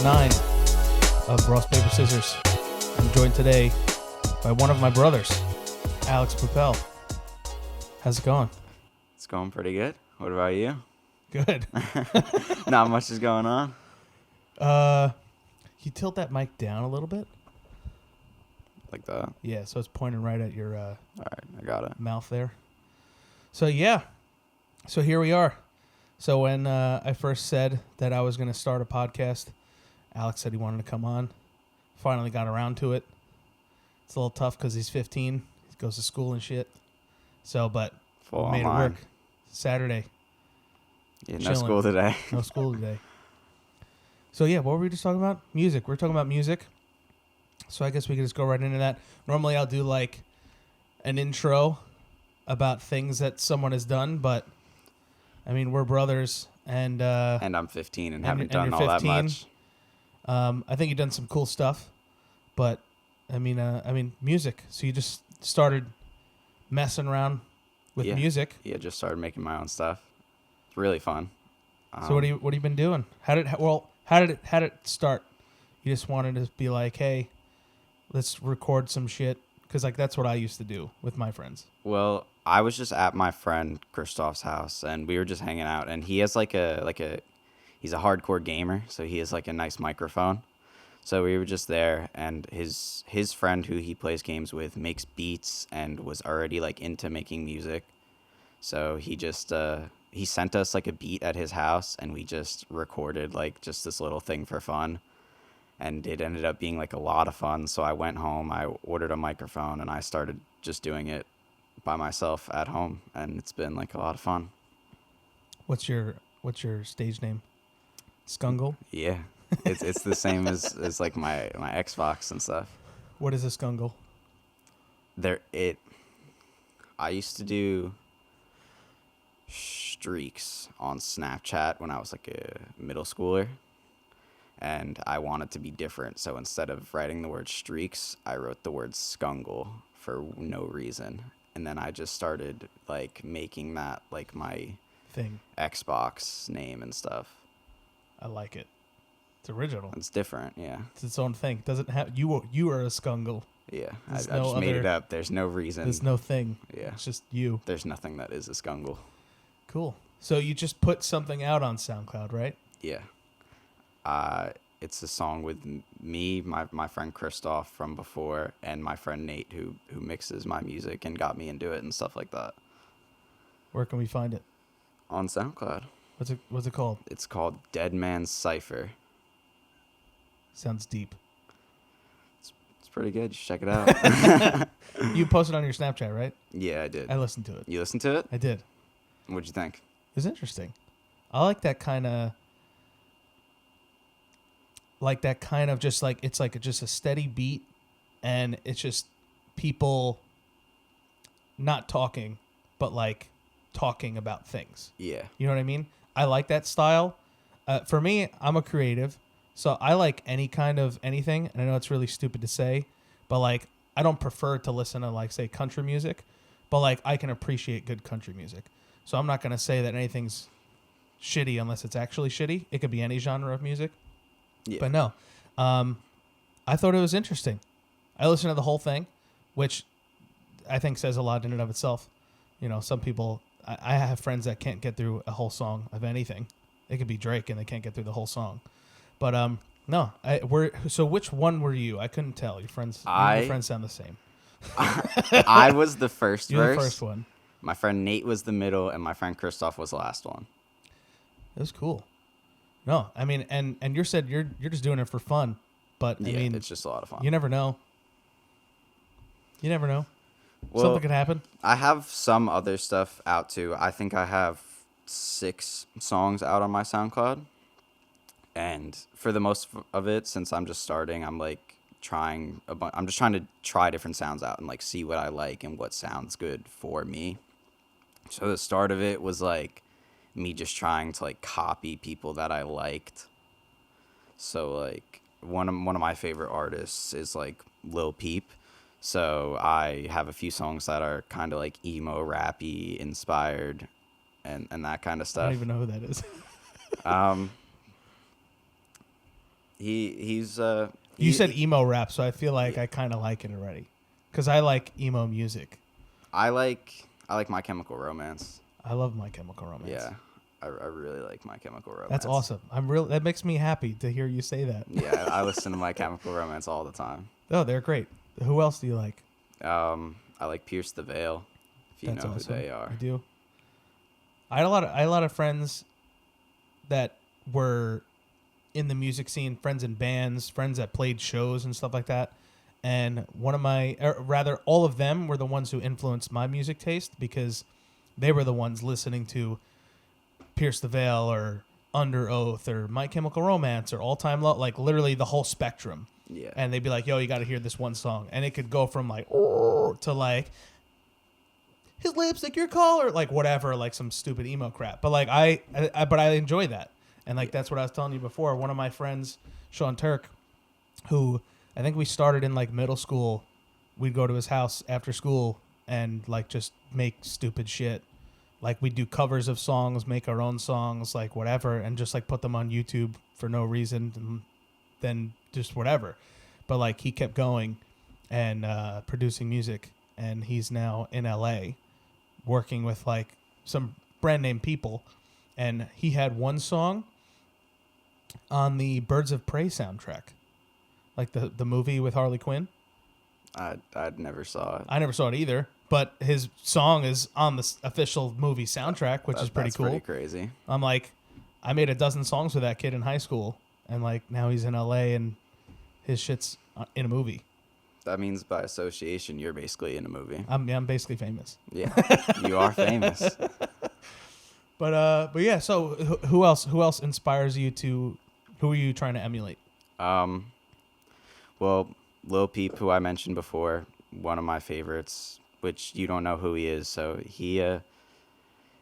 episode 9 of Ross Paper Scissors. I'm joined today by one of my brothers, Alex Papele. How's it going? It's going pretty good. What about you? Good. Not much is going on. You tilt that mic down a little bit? Like that? Yeah, so it's pointing right at your All right, I got it. mouth there. So yeah, so here we are. So when I first said that I was going to start a podcast, Alex said he wanted to come on. Finally got around to it. It's a little tough because he's 15. He goes to school and shit. So, but Full we made online. it work. Saturday. Yeah, no Chilling. school today. No school today. So yeah, what were we just talking about? Music. We're talking about music. So I guess we could just go right into that. Normally I'll do like an intro about things that someone has done, but I mean, we're brothers, and And I'm 15 and haven't done you're all that 15. much. I think you've done some cool stuff, but I mean, music. So you just started messing around with Yeah. music. Yeah, just started making my own stuff. It's really fun. So what have you been doing? How did it start? You just wanted to be like, hey, let's record some shit, because like that's what I used to do with my friends. Well, I was just at my friend Christoph's house, and we were just hanging out. And he has he's a hardcore gamer, so he has like a nice microphone. So we were just there, and his friend who he plays games with makes beats and was already like into making music. So he just he sent us like a beat at his house, and we just recorded like just this little thing for fun. And it ended up being like a lot of fun. So I went home, I ordered a microphone, and I started just doing it by myself at home, and it's been like a lot of fun. What's your stage name? Skungle? Yeah. It's the same as like my Xbox and stuff. What is a skungle? I used to do streaks on Snapchat when I was like a middle schooler, and I wanted to be different. So instead of writing the word streaks, I wrote the word skungle for no reason. And then I just started like making that like my Thing. Xbox name and stuff. I like it. It's original. It's different, yeah. It's its own thing. Doesn't have you are a skungle. Yeah, I There's just no made it other- up. There's no reason. There's no thing. Yeah. It's just you. There's nothing that is a skungle. Cool. So you just put something out on SoundCloud, right? Yeah. It's a song with me, my friend Christoph from before, and my friend Nate, who mixes my music and got me into it and stuff like that. Where can we find it? On SoundCloud. What's it called? It's called Dead Man's Cipher. Sounds deep. It's pretty good. You should check it out. You posted on your Snapchat, right? Yeah, I did. I listened to it. You listened to it? I did. What'd you think? It was interesting. I like that kind of just like, it's like just a steady beat, and it's just people not talking, but like talking about things. Yeah. You know what I mean? I like that style. For me, I'm a creative, so I like any kind of anything. And I know it's really stupid to say, but like I don't prefer to listen to like say country music, but like I can appreciate good country music. So I'm not going to say that anything's shitty unless it's actually shitty. It could be any genre of music. Yeah. But no, I thought it was interesting. I listened to the whole thing, which I think says a lot in and of itself. You know, some people, I have friends that can't get through a whole song of anything. It could be Drake and they can't get through the whole song. But no, so which one were you? I couldn't tell. Your friends sound the same. I was the first You're verse. the first one. My friend Nate was the middle, and my friend Christoph was the last one. It was cool. No, I mean, and you said you're just doing it for fun, but I Yeah, mean, it's just a lot of fun. you never know. You never know. Well, Something could happen. I have some other stuff out too. I think I have 6 songs out on my SoundCloud. And for the most of it, since I'm just starting, I'm like I'm just trying to try different sounds out and like see what I like and what sounds good for me. So the start of it was like me just trying to like copy people that I liked. So like one of my favorite artists is like Lil Peep. So I have a few songs that are kind of like emo, rappy, inspired, and that kind of I stuff. don't even know who that is. He's You said emo rap, so I feel like I kind of like it already, because I like emo music. I like My Chemical Romance. I love My Chemical Romance. Yeah, I really like My Chemical Romance. That's awesome. That makes me happy to hear you say that. Yeah, I listen to My Chemical Romance all the time. Oh, they're great. Who else do you like? I like Pierce the Veil, if you That's know awesome. who they are. I do. I had a lot of friends that were in the music scene, friends in bands, friends that played shows and stuff like that. And all of them were the ones who influenced my music taste, because they were the ones listening to Pierce the Veil or Under Oath or My Chemical Romance or All Time Low, like literally the whole spectrum. Yeah. And they'd be like, yo, you got to hear this one song. And it could go from like, oh, to like, his lipstick, your collar, like whatever, like some stupid emo crap. But like, but I enjoy that. And like, that's what I was telling you before. One of my friends, Sean Turk, who I think we started in like middle school, we'd go to his house after school and like just make stupid shit. Like we'd do covers of songs, make our own songs, like whatever, and just like put them on YouTube for no reason. And then just whatever. But like he kept going and producing music, and he's now in LA working with like some brand name people. And he had one song on the Birds of Prey soundtrack, like the movie with Harley Quinn. I never saw it. I never saw it either, but his song is on the official movie soundtrack, which is pretty that's cool. Pretty crazy. I'm like, I made a dozen songs with that kid in high school, and like now he's in LA and his shit's in a movie. That means by association, you're basically in a movie. I'm basically famous. Yeah, you are famous. But yeah. So who else inspires you to? Who are you trying to emulate? Well, Lil Peep, who I mentioned before, one of my favorites, which you don't know who he is. So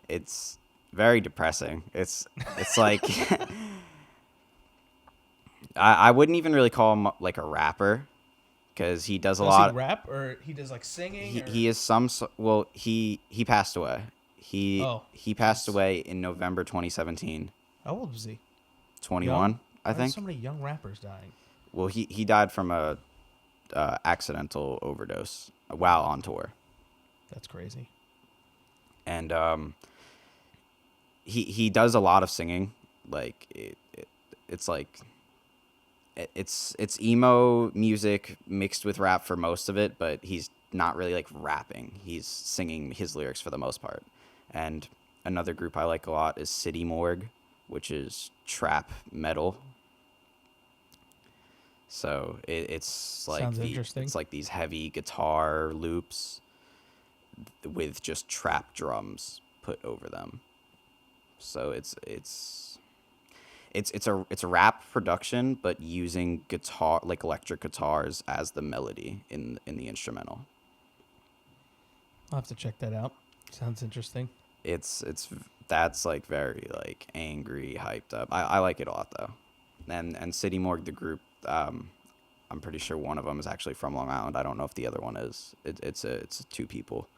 it's very depressing. It's like I wouldn't even really call him like a rapper, because he does a lot. Does he rap, or he does like singing? He is well, he passed away. He passed away in November 2017. How old was he? 21, I think. So many young rappers dying. Well, he died from a accidental overdose while on tour. That's crazy. And he does a lot of singing. Like it's like it's emo music mixed with rap for most of it, but he's not really like rapping. He's singing his lyrics for the most part. And another group I like a lot is City Morgue, which is trap metal. So it's like interesting. It's like these heavy guitar loops with just trap drums put over them. So it's a rap production, but using guitar, like electric guitars, as the melody in the instrumental. I'll have to check that out. Sounds interesting. That's like very like angry, hyped up. I like it a lot though. And City Morgue, the group, I'm pretty sure one of them is actually from Long Island. I don't know if the other one is. It's two people.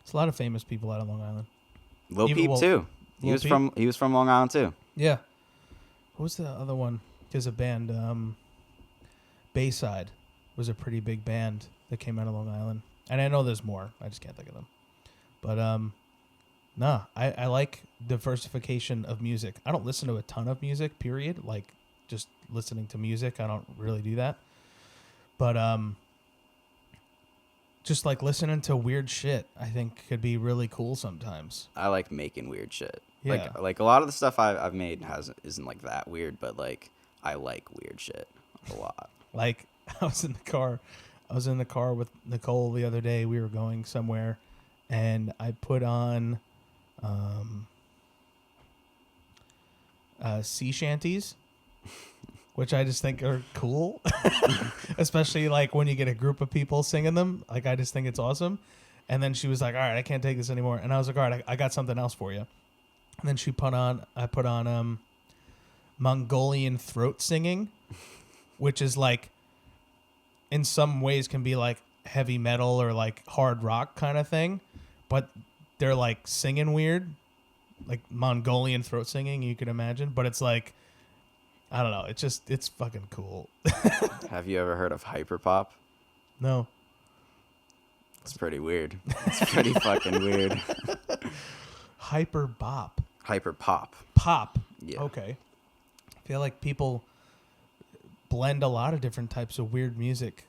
It's a lot of famous people out of Long Island. Lil Peep too. He was from Long Island too. Yeah. What was the other one? There's a band. Bayside was a pretty big band that came out of Long Island, and I know there's more. I just can't think of them. But I like diversification of music. I don't listen to a ton of music. Period. Like just listening to music, I don't really do that. But just like listening to weird shit, I think could be really cool sometimes. I like making weird shit. Yeah. Like a lot of the stuff I've made isn't like that weird, but like I like weird shit a lot. Like I was in the car with Nicole the other day. We were going somewhere, and I put on sea shanties, which I just think are cool, especially like when you get a group of people singing them. Like I just think it's awesome. And then she was like, "All right, I can't take this anymore." And I was like, "All right, I got something else for you." And then I put on Mongolian throat singing, which is like, in some ways can be like heavy metal or like hard rock kind of thing, but they're like singing weird, like Mongolian throat singing, you could imagine. But it's like, I don't know. It's fucking cool. Have you ever heard of hyperpop? No. It's pretty weird. It's pretty fucking weird. Hyper bop. Hyperpop. Pop. Yeah. Okay. I feel like people blend a lot of different types of weird music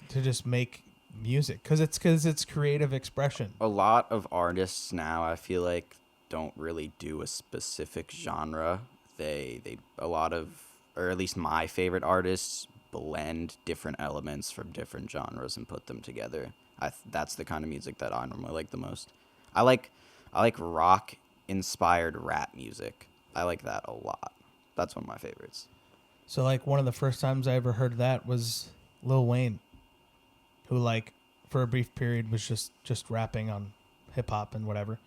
to just make music because it's creative expression. A lot of artists now, I feel like, don't really do a specific genre. They a lot of, or at least my favorite artists, blend different elements from different genres and put them together. That's the kind of music that I normally like the most. I like rock inspired rap music. I like that a lot. That's one of my favorites. So like one of the first times I ever heard that was Lil Wayne, who like for a brief period was just rapping on hip hop and whatever,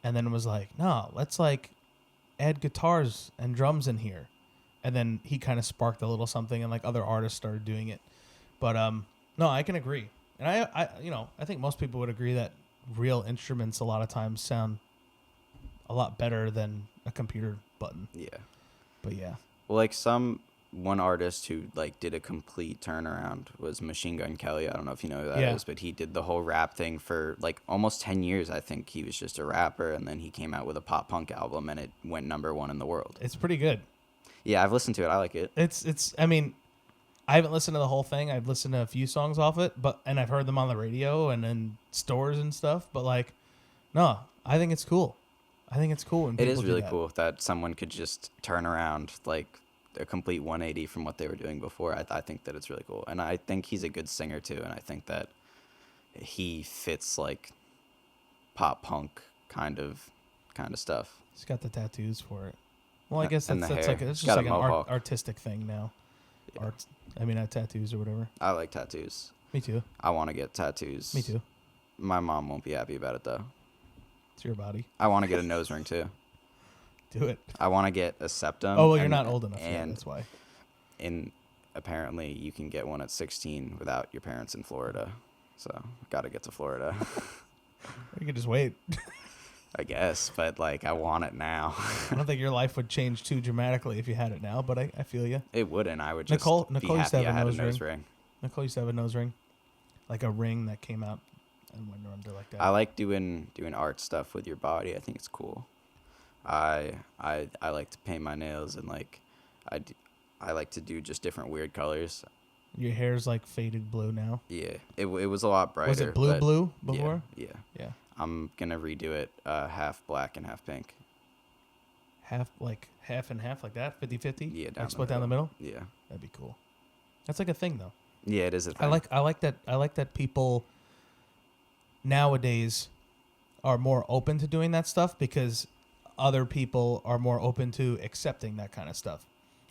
and then was like, no, let's like add guitars and drums in here, and then he kind of sparked a little something, and like other artists started doing it. But no, I can agree, and I think most people would agree that real instruments a lot of times sound a lot better than a computer button. Yeah. But yeah. Well, like one artist who like did a complete turnaround was Machine Gun Kelly. I don't know if you know who that is, but he did the whole rap thing for like almost 10 years. I think he was just a rapper, and then he came out with a pop punk album, and it went #1 in the world. It's pretty good. Yeah, I've listened to it. I like it. It's. I mean, I haven't listened to the whole thing. I've listened to a few songs off it, and I've heard them on the radio and in stores and stuff. But like, no, I think it's cool. I think it's cool. When it is people really do that. cool that someone could just turn around like a complete 180 from what they were doing before. I think that it's really cool, and I think he's a good singer too. And I think that he fits like pop punk kind of stuff. He's got the tattoos for it. Well, I guess And that's the like hair. it's He's just got like a an mohawk. artistic thing now. Yeah. Tattoos or whatever. I like tattoos. Me too. I want to get tattoos. Me too. My mom won't be happy about it though. It's your body. I want to get a nose ring too. Do it. I want to get a septum. Oh, well, you're not old enough yet. And That's why. apparently you can get one at 16 without your parents in Florida. So got to get to Florida. You can just wait. I guess, but like I want it now. I don't think your life would change too dramatically if you had it now, but I feel you. It wouldn't. I would just Nicole be used to happy have I a had a nose nose ring. Nicole used to have a nose ring, like a ring that came out and went under like that. I like doing art stuff with your body. I think it's cool. I like to paint my nails, and like I like to do just different weird colors. Your hair's like faded blue now. Yeah, it was a lot brighter. Was it blue before? Yeah. Yeah. I'm gonna redo it half black and half pink. Half and half like that, 50-50? Yeah, Like split down the middle? Yeah. That'd be cool. That's like a thing though. Yeah, it is a thing. I like that people nowadays are more open to doing that stuff because other people are more open to accepting that kind of stuff.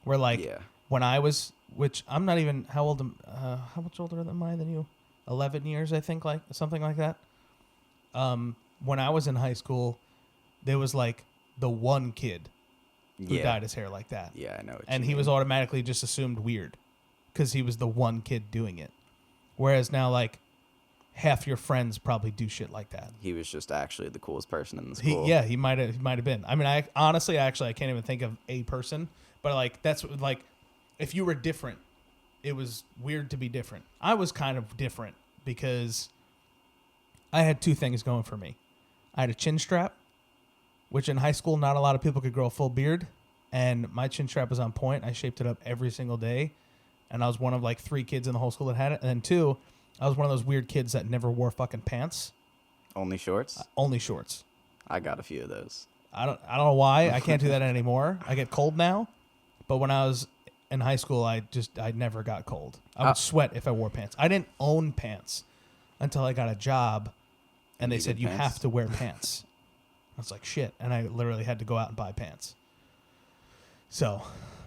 Where like when I was, which I'm not even how much older am I than you? 11 years, I think, like something like that. When I was in high school, there was like the one kid who dyed his hair like that. Yeah, I know. And he was automatically just assumed weird because he was the one kid doing it. Whereas now, like, half your friends probably do shit like that. He was just actually the coolest person in the school. He might have been. I mean, I honestly, I can't even think of a person, but like that's like, if you were different, it was weird to be different. I was kind of different because I had two things going for me. I had a chin strap, which in high school not a lot of people could grow a full beard, and my chin strap was on point. I shaped it up every single day, and I was one of like 3 kids in the whole school that had it. And then 2, I was one of those weird kids that never wore fucking pants. Only shorts? Only shorts. I got a few of those. I don't know why. I can't do that anymore. I get cold now, but when I was in high school, I never got cold. I would sweat if I wore pants. I didn't own pants until I got a job, and they said you have to wear pants. I was like, shit, and I literally had to go out and buy pants. So,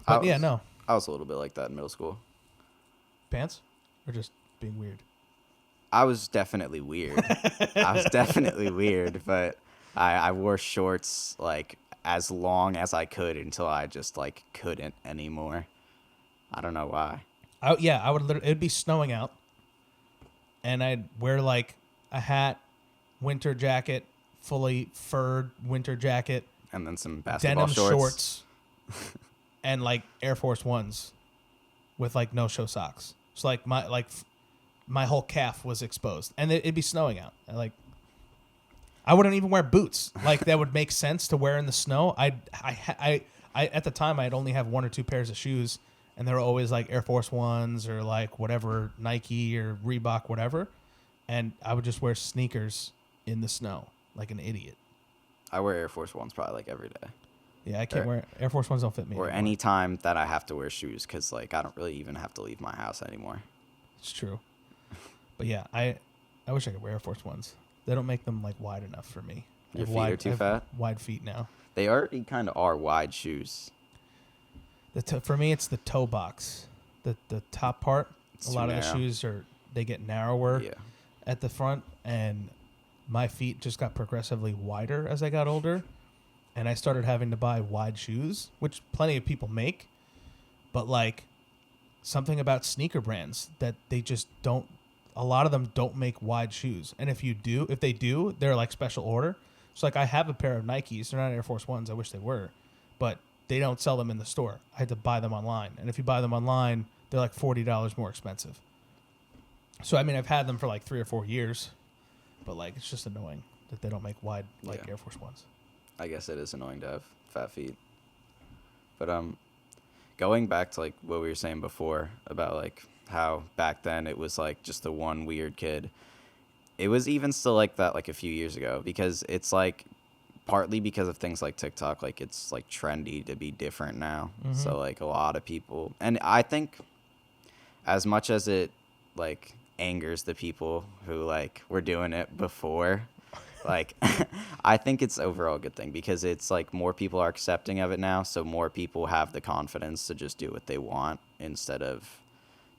but no. I was a little bit like that in middle school. Pants? Or just being weird? I was definitely weird. But I wore shorts like as long as I could until I just like couldn't anymore. I don't know why. I would literally, it'd be snowing out, and I'd wear like a hat, winter jacket, fully furred winter jacket, and then some basketball denim shorts, and like Air Force Ones with like no show socks. So like my whole calf was exposed, and it'd be snowing out. Like I wouldn't even wear boots. Like that would make sense to wear in the snow. I at the time I'd only have one or two pairs of shoes, and they were always like Air Force Ones or like whatever Nike or Reebok, whatever. And I would just wear sneakers in the snow like an idiot. I wear Air Force Ones probably like every day. Yeah, I can't wear Air Force Ones. Don't fit me. Or anymore. any time that I have to wear shoes, because like I don't really even have to leave my house anymore. It's true. But yeah, I wish I could wear Air Force Ones. They don't make them like wide enough for me. Your feet are too fat? Wide feet now. They already kind of are wide shoes. For me, it's the toe box. The top part. It's a too lot of the narrow. shoes they get narrower Yeah. at the front, and my feet just got progressively wider as I got older, and I started having to buy wide shoes, which plenty of people make, but like something about sneaker brands that they just don't. A lot of them don't make wide shoes, and if they do, they're like special order. So like I have a pair of Nikes. They're not Air Force Ones. I wish they were, but they don't sell them in the store. I had to buy them online, and if you buy them online, they're like $40 more expensive. So I mean, I've had them for like 3 or 4 years, but like it's just annoying that they don't make wide like Yeah. Air Force Ones. I guess it is annoying to have fat feet. But going back to like what we were saying before about like how back then it was like just the one weird kid. It was even still like that like a few years ago, because it's like partly because of things like TikTok, like it's like trendy to be different now. Mhm. So like a lot of people, and I think as much as it like angers the people who like were doing it before, like I think it's overall a good thing, because it's like more people are accepting of it now, so more people have the confidence to just do what they want instead of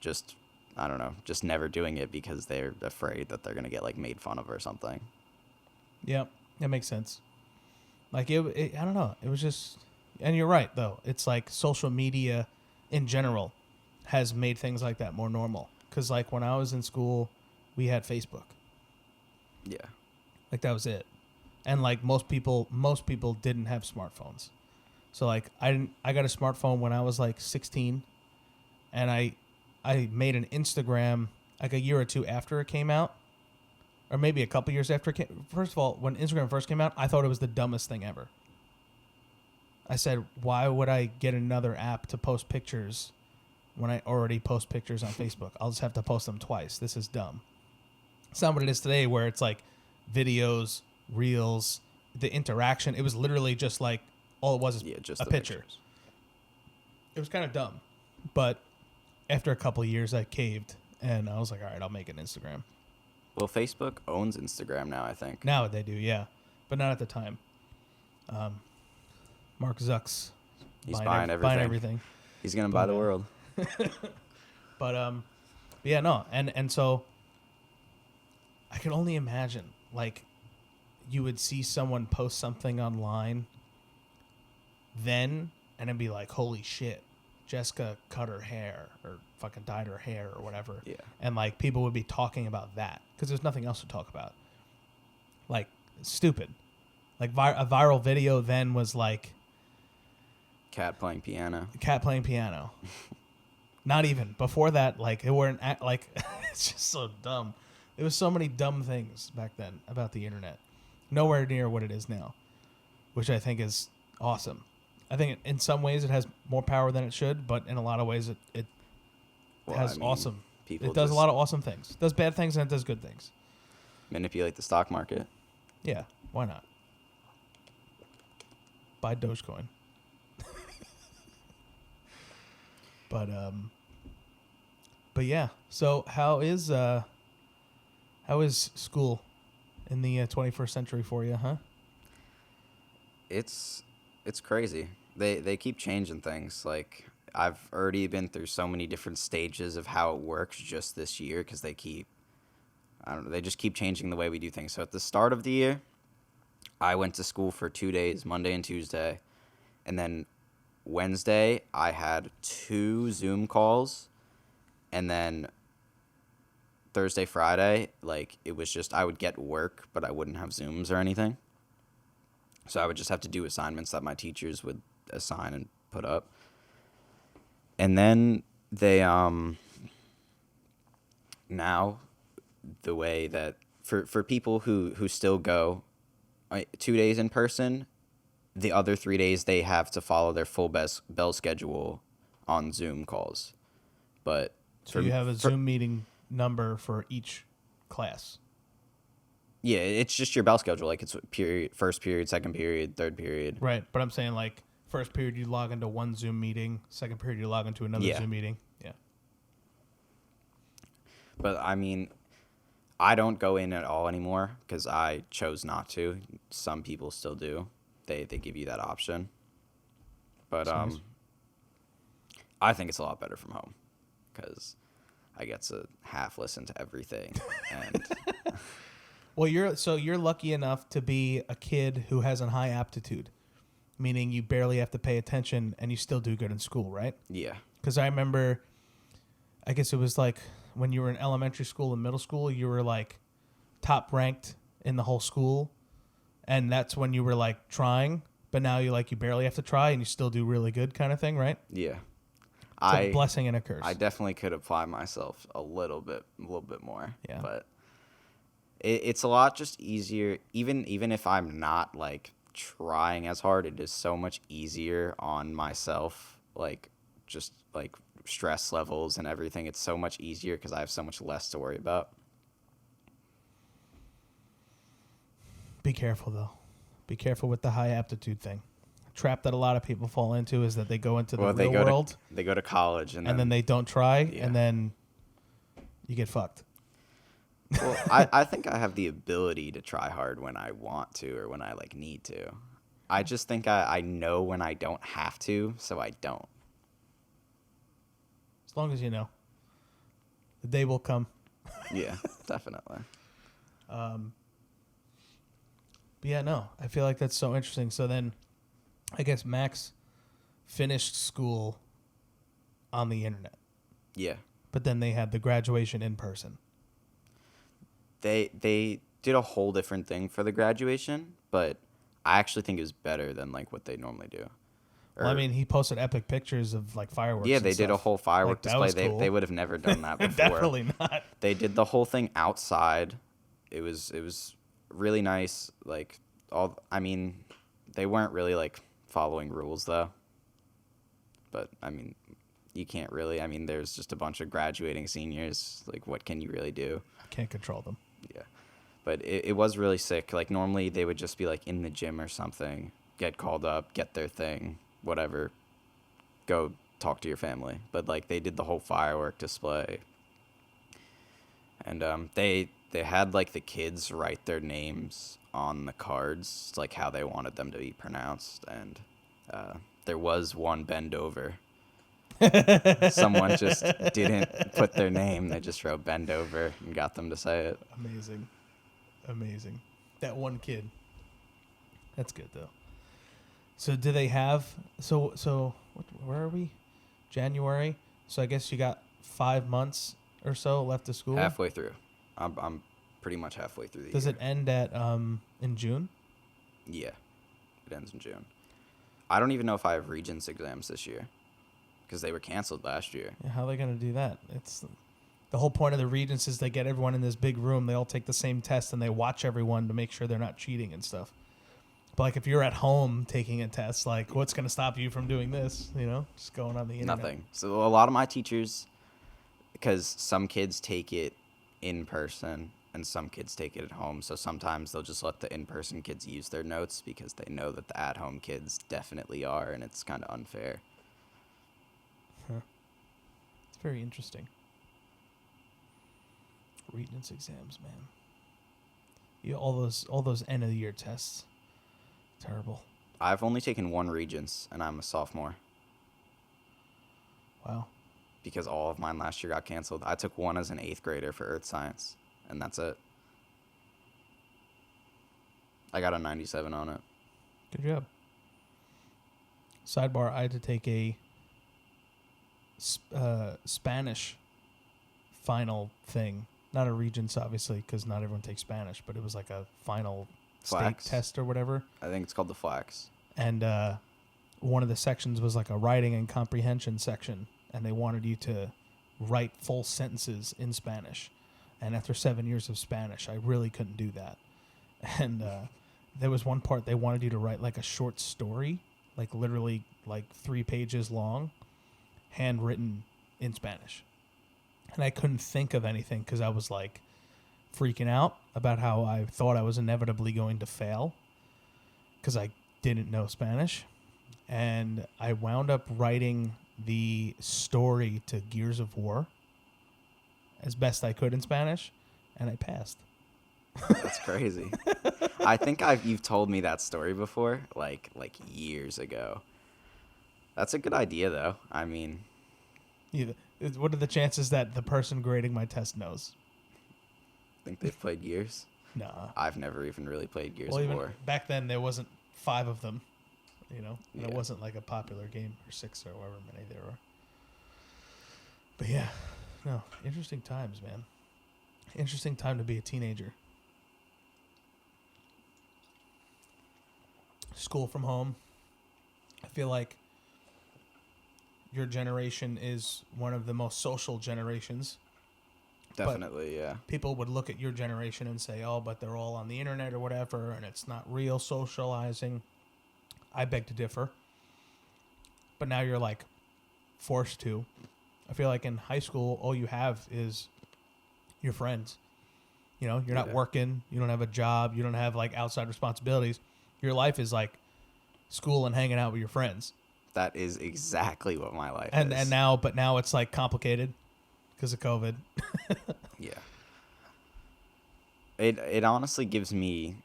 just, I don't know, just never doing it because they're afraid that they're gonna get like made fun of or something. Yep, that makes sense. Like it I don't know. It was just, and you're right though. It's like social media in general has made things like that more normal. Because like when I was in school, we had Facebook. Yeah. Like that was it. And like most people didn't have smartphones. So like I got a smartphone when I was like 16, and I made an Instagram like a year or two after it came out, or maybe a couple years after it came. First of all, when Instagram first came out, I thought it was the dumbest thing ever. I said, why would I get another app to post pictures when I already post pictures on Facebook? I'll just have to post them twice. This is dumb. It's not what it is today, where it's like videos, reels, the interaction. It was literally just like, all it was is Just a the picture. pictures. It was kind of dumb. But after a couple of years, I caved, and I was like, all right, I'll make an Instagram. Well, Facebook owns Instagram now, I think. Now they do, yeah. But not at the time. Mark Zucks. He's buying everything. everything. He's gonna buy the But, world. But yeah, no, and so I can only imagine, like, you would see someone post something online then, and it'd be like, holy shit, Jessica cut her hair or fucking dyed her hair or whatever. Yeah. And like people would be talking about that because there's nothing else to talk about. Like stupid. Like a viral video then was like Cat playing piano. cat playing piano. Not even before that. Like it weren't like it's just so dumb. There was so many dumb things back then about the internet. Nowhere near what it is now, which I think is awesome. I think in some ways it has more power than it should, but in a lot of ways it Well, has I mean, awesome. People It does a just lot of awesome things. It does bad things and it does good things. manipulate the stock market. Yeah, why not? Buy Dogecoin. But yeah. So how is school in the 21st century for you, huh? It's crazy. They keep changing things. Like I've already been through so many different stages of how it works just this year, because they just keep changing the way we do things. So at the start of the year, I went to school for 2 days, Monday and Tuesday, and then Wednesday I had 2 Zoom calls, and then Thursday, Friday, like it was just I would get work, but I wouldn't have Zooms or anything. So I would just have to do assignments that my teachers would assign and put up. And then they now the way that for people who still go 2 days in person, the other 3 days they have to follow their full bell schedule on Zoom calls. But So you have a Zoom meeting number for each class. Yeah, it's just your bell schedule. Like it's first period, second period, third period. Right, but I'm saying like first period you log into one Zoom meeting, second period you log into another Zoom meeting. Yeah. But I mean, I don't go in at all anymore because I chose not to. Some people still do. They give you that option. But Nice. I think it's a lot better from home because I get to half listen to everything. And Well, you're lucky enough to be a kid who has a high aptitude, meaning you barely have to pay attention and you still do good in school, right? yeah, Because I remember, I guess it was like when you were in elementary school and middle school, you were like top ranked in the whole school, and that's when you were like trying. But now you barely have to try and you still do really good, kind of thing, right? yeah. It's a blessing and a curse. I definitely could apply myself a little bit more. Yeah. But it's a lot just easier. Even if I'm not like trying as hard, it is so much easier on myself. Like just like stress levels and everything. It's so much easier because I have so much less to worry about. Be careful though. Be careful with the high aptitude thing. Trap that a lot of people fall into is that they go into the real world. They go to college and then they don't try, Yeah. and then you get fucked. Well, I think I have the ability to try hard when I want to or when I like need to. I just think I know when I don't have to, so I don't. As long as you know. The day will come. Yeah, definitely. But yeah, no, I feel like that's so interesting. So then, I guess Max finished school on the internet, Yeah. but then they had the graduation in person. They did a whole different thing for the graduation, but I actually think it was better than like what they normally do. Well, I mean, he posted epic pictures of like fireworks. Yeah, and they did a stuff. whole firework Like, that display. was cool. They would have never done that before. Definitely not. They did the whole thing outside. It was really nice. Like I mean, they weren't really like following rules though. But I mean, you can't really. I mean, there's just a bunch of graduating seniors. Like, what can you really do? Can't control them. Yeah. But it was really sick. Like, normally they would just be, like, in the gym or something, get called up, get their thing, whatever, go talk to your family. But, like, they did the whole firework display. And they had, like, the kids write their names on the cards, like, how they wanted them to be pronounced. And there was one bend over. Someone just didn't put their name. They just wrote bend over and got them to say it. Amazing. That one kid. That's good though. So do they have where are we? January. So I guess you got 5 months or so left of school. Halfway through. I'm pretty much halfway through the year. Does it end at in June? Yeah. It ends in June. I don't even know if I have Regents exams this year because they were canceled last year. Yeah, how are they going to do that? It's the whole point of the Regents is they get everyone in this big room. They all take the same test and they watch everyone to make sure they're not cheating and stuff. But like if you're at home taking a test, like what's going to stop you from doing this? You know, just going on the internet. Nothing. So a lot of my teachers, because some kids take it in person and some kids take it at home. So sometimes they'll just let the in-person kids use their notes because they know that the at-home kids definitely are, and it's kind of unfair. Huh. It's very interesting. Regents exams, man. You all those end of the year tests. Terrible. I've only taken one Regents, and I'm a sophomore. Wow. Because all of mine last year got canceled. I took one as an 8th grader for Earth Science, and that's it. I got a 97 on it. Good job. Sidebar, I had to take a Spanish final thing. Not a Regents, obviously, because not everyone takes Spanish, but it was like a final state test or whatever. I think it's called the Flax. And one of the sections was like a writing and comprehension section. and they wanted you to write full sentences in Spanish. And after 7 years of Spanish, I really couldn't do that. And there was one part they wanted you to write like a short story, like literally like 3 pages long, handwritten in Spanish. And I couldn't think of anything because I was like freaking out about how I thought I was inevitably going to fail because I didn't know Spanish. And I wound up writing the story to Gears of War as best I could in Spanish, and I passed. That's crazy. I think you've told me that story before, like years ago. That's a good idea, though. I mean, what are the chances that the person grading my test knows? Think they've played Gears? Nah. I've never even really played Gears of Even War. back then, there wasn't 5 of them, and Yeah. it wasn't like a popular game, or 6 or however many there were. But yeah, no, interesting times, man. Interesting time to be a teenager. School from home. I feel like your generation is one of the most social generations. Definitely, yeah. People would look at your generation and say, oh, but they're all on the internet or whatever, and it's not real socializing. I beg to differ. But now you're like forced to. I feel like in high school, all you have is your friends. You're not working. You don't have a job. You don't have like outside responsibilities. Your life is like school and hanging out with your friends. That is exactly what my life is. And now it's like complicated because of COVID. Yeah. It honestly gives me,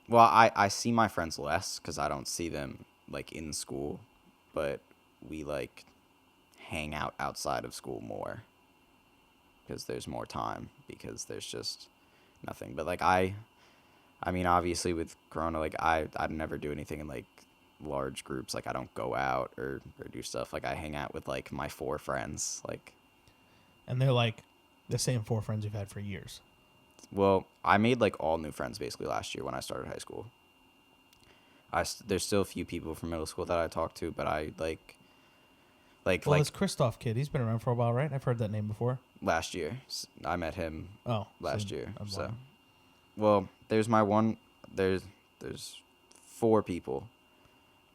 well, I see my friends less because I don't see them like in school, but we like hang out outside of school more because there's more time, because there's just nothing. But like I mean, obviously with Corona, like I'd never do anything in like large groups. Like I don't go out or do stuff. Like I hang out with like my 4 friends, like. And they're like the same 4 friends you've had for years. Well, I made like all new friends basically last year when I started high school. There's still a few people from middle school that I talk to, but I like. Well, this Christoph kid, he's been around for a while, right? I've heard that name before. Last year, I met him. Last year. So, well, there's my one. There's 4 people,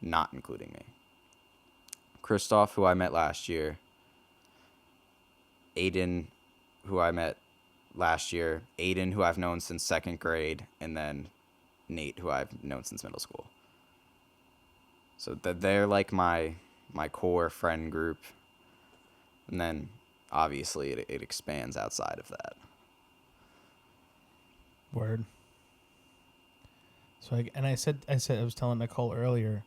not including me. Christoph, who I met last year. Aiden, who I met last year. Aiden, who I've known since 2nd grade, and then Nate, who I've known since middle school. So they're like my core friend group, and then obviously it expands outside of that. Word. So I said I was telling Nicole earlier,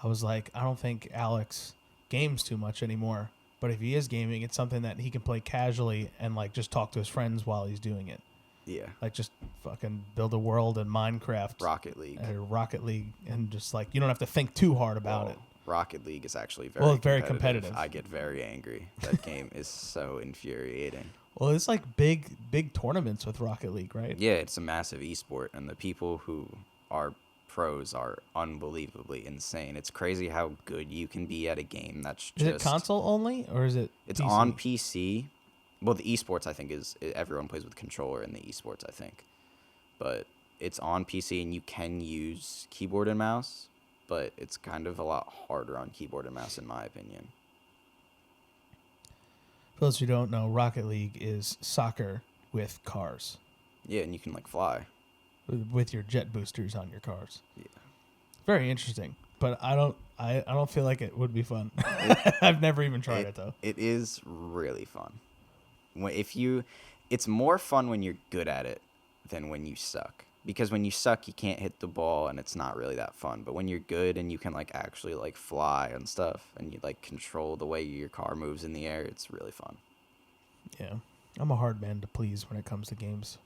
I was like, I don't think Alex games too much anymore, but if he is gaming, it's something that he can play casually and like just talk to his friends while he's doing it. Yeah. Like just fucking build a world in Minecraft, Rocket League, and just like you don't have to think too hard about it. Rocket League is actually very competitive. I get very angry. That game is so infuriating. Well, it's like big tournaments with Rocket League, right? Yeah, it's a massive esport, and the people who are pros are unbelievably insane. It's crazy how good you can be at a game that's just... Is it console only, or is it It's PC? on PC. Well, the esports, I think, is... Everyone plays with controller in the esports, I think. But it's on PC, and you can use keyboard and mouse, but it's kind of a lot harder on keyboard and mouse, in my opinion. For those who don't know, Rocket League is soccer with cars. Yeah, and you can, like, fly. With your jet boosters on your cars. Yeah. Very interesting, but I don't feel like it would be fun. I've never even tried it though. It is really fun. It's more fun when you're good at it than when you suck. Because when you suck, you can't hit the ball, and it's not really that fun. But when you're good and you can like actually like fly and stuff, and you like control the way your car moves in the air, it's really fun. Yeah, I'm a hard man to please when it comes to games.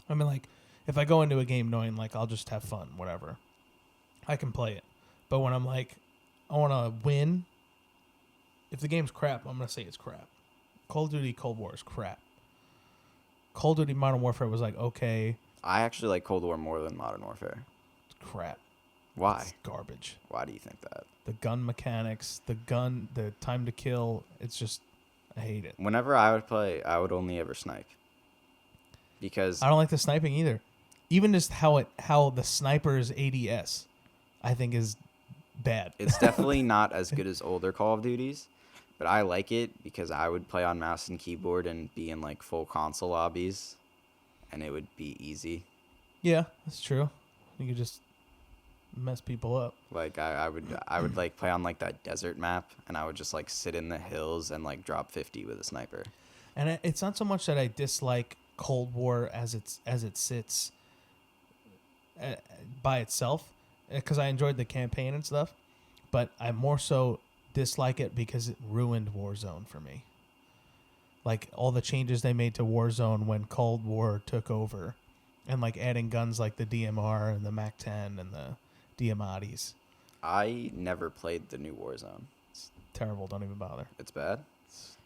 I mean, like, if I go into a game knowing like I'll just have fun, whatever, I can play it. But when I'm like, I want to win, if the game's crap, I'm gonna say it's crap. Call of Duty Cold War is crap. Call of Duty Modern Warfare was like okay. I actually like Cold War more than Modern Warfare. It's crap. Why? It's garbage. Why do you think that? The gun mechanics, the time to kill. It's just, I hate it. Whenever I would play, I would only ever snipe. Because I don't like the sniping either. Even just how the sniper's ADS, I think is bad. it's definitely not as good as older Call of Duties, but I like it because I would play on mouse and keyboard and be in like full console lobbies, and it would be easy. Yeah, that's true. You could just mess people up. Like I would like play on like that desert map, and I would just like sit in the hills and like drop 50 with a sniper. And it's not so much that I dislike Cold War as it sits by itself, because I enjoyed the campaign and stuff, but I more so dislike it because it ruined Warzone for me. Like all the changes they made to Warzone when Cold War took over, and like adding guns like the DMR and the MAC-10 and the Diamatis. I never played the new Warzone. It's terrible. Don't even bother. It's bad.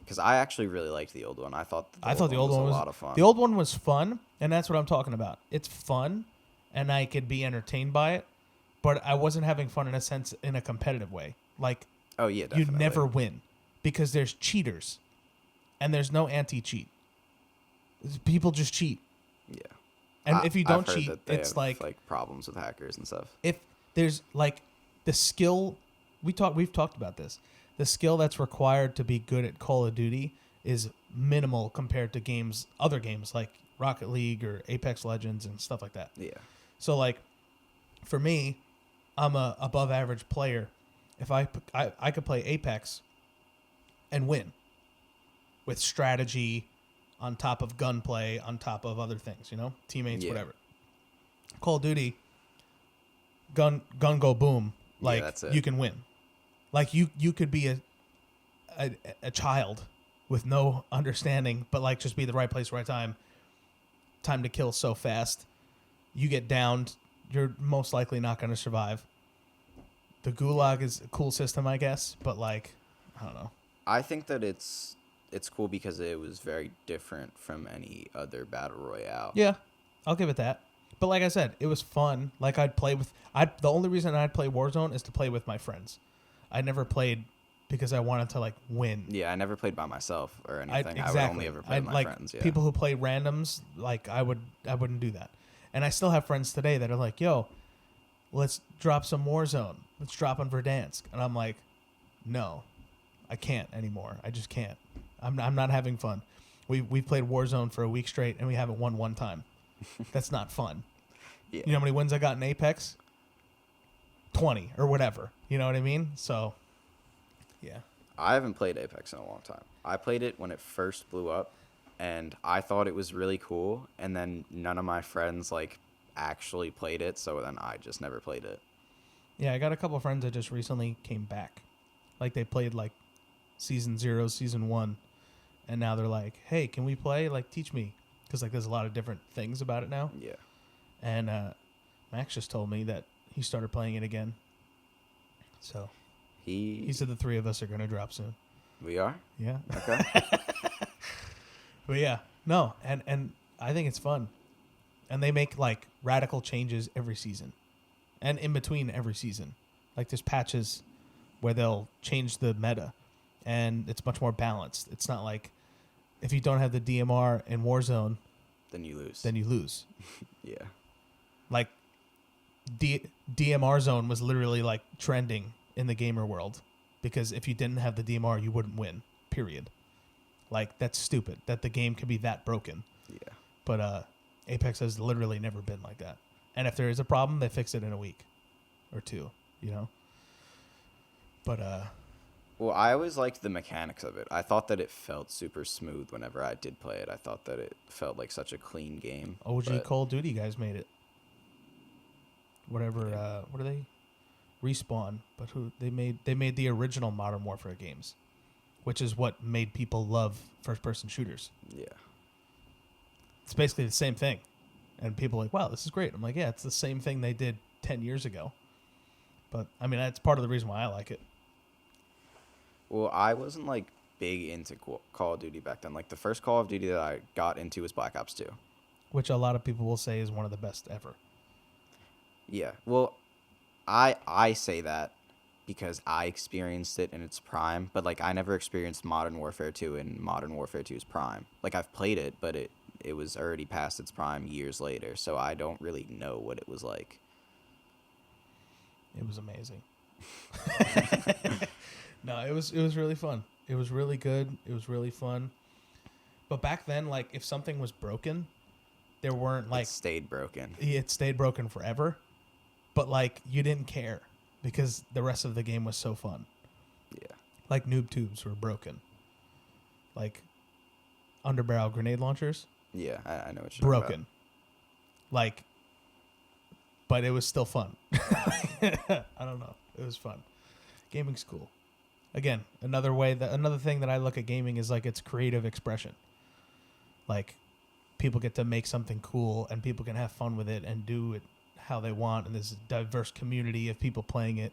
Because I actually really liked the old one. I thought the old one was was a lot of fun. The old one was fun, and that's what I'm talking about. It's fun, and I could be entertained by it, but I wasn't having fun in a sense, in a competitive way. Like, oh yeah, definitely. you never win because there's cheaters, and there's no anti-cheat. People just cheat. Yeah. And if you don't I've heard cheat, that they it's have, like problems with hackers and stuff. if there's like the skill we've talked about this. The skill that's required to be good at Call of Duty is minimal compared to other games like Rocket League or Apex Legends and stuff like that. Yeah. So like for me, I'm a above average player. If I could play Apex and win with strategy on top of gunplay, on top of other things, teammates, whatever. Call of Duty, gun go boom, like that's it. You can win. Like you could be a child with no understanding, but like just be the right place, right time. Time to kill so fast. You get downed, you're most likely not going to survive. The Gulag is a cool system, I guess, but like, I don't know. I think that it's cool because it was very different from any other battle royale. Yeah, I'll give it that. But like I said, it was fun. Like the only reason I'd play Warzone is to play with my friends. I never played because I wanted to like win. Yeah, I never played by myself or anything. Exactly. I would only ever play with my friends. Yeah. People who play randoms, like I wouldn't do that. And I still have friends today that are like, "Yo, let's drop some Warzone. Let's drop on Verdansk." And I'm like, "No, I can't anymore. I just can't. I'm not having fun. We played Warzone for a week straight and we haven't won one time. That's not fun." Yeah. You know how many wins I got in Apex? 20 or whatever. You know what I mean? So, yeah. I haven't played Apex in a long time. I played it when it first blew up, and I thought it was really cool, and then none of my friends, like, actually played it, so then I just never played it. Yeah, I got a couple of friends that just recently came back. Like, they played, like, Season 0, Season 1, and now they're like, "Hey, can we play? Like, teach me." Because, like, there's a lot of different things about it now. Yeah. And Max just told me that he started playing it again. So he said the three of us are going to drop soon. We are? Yeah. Okay. But yeah, no, and I think it's fun. And they make like radical changes every season. And in between every season. Like there's patches where they'll change the meta and it's much more balanced. It's not like if you don't have the DMR in Warzone, then you lose. Yeah. Like DMR zone was literally like trending in the gamer world because if you didn't have the DMR, you wouldn't win. Period. Like that's stupid that the game could be that broken. Yeah. But Apex has literally never been like that. And if there is a problem, they fix it in a week or two. But well, I always liked the mechanics of it. I thought that it felt super smooth whenever I did play it. I thought that it felt like such a clean game. OG Call of Duty guys made it. Whatever, what are they? Respawn, but they made the original Modern Warfare games, which is what made people love first-person shooters. Yeah. It's basically the same thing, and people are like, "Wow, this is great." I'm like, "Yeah, it's the same thing they did 10 years ago." But I mean, that's part of the reason why I like it. Well, I wasn't like big into Call of Duty back then. Like the first Call of Duty that I got into was Black Ops 2, which a lot of people will say is one of the best ever. Yeah. Well, I say that because I experienced it in its prime, but like I never experienced Modern Warfare 2 in Modern Warfare 2's prime. Like I've played it, but it was already past its prime years later, so I don't really know what it was like. It was amazing. No, it was really fun. It was really good. It was really fun. But back then, like if something was broken, there weren't like It stayed broken. it stayed broken forever. But like you didn't care because the rest of the game was so fun. Yeah. Like noob tubes were broken. Like underbarrel grenade launchers Yeah, I know what you're talking broken. Like, but it was still fun. I don't know. It was fun. Gaming's cool. Again, another thing that I look at gaming is like it's creative expression. Like people get to make something cool and people can have fun with it and do it how they want, and there's a diverse community of people playing it.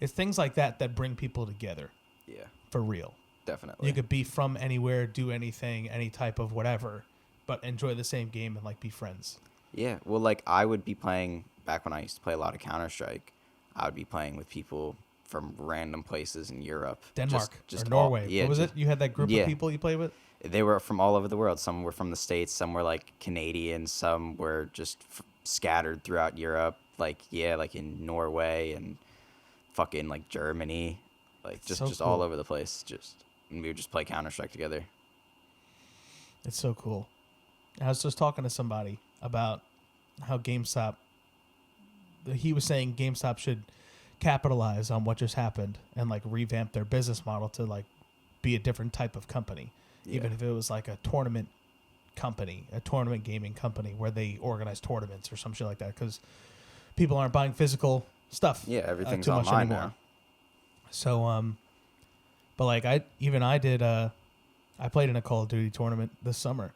It's things like that that bring people together. Yeah, For real. definitely. You could be from anywhere, do anything, any type of whatever, but enjoy the same game and like be friends. Yeah, well, like I would be playing back when I used to play a lot of Counter-Strike. I would be playing with people from random places in Europe, Denmark just or Norway. Yeah, What was it? You had that group yeah. of people you played with? They were from all over the world. Some were from the States, some were like Canadian, some were just scattered throughout Europe. Like like in Norway and fucking like Germany, like just So all cool. over the place. And we would just play Counter-Strike together. It's so cool. I was just talking to somebody about how GameStop, he was saying GameStop should capitalize on what just happened and like revamp their business model to like be a different type of company. Yeah. Even if it was like a tournament company, a tournament gaming company where they organize tournaments or some shit like that, because people aren't buying physical stuff. Yeah, everything's too much online anymore. now. So, but like I played in a Call of Duty tournament this summer.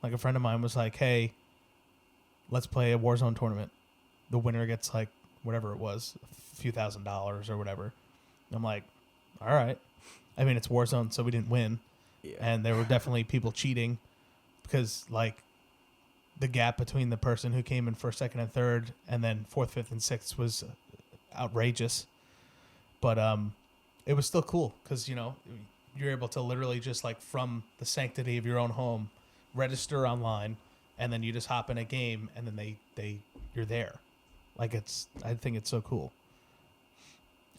Like a friend of mine was like, "Hey, let's play a Warzone tournament. The winner gets like whatever it was, a few $1,000s or whatever." I'm like, "All right." I mean, it's Warzone, so we didn't win, Yeah. and there were definitely people cheating because like the gap between the person who came in first, second, and third, and then fourth, fifth, and sixth was outrageous. But it was still cool because you're able to literally just like from the sanctity of your own home register online, and then you just hop in a game, and then you're there. Like I think it's so cool.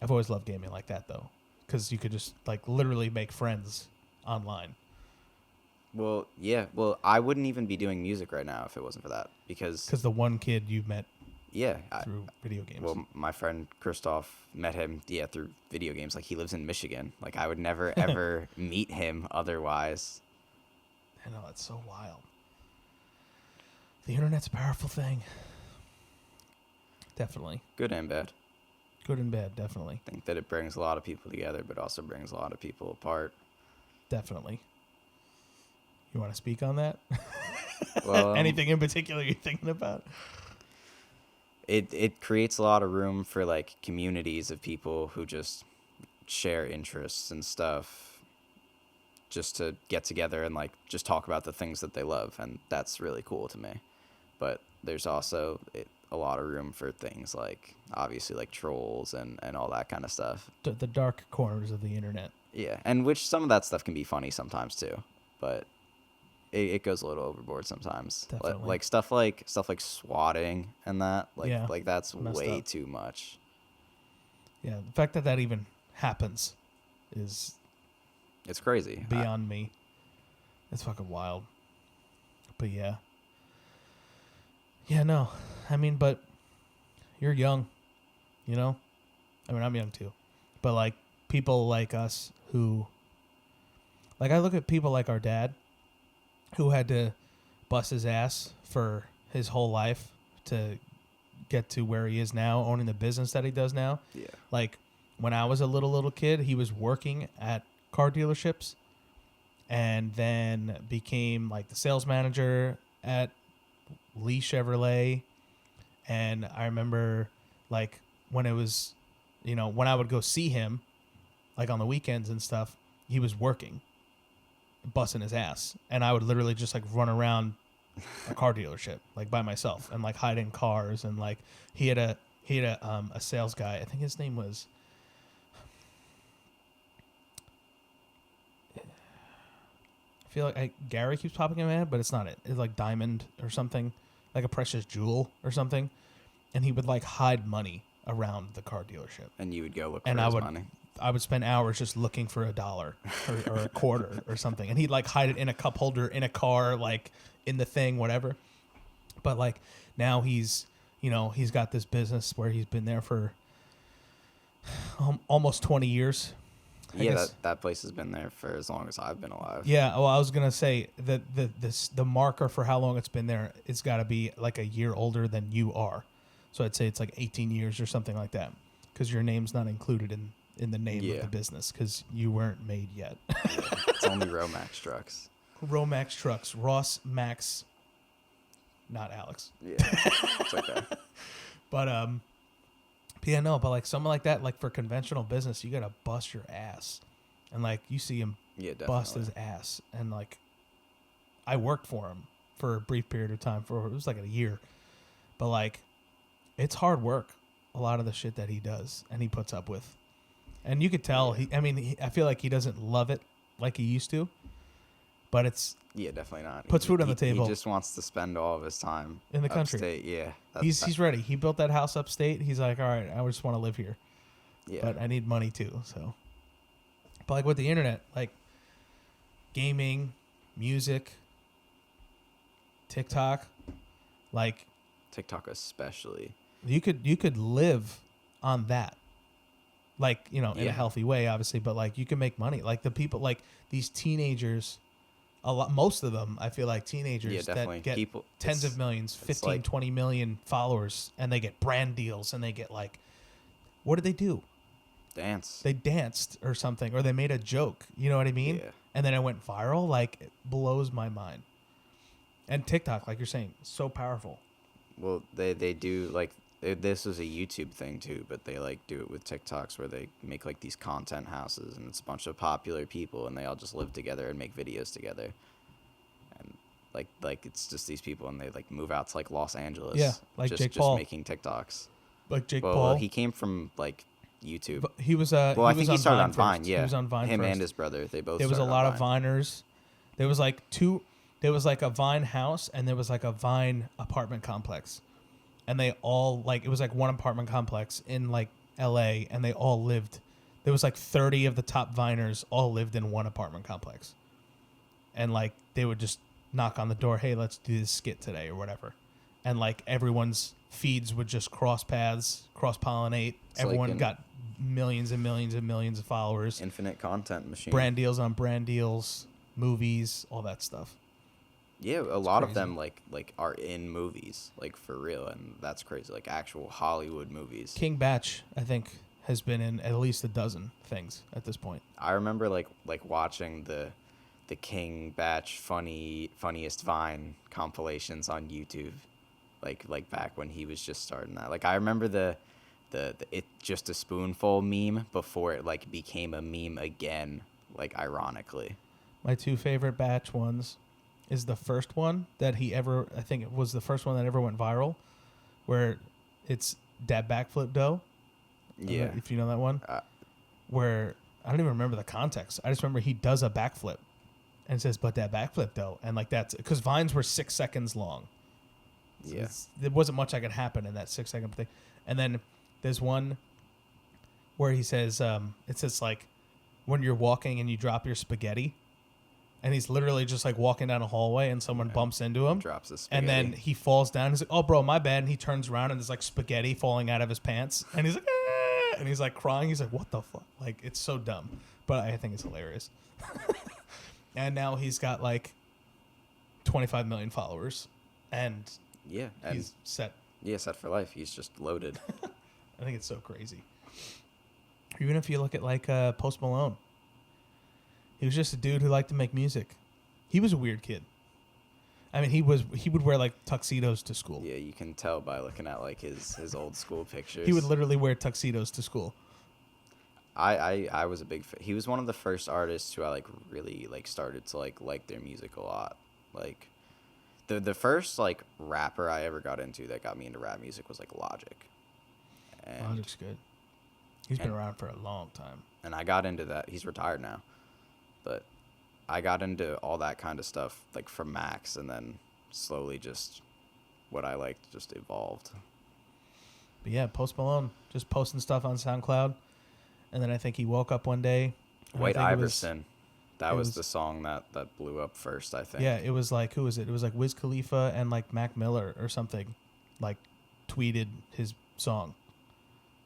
I've always loved gaming like that though, because you could just like literally make friends online. Well, yeah. Well, I wouldn't even be doing music right now if it wasn't for that. Because the one kid you met yeah, through video games. well, my friend Christoph met him through video games. Like he lives in Michigan. Like I would never ever meet him otherwise. I know, it's so wild. The internet's a powerful thing. Definitely. Good and bad. Good and bad, definitely. I think that it brings a lot of people together, but also brings a lot of people apart. Definitely. You want to speak on that? Well, Anything in particular you're thinking about? it creates a lot of room for like communities of people who just share interests and stuff, just to get together and like just talk about the things that they love, and that's really cool to me. But there's also a lot of room for things like obviously like trolls and all that kind of stuff. The dark corners of the internet. Yeah, and which some of that stuff can be funny sometimes too, but it goes a little overboard sometimes. Definitely. Like stuff like swatting and that, Yeah, like that's messed way up. too much. Yeah, the fact that even happens is It's crazy. beyond me. It's fucking wild. But yeah. Yeah, no. I mean, but you're young, I mean, I'm young too. But like people like us who like I look at people like our dad who had to bust his ass for his whole life to get to where he is now, owning the business that he does now. Yeah. Like when I was a little kid, he was working at car dealerships and then became like the sales manager at Lee Chevrolet. And I remember like when it was, when I would go see him like on the weekends and stuff, he was working, busting his ass. And I would literally just like run around a car dealership like by myself and like hide in cars. And like he had He had a sales guy. I think his name was. I feel like Gary keeps popping in my head, but it's not it. It's like Diamond or something, like a precious jewel or something. And he would like hide money around the car dealership. And you would go look And for his money. I would spend hours just looking for $1 or a quarter or something. And he'd like hide it in a cup holder, in a car, like in the thing, whatever. But like now he's got this business where he's been there for almost 20 years. Yeah, that place has been there for as long as I've been alive. Yeah, well, I was gonna say that the marker for how long it's been there, it's got to be like a year older than you are. So I'd say it's like 18 years or something like that, because your name's not included in the name of the business because you weren't made yet. It's only Romax trucks. Romax trucks, Ross Max, not Alex. Yeah, it's okay. But yeah, no, but like someone like that, like for conventional business, you gotta bust your ass, and like you see him bust his ass, and like I worked for him for a brief period of time, it was like a year, but like it's hard work, a lot of the shit that he does and he puts up with, and you could tell I feel like he doesn't love it like he used to, but it's definitely not. Puts food on the table. He just wants to spend all of his time in the country. Upstate. Yeah, He's ready. He built that house upstate. He's like, all right, I just want to live here. Yeah, but I need money too. So, but like with the internet, like gaming, music, TikTok, like TikTok especially. You could live on that, like in a healthy way, obviously. But like you can make money. Like the people, like these teenagers. Most of them, I feel like teenagers that get tens of millions, 15, like 20 million followers, and they get brand deals, and they get like, what did they do? Dance. They danced or something, or they made a joke. You know what I mean? Yeah. And then it went viral. Like, it blows my mind. And TikTok, like you're saying, so powerful. Well, they do like this is a YouTube thing too, but they like do it with TikToks where they make like these content houses, and it's a bunch of popular people, and they all just live together and make videos together. And like it's just these people, and they like move out to like Los Angeles. Yeah, like just, Jake just Paul. making TikToks. Like Jake Paul. Paul. He came from like YouTube. But he was I think he started on Vine. Yeah, he was on Vine. Him first. And his brother, they both. There was a lot of Vine. Viners. There was like There was like a Vine house, and there was like a Vine apartment complex. And they all it was like one apartment complex in like LA, and they all lived. There was like 30 of the top Viners all lived in one apartment complex. And like they would just knock on the door, hey, let's do this skit today or whatever. And like everyone's feeds would just cross paths, cross pollinate. Everyone got millions and millions and millions of followers. Infinite content machine. Brand deals on brand deals, movies, all that stuff. Yeah, a lot of them like are in movies, like for real, and that's crazy. Like actual Hollywood movies. King Batch, I think, has been in at least a dozen things at this point. I remember like watching the King Batch funniest Vine compilations on YouTube, like back when he was just starting that. Like I remember the it just a spoonful meme before it like became a meme again, like ironically. My two favorite Batch ones is the first one that I think it was the first one that ever went viral, where it's that backflip dough. Yeah. If you know that one. Where I don't even remember the context. I just remember he does a backflip and says, but that backflip though. And like that's because Vines were 6 seconds long. So yeah. There wasn't much that could happen in that 6 second thing. And then there's one where he says, it says like when you're walking and you drop your spaghetti. And he's literally just like walking down a hallway, and someone bumps into him. Drops his spaghetti. And then he falls down. He's like, "Oh, bro, my bad." And he turns around, and there's like spaghetti falling out of his pants. And he's like, "Ah!" And he's like crying. He's like, "What the fuck?" Like it's so dumb, but I think it's hilarious. And now he's got like 25 million followers, and he's set. Yeah, set for life. He's just loaded. I think it's so crazy. Even if you look at like Post Malone. He was just a dude who liked to make music. He was a weird kid. I mean, he would wear like tuxedos to school. Yeah, you can tell by looking at like his old school pictures. He would literally wear tuxedos to school. I was a big fan. He was one of the first artists who I like really like started to like their music a lot. Like the first like rapper I ever got into that got me into rap music was like Logic. And Logic's good. He's been and- around for a long time. and I got into that. He's retired now, but I got into all that kind of stuff like from Max, and then slowly just what I liked just evolved. But yeah, Post Malone just posting stuff on SoundCloud, and then I think he woke up one day. and I White think it Iverson, that it was was- the song that blew up first, I think. Yeah, it was like, who was it? It was like Wiz Khalifa and like Mac Miller or something, like tweeted his song,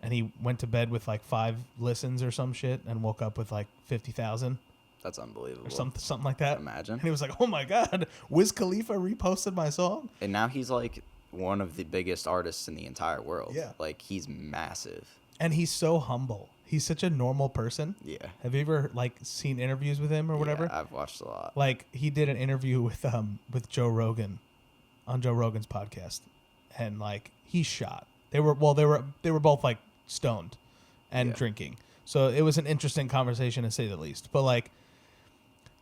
and he went to bed with like 5 listens or some shit, and woke up with like 50,000 That's unbelievable. or something like that. Imagine. And he was like, "Oh my god, Wiz Khalifa reposted my song." And now he's like one of the biggest artists in the entire world. Yeah. Like he's massive. And he's so humble. He's such a normal person. Yeah. Have you ever like seen interviews with him or whatever? Yeah, I've watched a lot. Like he did an interview with Joe Rogan on Joe Rogan's podcast, and like he shot. They were both like stoned and Yeah. drinking. So it was an interesting conversation to say the least. But like,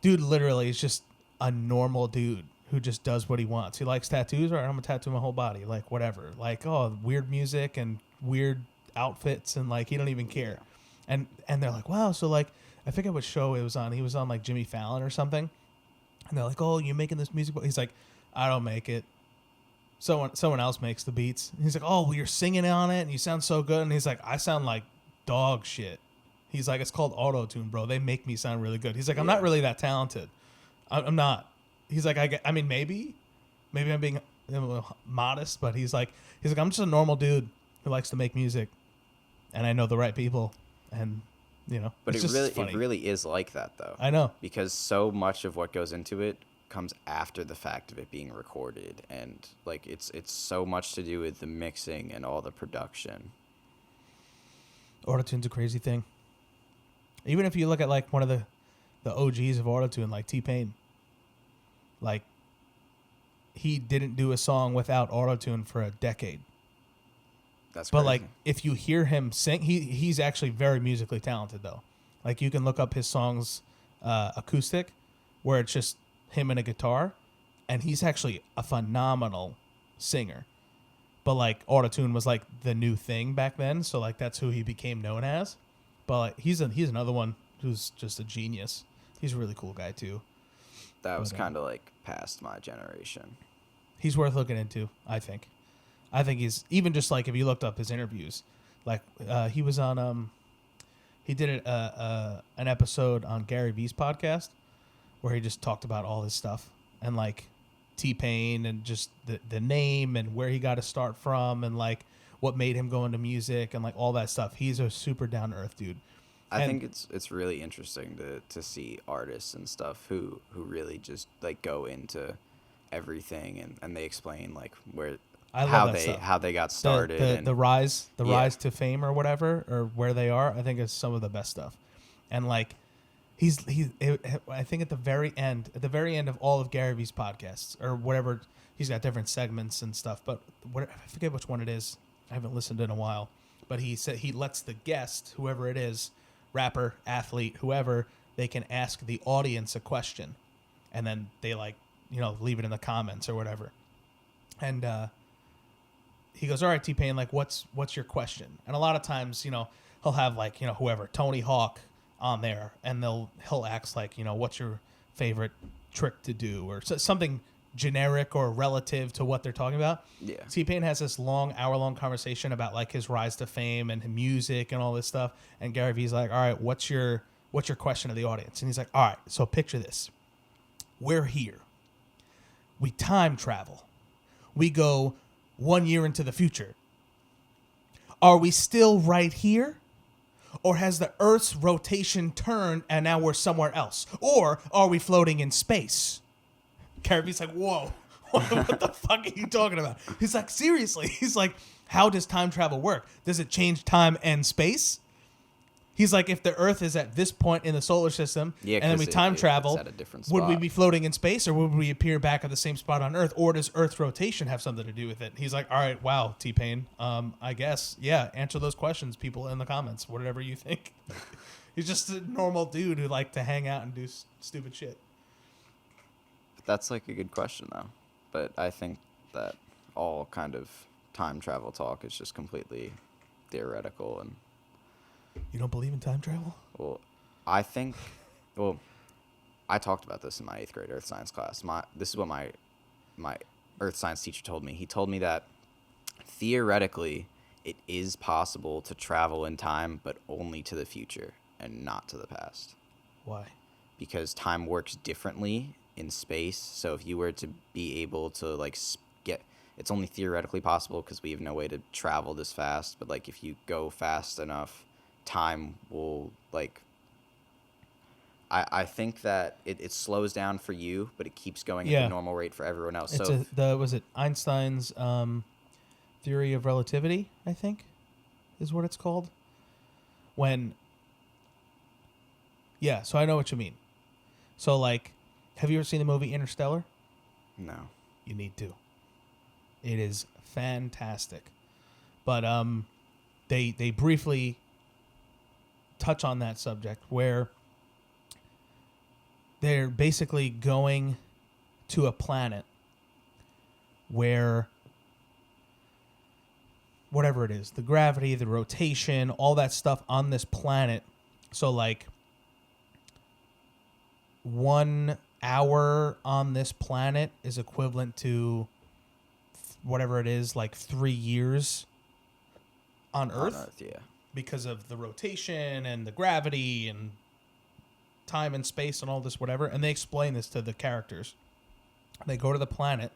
dude, literally is just a normal dude who just does what he wants. He likes tattoos, or I'm gonna tattoo my whole body, like whatever. Like, oh, weird music and weird outfits, and like he don't even care. And they're like, wow, so like I forget what show it was on. He was on like Jimmy Fallon or something. And they're like, oh, you're making this music? He's like, I don't make it. Someone else makes the beats. And he's like, oh, well, you're singing on it and you sound so good. And he's like, I sound like dog shit. He's like, it's called auto-tune, bro. They make me sound really good. He's like, I'm not really that talented. I'm not. He's like, I mean, maybe I'm being modest, but he's like, I'm just a normal dude who likes to make music, and I know the right people, and you know. But it's it just funny. really is like that though. I know. Because so much of what goes into it comes after the fact of it being recorded, and like it's so much to do with the mixing and all the production. Autotune's a crazy thing. Even if you look at like one of the OGs of autotune, like T-Pain, like he didn't do a song without autotune for a decade. That's But crazy. like if you hear him sing, he's actually very musically talented though. Like you can look up his songs acoustic, where it's just him and a guitar, and he's actually a phenomenal singer. But like autotune was like the new thing back then, so like that's who he became known as. But like, he's another one who's just a genius. He's a really cool guy too. that was but, kind of like past my generation. He's worth looking into, I think. I think he's even just like if you looked up his interviews, like he was on he did an episode on Gary Vee's podcast where he just talked about all this stuff and like T-Pain and just the name and where he got to start from and like what made him go into music and like all that stuff. He's a super down to earth dude. I think it's really interesting to see artists and stuff who really just like go into everything and they explain like where I love that they stuff. how they got started and the rise Yeah. rise to fame or whatever or where they are. I think is some of the best stuff. And like I think at the very end of all of Gary Vee's podcasts or whatever, he's got different segments and stuff, but I forget which one it is. I haven't listened in a while, but he said he lets the guest, whoever it is, rapper, athlete, whoever, they can ask the audience a question, and then they like, you know, leave it in the comments or whatever. And he goes, all right, T-Pain, like, what's your question? And a lot of times, you know, he'll have like, you know, whoever, Tony Hawk on there, and he'll ask like, you know, what's your favorite trick to do or something generic or relative to what they're talking about. Yeah. T-Pain has this long hour-long conversation about like his rise to fame and music and all this stuff. And Gary Vee's like, all right, what's your question to the audience? And he's like, all right, so picture this. We're here. We time travel. We go 1 year into the future. Are we still right here? Or has the Earth's rotation turned and now we're somewhere else? Or are we floating in space? Caribbean's like, whoa, what the fuck are you talking about? He's like, seriously? He's like, how does time travel work? Does it change time and space? He's like, if the Earth is at this point in the solar system, Yeah, and then we 'cause time it's travel, at a different would we spot. be floating in space or would we appear back at the same spot on Earth? Or does Earth's rotation have something to do with it? He's like, all right, wow, T-Pain, I guess. Yeah, answer those questions, people in the comments, whatever you think. He's just a normal dude who like to hang out and do stupid shit. That's like a good question though. But I think that all kind of time travel talk is just completely theoretical. And You don't believe in time travel? well, I think, well, I talked about this in my 8th grade earth science class. This is what my earth science teacher told me. He told me that theoretically it is possible to travel in time, but only to the future and not to the past. Why? Because time works differently in space. So if you were to be able to like it's only theoretically possible because we have no way to travel this fast. But like if you go fast enough, time will like. I think that it slows down for you, but it keeps going at the normal rate for everyone else. It's so was it Einstein's theory of relativity? I think is what it's called. So I know what you mean. So like, have you ever seen the movie Interstellar? No. You need to. It is fantastic. But they briefly touch on that subject where they're basically going to a planet where whatever it is, the gravity, the rotation, all that stuff on this planet. So like 1 hour on this planet is equivalent to whatever it is, like 3 years on Earth. On Earth, yeah. Because of the rotation and the gravity and time and space and all this whatever. And they explain this to the characters. They go to the planet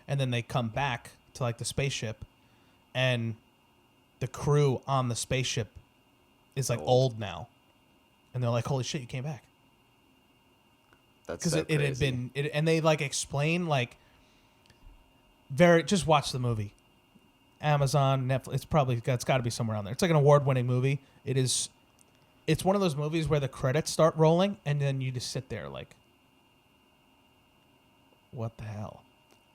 and then they come back to like the spaceship, and the crew on the spaceship is like old now. And they're like, holy shit, you came back. That's so it had been, and they like explain like just watch the movie. Amazon, Netflix, it's got to be somewhere on there. It's like an award-winning movie. It's one of those movies where the credits start rolling and then you just sit there like, what the hell?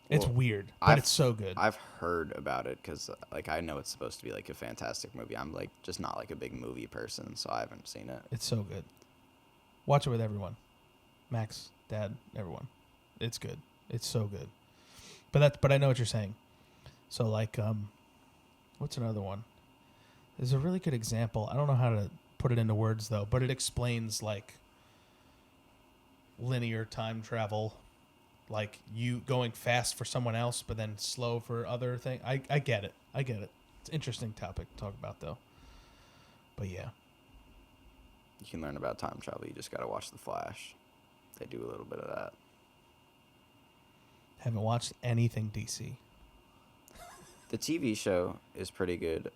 It's weird, but it's so good. I've heard about it because like I know it's supposed to be like a fantastic movie. I'm like just not like a big movie person, so I haven't seen it. It's so good. Watch it with everyone. Max, Dad, everyone. It's good. It's so good. But I know what you're saying. So like, what's another one? There's a really good example. I don't know how to put it into words though, but it explains like linear time travel, like you going fast for someone else, but then slow for other thing. I get it. It's an interesting topic to talk about though. But yeah. You can learn about time travel. You just got to watch The Flash. They do a little bit of that. Haven't watched anything DC. The TV show is pretty good.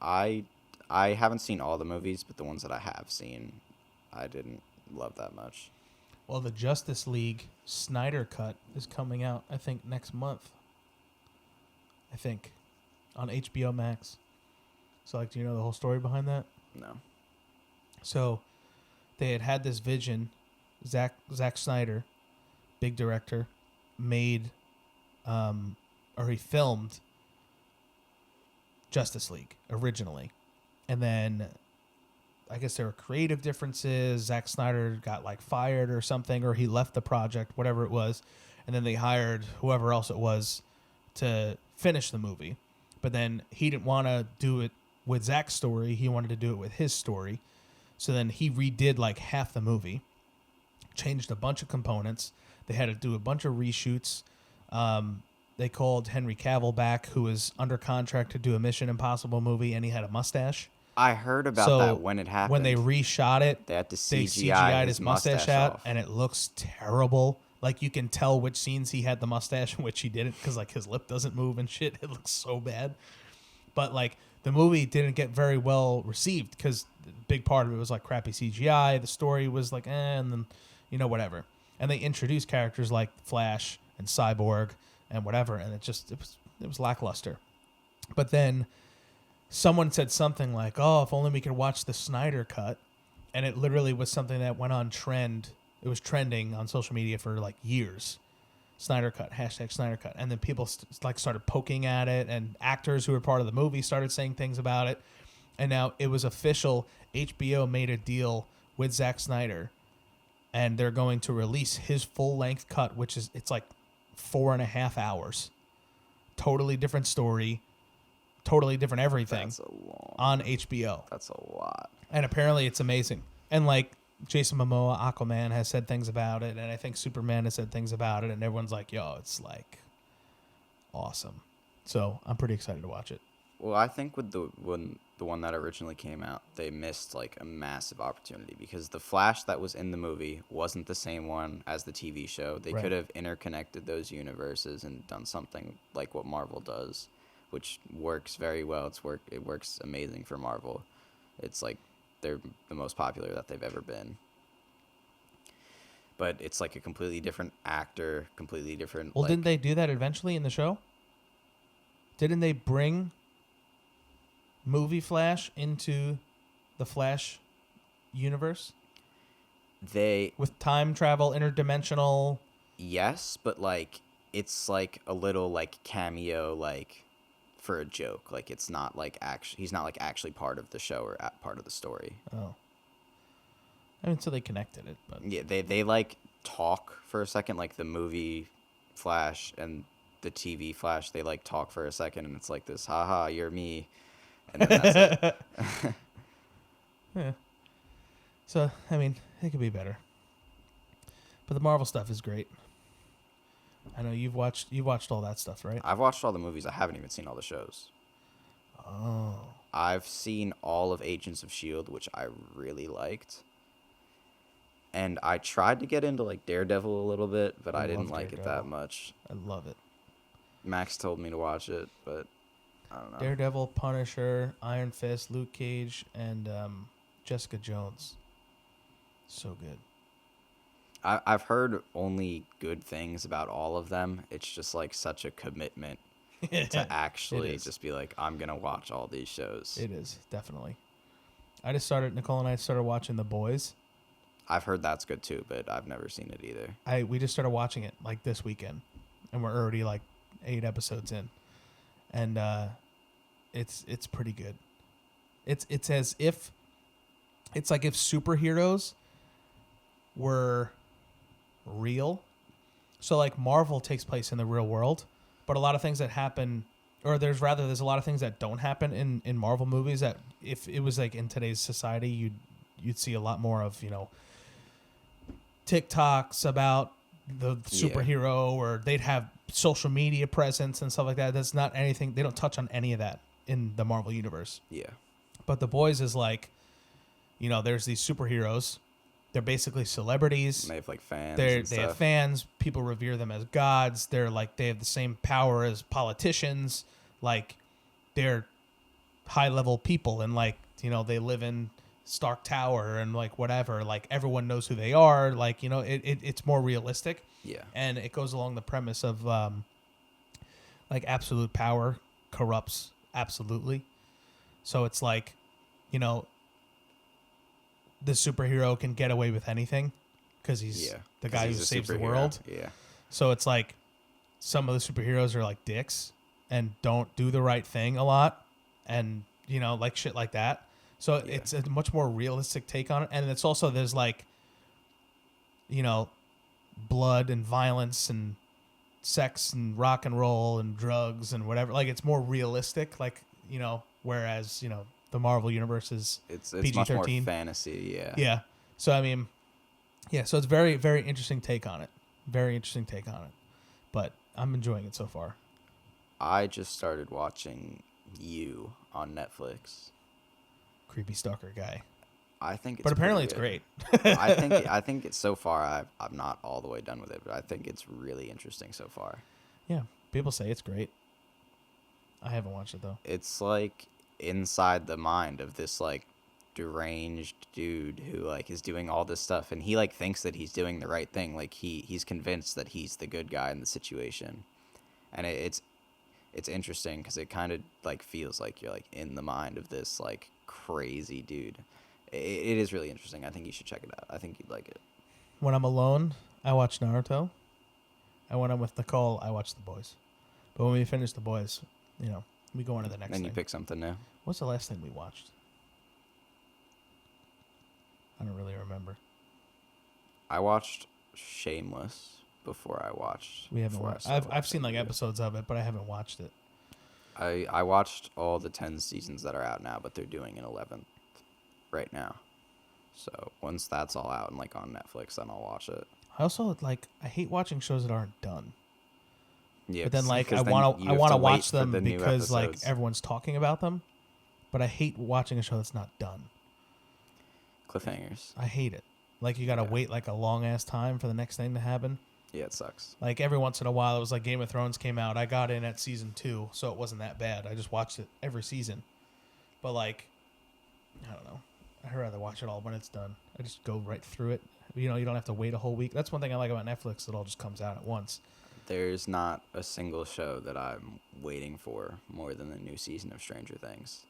I haven't seen all the movies, but the ones that I have seen, I didn't love that much. Well, the Justice League Snyder Cut is coming out, I think, next month. I think. On HBO Max. So, like, do you know the whole story behind that? No. So, they had this vision. Zack Snyder, big director, made, or he filmed Justice League originally. And then I guess there were creative differences. Zack Snyder got like fired or something, or he left the project, whatever it was. And then they hired whoever else it was to finish the movie. But then he didn't want to do it with Zack's story. He wanted to do it with his story. So then he redid like half the movie, changed a bunch of components. They had to do a bunch of reshoots. They called Henry Cavill back, who was under contract to do a Mission Impossible movie, and he had a mustache. I heard about that when it happened. When they reshot it, they had to they CGI'd his mustache out, off. and it looks terrible. Like, you can tell which scenes he had the mustache and which he didn't, because, like, his lip doesn't move and shit. It looks so bad. But, like, the movie didn't get very well received, because a big part of it was, like, crappy CGI. The story was, like, and then, you know, whatever. And they introduced characters like Flash and Cyborg and whatever, and it was lackluster. But then someone said something like, oh, if only we could watch the Snyder Cut. And it literally was something that went on trend. It was trending on social media for like years. Snyder Cut, hashtag Snyder Cut. And then people started poking at it, and actors who were part of the movie started saying things about it. And now it was official. HBO made a deal with Zack Snyder, and they're going to release his full-length cut, it's like 4.5 hours. Totally different story. totally different everything That's a long. on HBO. That's a lot. And apparently it's amazing. And like Jason Momoa, Aquaman has said things about it, and I think Superman has said things about it, and everyone's like, yo, it's like awesome. So I'm pretty excited to watch it. Well, I think with the one that originally came out, they missed like a massive opportunity because the Flash that was in the movie wasn't the same one as the TV show. They Right. could have interconnected those universes and done something like what Marvel does, which works very well. It works amazing for Marvel. It's like they're the most popular that they've ever been. But it's like a completely different actor, completely different. Well, like, didn't they do that eventually in the show? Didn't they bring movie Flash into the Flash universe They with time travel, interdimensional? yes, but like it's like a little like cameo, like for a joke. Like it's not like he's not like actually part of the show or part of the story. Oh, I mean, so they connected it, but Yeah, they like talk for a second, like the movie Flash and the TV Flash. They like talk for a second, and it's like this, haha, you're me, and then that's it. yeah. So I mean, it could be better. But the Marvel stuff is great. I know you've watched all that stuff, right? I've watched all the movies. I haven't even seen all the shows. Oh, I've seen all of Agents of S.H.I.E.L.D., which I really liked. And I tried to get into like Daredevil a little bit, but I didn't love like it that Daredevil. much. I love it. Max told me to watch it, but I don't know. Daredevil, Punisher, Iron Fist, Luke Cage, and Jessica Jones. So good. I've heard only good things about all of them. It's just like such a commitment to actually is. just be like, I'm going to watch all these shows. It is, definitely. Nicole and I started watching The Boys. I've heard that's good too, but I've never seen it either. We just started watching it like this weekend, and we're already like 8 episodes in, and it's pretty good. It's as if it's like if superheroes were real. So like Marvel takes place in the real world, but a lot of things that happen, or there's a lot of things that don't happen in Marvel movies that if it was like in today's society, you'd see a lot more of, TikToks about the superhero, or they'd have social media presence and stuff like that. That's not anything. They don't touch on any of that in the Marvel universe. Yeah. But The Boys is like, there's these superheroes. They're basically celebrities. And they have like fans. They have fans. People revere them as gods. They have the same power as politicians. Like, they're high level people, and like, they live in Stark Tower and like whatever. Like, everyone knows who they are. Like, it's more realistic. Yeah. And it goes along the premise of like absolute power corrupts absolutely. So it's like, the superhero can get away with anything because he's the guy who saves the world. Yeah. So it's like some of the superheroes are like dicks and don't do the right thing a lot, and like shit like that. So it's a much more realistic take on it, and it's also there's like blood and violence and sex and rock and roll and drugs and whatever. Like, it's more realistic, like, whereas the Marvel universe is It's PG-13. much more fantasy. Yeah. Yeah. So I mean, so it's very, very interesting take on it. Very interesting take on it. But I'm enjoying it so far. I just started watching You on Netflix. Creepy stalker guy. I think it's But apparently it's pretty great. good. I think it's so far I'm not all the way done with it, but I think it's really interesting so far. Yeah. People say it's great. I haven't watched it though. It's like inside the mind of this like deranged dude who like is doing all this stuff, and he like thinks that he's doing the right thing. Like he's convinced that he's the good guy in the situation, and it's interesting because it kind of like feels like you're like in the mind of this like crazy dude. It is really interesting. I think you should check it out. I think you'd like it. When I'm alone, I watch Naruto. And when I'm with Nicole, I watch The Boys. But when we finish The Boys, we go on to the next Then thing. you pick something new. What's the last thing we watched? I don't really remember. I watched Shameless before I watched. We haven't before I watched. started I've seen watching like You. episodes of it, but I haven't watched it. I watched all the 10 seasons that are out now, but they're doing an 11th right now. So once that's all out and like on Netflix, then I'll watch it. I also I hate watching shows that aren't done. Yeah, But then I 'cause then want you to have to wait watch for them the new because episodes. everyone's talking about them. But I hate watching a show that's not done. Cliffhangers. I hate it. Like you got to Yeah. wait like a long ass time for the next thing to happen. Yeah, it sucks. Like every once in a while, it was like Game of Thrones came out. I got in at season 2, so it wasn't that bad. I just watched it every season. But like, I don't know. I'd rather watch it all when it's done. I just go right through it. You know, you don't have to wait a whole week. That's one thing I like about Netflix. It all just comes out at once. There's not a single show that I'm waiting for more than the new season of Stranger Things.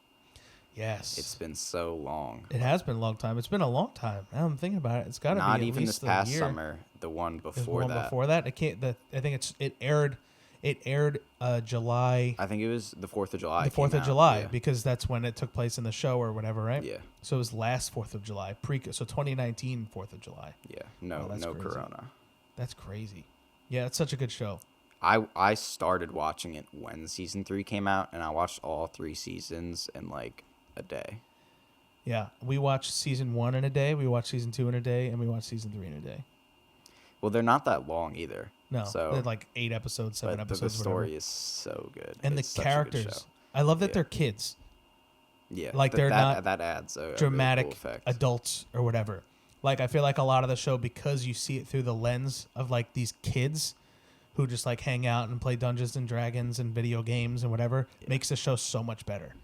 Yes. It's been so long. It has been a long time. It's been a long time. Now I'm thinking about it. It's got to be Not at even this least past a year. summer. The one There's before one that. before that. I think it aired July. I think it was the 4th of July. The 4th came of out, July, yeah. because that's when it took place in the show or whatever, right? Yeah. So it was last 4th of July, so 2019 4th of July. Yeah. No, Oh, that's no crazy. Corona. That's crazy. Yeah, it's such a good show. I started watching it when season 3 came out, and I watched all 3 seasons in like a day. Yeah, we watched season 1 in a day, we watched season 2 in a day, and we watched season 3 in a day. Well, they're not that long either. No, So they're like 8 episodes, 7 but episodes, the whatever. story is so good. And It's the such a good characters. show. I love that Yeah. they're kids, Yeah, like, they're not that adds a dramatic really cool effect. adults or whatever. Like, I feel like a lot of the show, because you see it through the lens of like these kids who just like hang out and play Dungeons and Dragons and video games and whatever, makes the show so much better.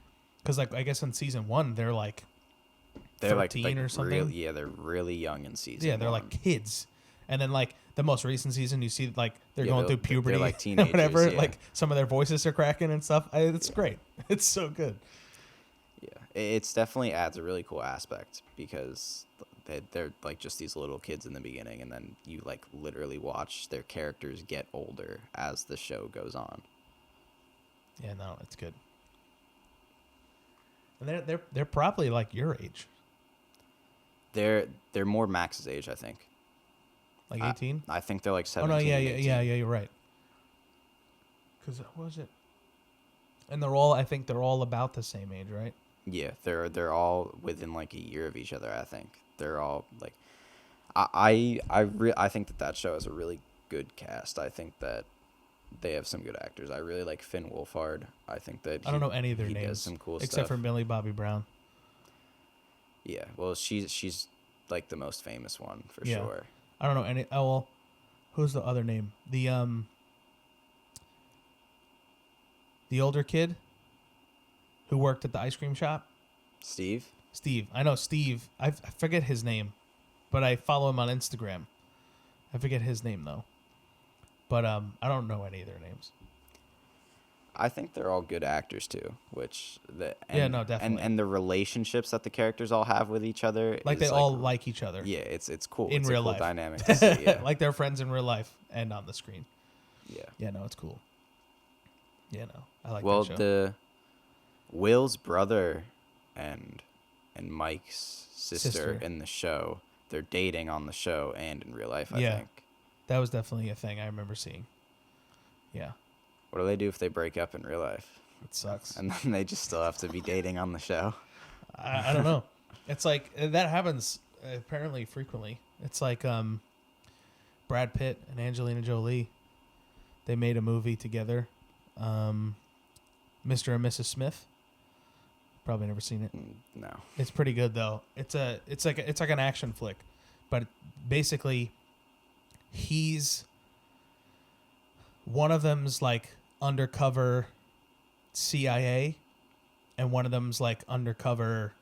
Because like I guess in season 1 they're like 13 or something. They're really young in season. Yeah, they're 1. like kids. And then like the most recent season, you see like they're Yeah, going they're- through puberty, they're like and teenagers, whatever. yeah. Like some of their voices are cracking and stuff. It's great. It's so good. Yeah, it's definitely adds a really cool aspect because they're like just these little kids in the beginning, and then you like literally watch their characters get older as the show goes on. Yeah, no, it's good. And they're probably like your age, They're more Max's age, I think. like 18. I think they're like Oh 17. no, yeah, 18. you're right. Because what was it? And I think they're all about the same age, right? Yeah, they're all within like a year of each other. I think they're all like, I think that show has a really good cast. I think that they have some good actors. I really like Finn Wolfhard. I think that I don't know any of their he names does some cool except stuff. for Millie Bobby Brown. Yeah, well, she's like the most famous one for Yeah. sure. I don't know any. Oh well, who's the other name? The older kid who worked at the ice cream shop. Steve. Steve. I know Steve. I forget his name, but I follow him on Instagram. I forget his name though. But I don't know any of their names. I think they're all good actors too. Yeah, no, definitely. And the relationships that the characters all have with each other, Like is they all like each other. Yeah, it's cool. In It's real a cool life. dynamic to see. Yeah. Like they're friends in real life and on the screen. Yeah. Yeah, no, it's cool. Yeah, no, I like Well, that show. the Will's brother and Mike's sister in the show, they're dating on the show and in real life, I Yeah. think. That was definitely a thing I remember seeing. Yeah, What do they do if they break up in real life? it sucks. And then they just still have to be dating on the show. I don't know. It's like that happens apparently frequently. It's like Brad Pitt and Angelina Jolie. They made a movie together, Mr. and Mrs. Smith. Probably never seen it. No. It's pretty good though. It's like an action flick, but basically, one of them's like undercover CIA, and one of them's like undercover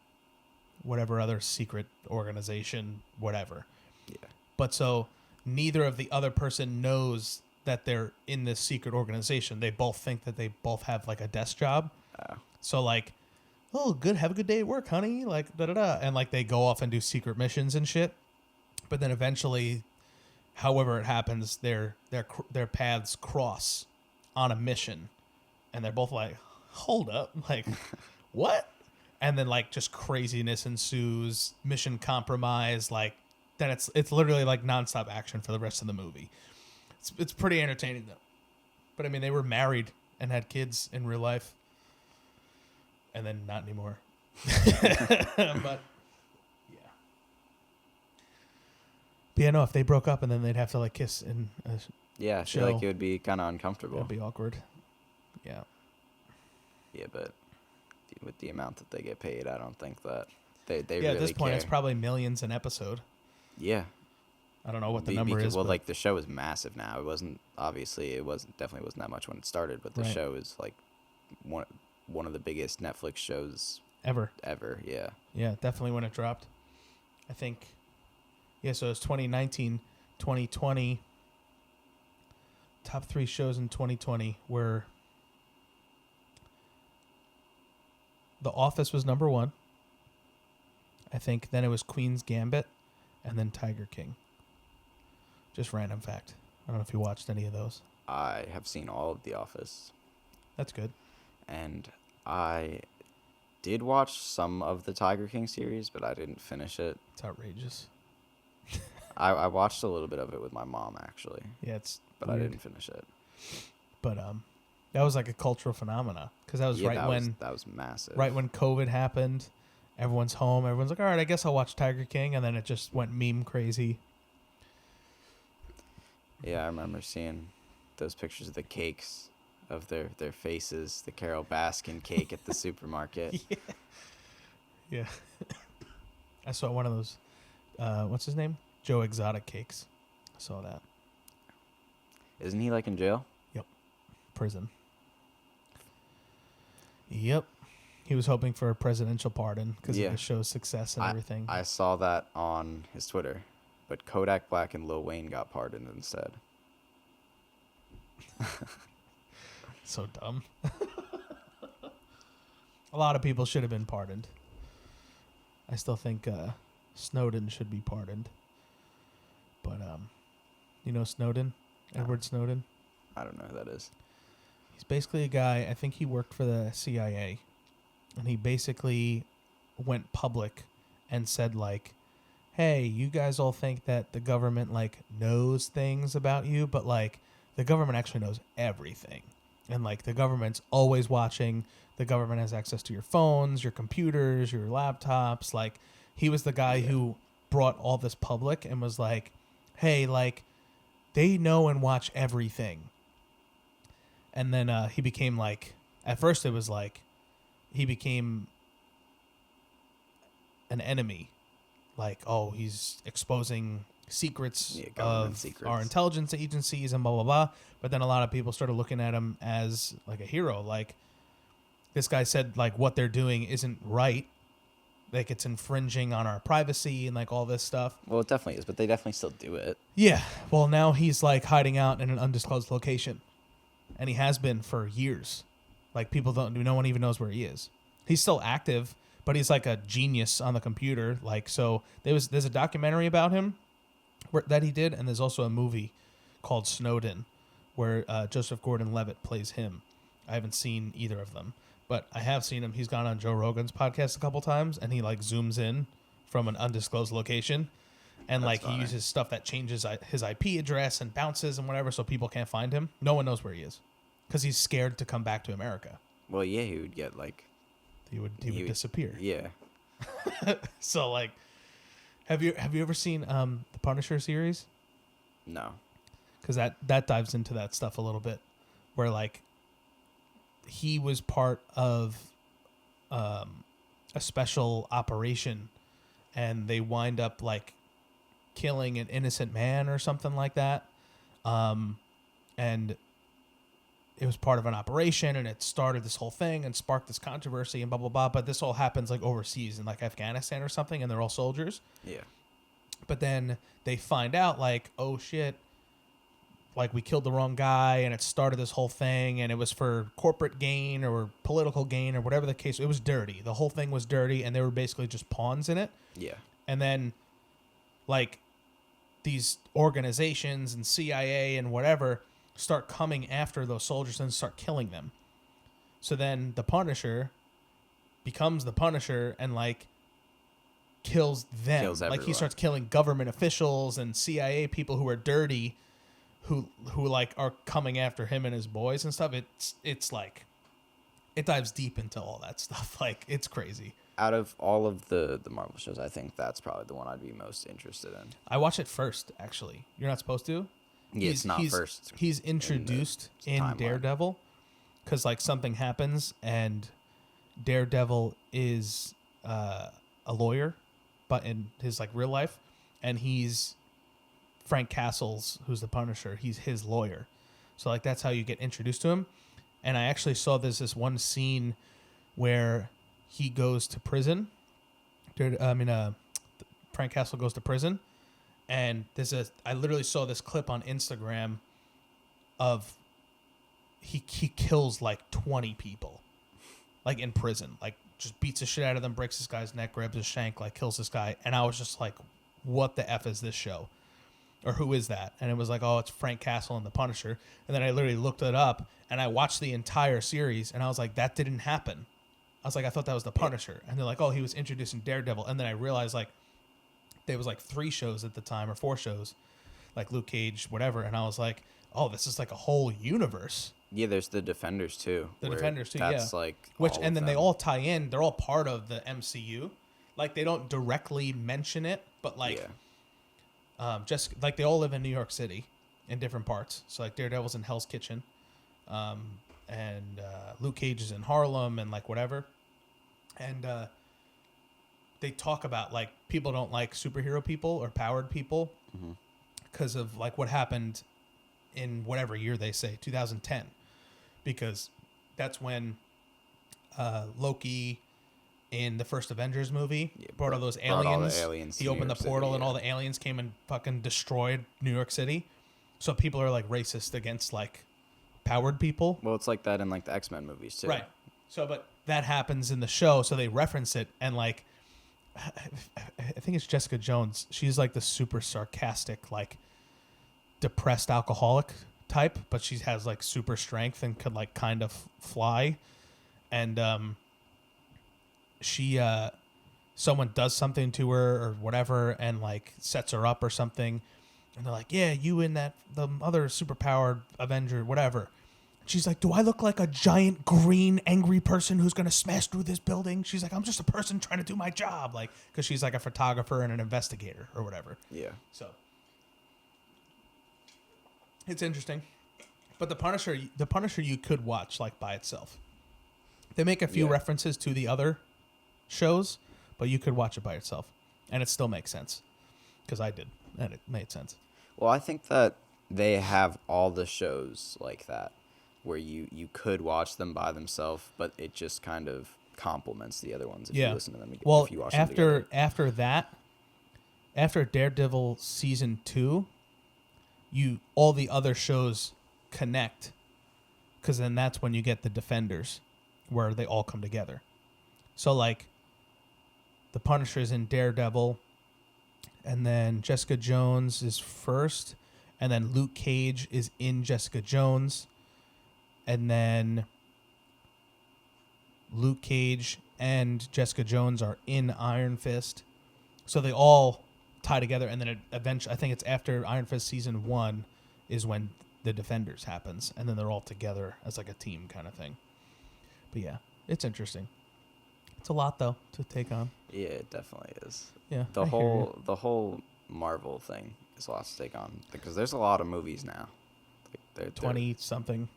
whatever other secret organization, whatever. Yeah. But so neither of the other person knows that they're in this secret organization. They both think that they both have like a desk job. So like, oh, good, have a good day at work, honey. Like da da da, and like they go off and do secret missions and shit. But then eventually, however it happens, their paths cross on a mission, and they're both like, hold up, like what? And then like just craziness ensues, mission compromise, like then it's literally like nonstop action for the rest of the movie. It's pretty entertaining though. But I mean, they were married and had kids in real life. and then not anymore. But yeah, no. If they broke up and then they'd have to like kiss in a Yeah, I show, feel like it would be kind of uncomfortable. it'd be awkward. Yeah. Yeah, but with the amount that they get paid, I don't think that they Yeah, really at this point, care. it's probably millions an episode. Yeah. I don't know what the number is. Well, but like the show is massive now. It wasn't definitely wasn't that much when it started, but the Right. show is like one of the biggest Netflix shows ever. Yeah. Yeah, definitely when it dropped. I think, yeah, so it's 2019, 2020. Top 3 shows in 2020 were The Office was number 1. I think then it was Queen's Gambit and then Tiger King. Just random fact. I don't know if you watched any of those. I have seen all of The Office, That's good. and I did watch some of the Tiger King series, but I didn't finish it. It's outrageous. I watched a little bit of it with my mom, actually, Yeah, it's but weird. I didn't finish it. But that was like a cultural phenomena because that was that was massive. right when COVID happened. Everyone's home. Everyone's like, all right, I guess I'll watch Tiger King, and then it just went meme crazy. Yeah, I remember seeing those pictures of the cakes of their faces, the Carol Baskin cake at the supermarket. Yeah. I saw one of those. What's his name? Joe Exotic cakes. I saw that. Isn't he like in jail? Prison. Yep. He was hoping for a presidential pardon because of the show's success and everything. I saw that on his Twitter, but Kodak Black and Lil Wayne got pardoned instead. So dumb. A lot of people should have been pardoned. I still think Snowden should be pardoned. But, you know Snowden? No. Edward Snowden? I don't know who that is. He's basically a guy, I think he worked for the CIA. And he basically went public and said, like, hey, you guys all think that the government, like, knows things about you, but, like, the government actually knows everything. And, like, the government's always watching. The government has access to your phones, your computers, your laptops. Like, he was the guy who brought all this public and was like, hey, like, they know and watch everything. And then he became, like, at first it was, like, he became an enemy. Like, oh, he's exposing secrets of our intelligence agencies and blah, blah, blah. But then a lot of people started looking at him as, like, a hero. Like, this guy said, like, what they're doing isn't right. Like, it's infringing on our privacy and, like, all this stuff. Well, it definitely is, but they definitely still do it. Yeah. Well, now he's, like, hiding out in an undisclosed location. And he has been for years. Like, no one even knows where he is. He's still active, but he's like a genius on the computer. Like, so there's a documentary about him that he did, and there's also a movie called Snowden where Joseph Gordon-Levitt plays him. I haven't seen either of them, but I have seen him. He's gone on Joe Rogan's podcast a couple times, and he like zooms in from an undisclosed location, and That's like funny. he uses stuff that changes his IP address and bounces and whatever, so people can't find him. No one knows where he is because he's scared to come back to America. Well, yeah, he would get like... He would disappear. Yeah. So like, have you ever seen the Punisher series? No. Because that dives into that stuff a little bit, where like he was part of a special operation, and they wind up like killing an innocent man or something like that, and it was part of an operation, and it started this whole thing and sparked this controversy and blah, blah, blah. But this all happens like overseas in like Afghanistan or something, and they're all soldiers. Yeah. But then they find out like, oh shit, like we killed the wrong guy, and it started this whole thing, and it was for corporate gain or political gain or whatever the case. It was dirty. The whole thing was dirty, and they were basically just pawns in it. Yeah. And then like these organizations and CIA and whatever start coming after those soldiers and start killing them. So then the Punisher becomes the Punisher and like kills them. Like he everyone. starts killing government officials and CIA people who are dirty, who like are coming after him and his boys and stuff. It's like it dives deep into all that stuff. Like, it's crazy. Out of all of the Marvel shows, I think that's probably the one I'd be most interested in. I watch it first, actually. You're not supposed to? Yeah, it's not first. He's introduced in timeline. Daredevil because, like, something happens and Daredevil is a lawyer, but in his, like, real life. And he's Frank Castle's, who's the Punisher. He's his lawyer. So, like, that's how you get introduced to him. And I actually saw this one scene where he goes to prison. Frank Castle goes to prison, and I literally saw this clip on Instagram of he kills like 20 people, like in prison, like just beats the shit out of them, breaks this guy's neck, grabs his shank, like kills this guy, and I was just like, what the F is this show? Or who is that? And it was like, oh, it's Frank Castle and the Punisher. And then I literally looked it up, and I watched the entire series, and I was like, that didn't happen. I was like, I thought that was the Punisher. And they're like, oh, he was introduced in Daredevil. And then I realized, like, there was, like, 3 shows at the time, or 4 shows, like Luke Cage, whatever. And I was like, oh, this is, like, a whole universe. Yeah, there's the Defenders, too. That's like and then they all tie in. They're all part of the MCU. Like, they don't directly mention it, but, like, just, like, they all live in New York City in different parts. So, like, Daredevil's in Hell's Kitchen. And Luke Cage is in Harlem and, like, whatever. And they talk about, like, people don't like superhero people or powered people because of, like, what happened in whatever year they say, 2010. Because that's when Loki in the first Avengers movie brought all those aliens. All the aliens he opened the portal and all the aliens came and fucking destroyed New York City. So people are, like, racist against, like, powered people. Well, it's like that in, like, the X-Men movies, too. Right. So, but that happens in the show, so they reference it, and, like, I think it's Jessica Jones. She's, like, the super sarcastic, like, depressed alcoholic type, but she has, like, super strength and could, like, kind of fly. And she someone does something to her or whatever and, like, sets her up or something, and they're like, yeah, you and the other superpowered Avenger, whatever. She's like, do I look like a giant green angry person who's going to smash through this building? She's like, I'm just a person trying to do my job. Like, because she's like a photographer and an investigator or whatever. Yeah. So it's interesting. But the Punisher you could watch, like, by itself. They make a few references to the other shows, but you could watch it by itself. And it still makes sense. Because I did. And it made sense. Well, I think that they have all the shows like that, where you could watch them by themselves, but it just kind of complements the other ones if you listen to them. Well, if you watch them together. after Daredevil season 2, all the other shows connect, because then that's when you get the Defenders, where they all come together. So, like, the Punisher's in Daredevil, and then Jessica Jones is first, and then Luke Cage is in Jessica Jones. And then Luke Cage and Jessica Jones are in Iron Fist. So they all tie together. And then eventually, I think it's after Iron Fist season 1 is when the Defenders happens. And then they're all together as, like, a team kind of thing. But yeah, it's interesting. It's a lot, though, to take on. Yeah, it definitely is. Yeah. The whole Marvel thing is a lot to take on, because there's a lot of movies now. Like, they're 20-something.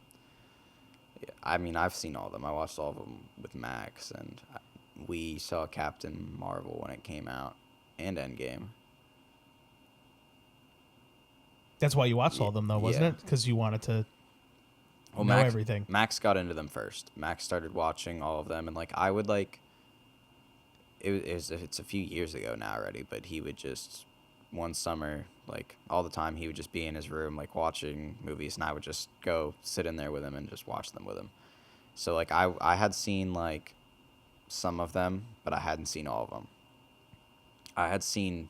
Yeah, I mean, I've seen all of them. I watched all of them with Max, and we saw Captain Marvel when it came out, and Endgame. That's why you watched all of them, though, wasn't it? Because you wanted to know everything. Max got into them first. Max started watching all of them, and, like, I would, like, it's a few years ago now already, but he would just, one summer, like, all the time, he would just be in his room, like, watching movies, and I would just go sit in there with him and just watch them with him. So, like, I had seen, like, some of them, but I hadn't seen all of them. I had seen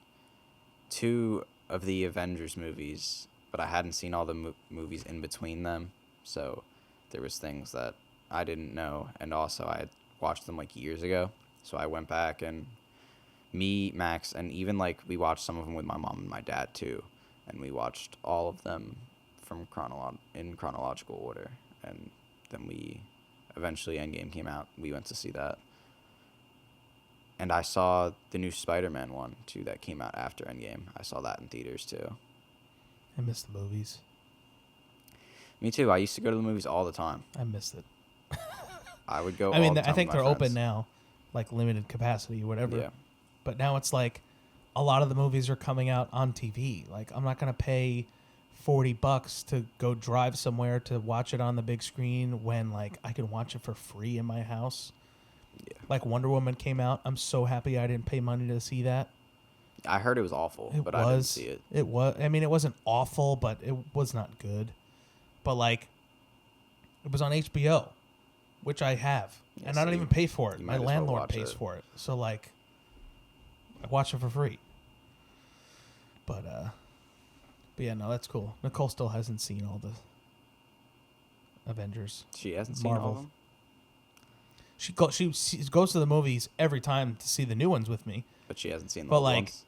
2 of the Avengers movies, but I hadn't seen all the movies in between them. So there was things that I didn't know, and also I had watched them, like, years ago. So I went back, and me, Max, and even, like, we watched some of them with my mom and my dad too, and we watched all of them from in chronological order, and then we eventually Endgame came out, we went to see that. And I saw the new Spider-Man one, too, that came out after Endgame. I saw that in theaters, too. I miss the movies. Me, too. I used to go to the movies all the time. I missed it. I would go I mean, all the time I think with my they're friends. open now, like limited capacity, whatever. Yeah. But now it's like a lot of the movies are coming out on TV. Like, I'm not going to pay $40 to go drive somewhere to watch it on the big screen when, like, I can watch it for free in my house. Yeah. Like, Wonder Woman came out. I'm so happy I didn't pay money to see that. I heard it was awful, but I didn't see it. It was. I mean, it wasn't awful, but it was not good. But, like, it was on HBO, which I have. Yeah, and I don't so even pay for it. you My might as well landlord watch pays it. for it. So, like, I watch it for free. But yeah, no, that's cool. Nicole still hasn't seen all the Avengers. She hasn't seen all Marvel. of them? She goes to the movies every time to see the new ones with me. But she hasn't seen the But, old like, ones?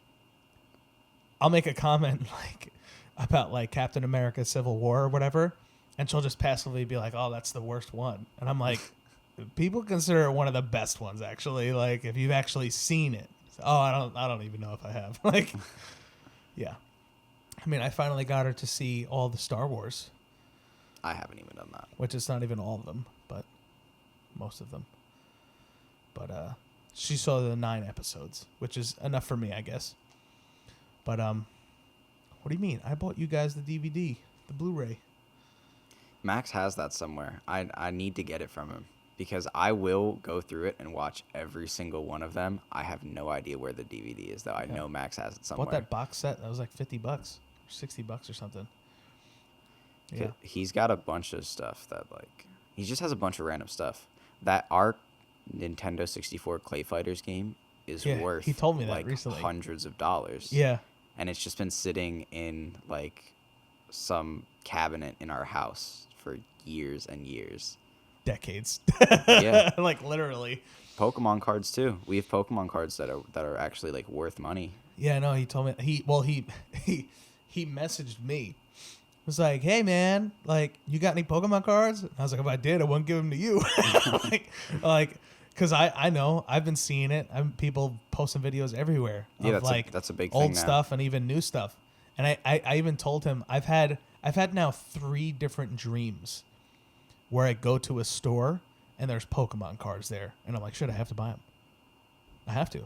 I'll make a comment like about like Captain America Civil War or whatever, and she'll just passively be like, "Oh, that's the worst one." And I'm like, people consider it one of the best ones actually, like if you've actually seen it. Oh, I don't even know if I have. Like, yeah. I mean, I finally got her to see all the Star Wars, I haven't even done that. which is not even all of them, but most of them. But she saw the 9 episodes, which is enough for me, I guess. But what do you mean? I bought you guys the DVD, the Blu-ray. Max has that somewhere. I need to get it from him because I will go through it and watch every single one of them. I have no idea where the DVD is, though. I know Max has it somewhere. Bought that box set. That was like $50 or $60 or something. Yeah. He's got a bunch of stuff that, like, he just has a bunch of random stuff. That our Nintendo 64 Clay Fighters game is worth, he told me that like, recently. hundreds of dollars. Yeah. And it's just been sitting in, like, some cabinet in our house for years and years. Decades. Yeah. Like literally. Pokemon cards too. We have Pokemon cards that are actually like worth money. Yeah, no, he told me he messaged me. It was like, "Hey man, like you got any Pokemon cards?" And I was like, "If I did, I wouldn't give them to you." like cuz I know I've been seeing it. People posting videos everywhere of That's a big thing old now. stuff and even new stuff. And I even told him I've had now 3 different dreams where I go to a store and there's Pokemon cards there, and I'm like, "Shit, I have to buy them. I have to."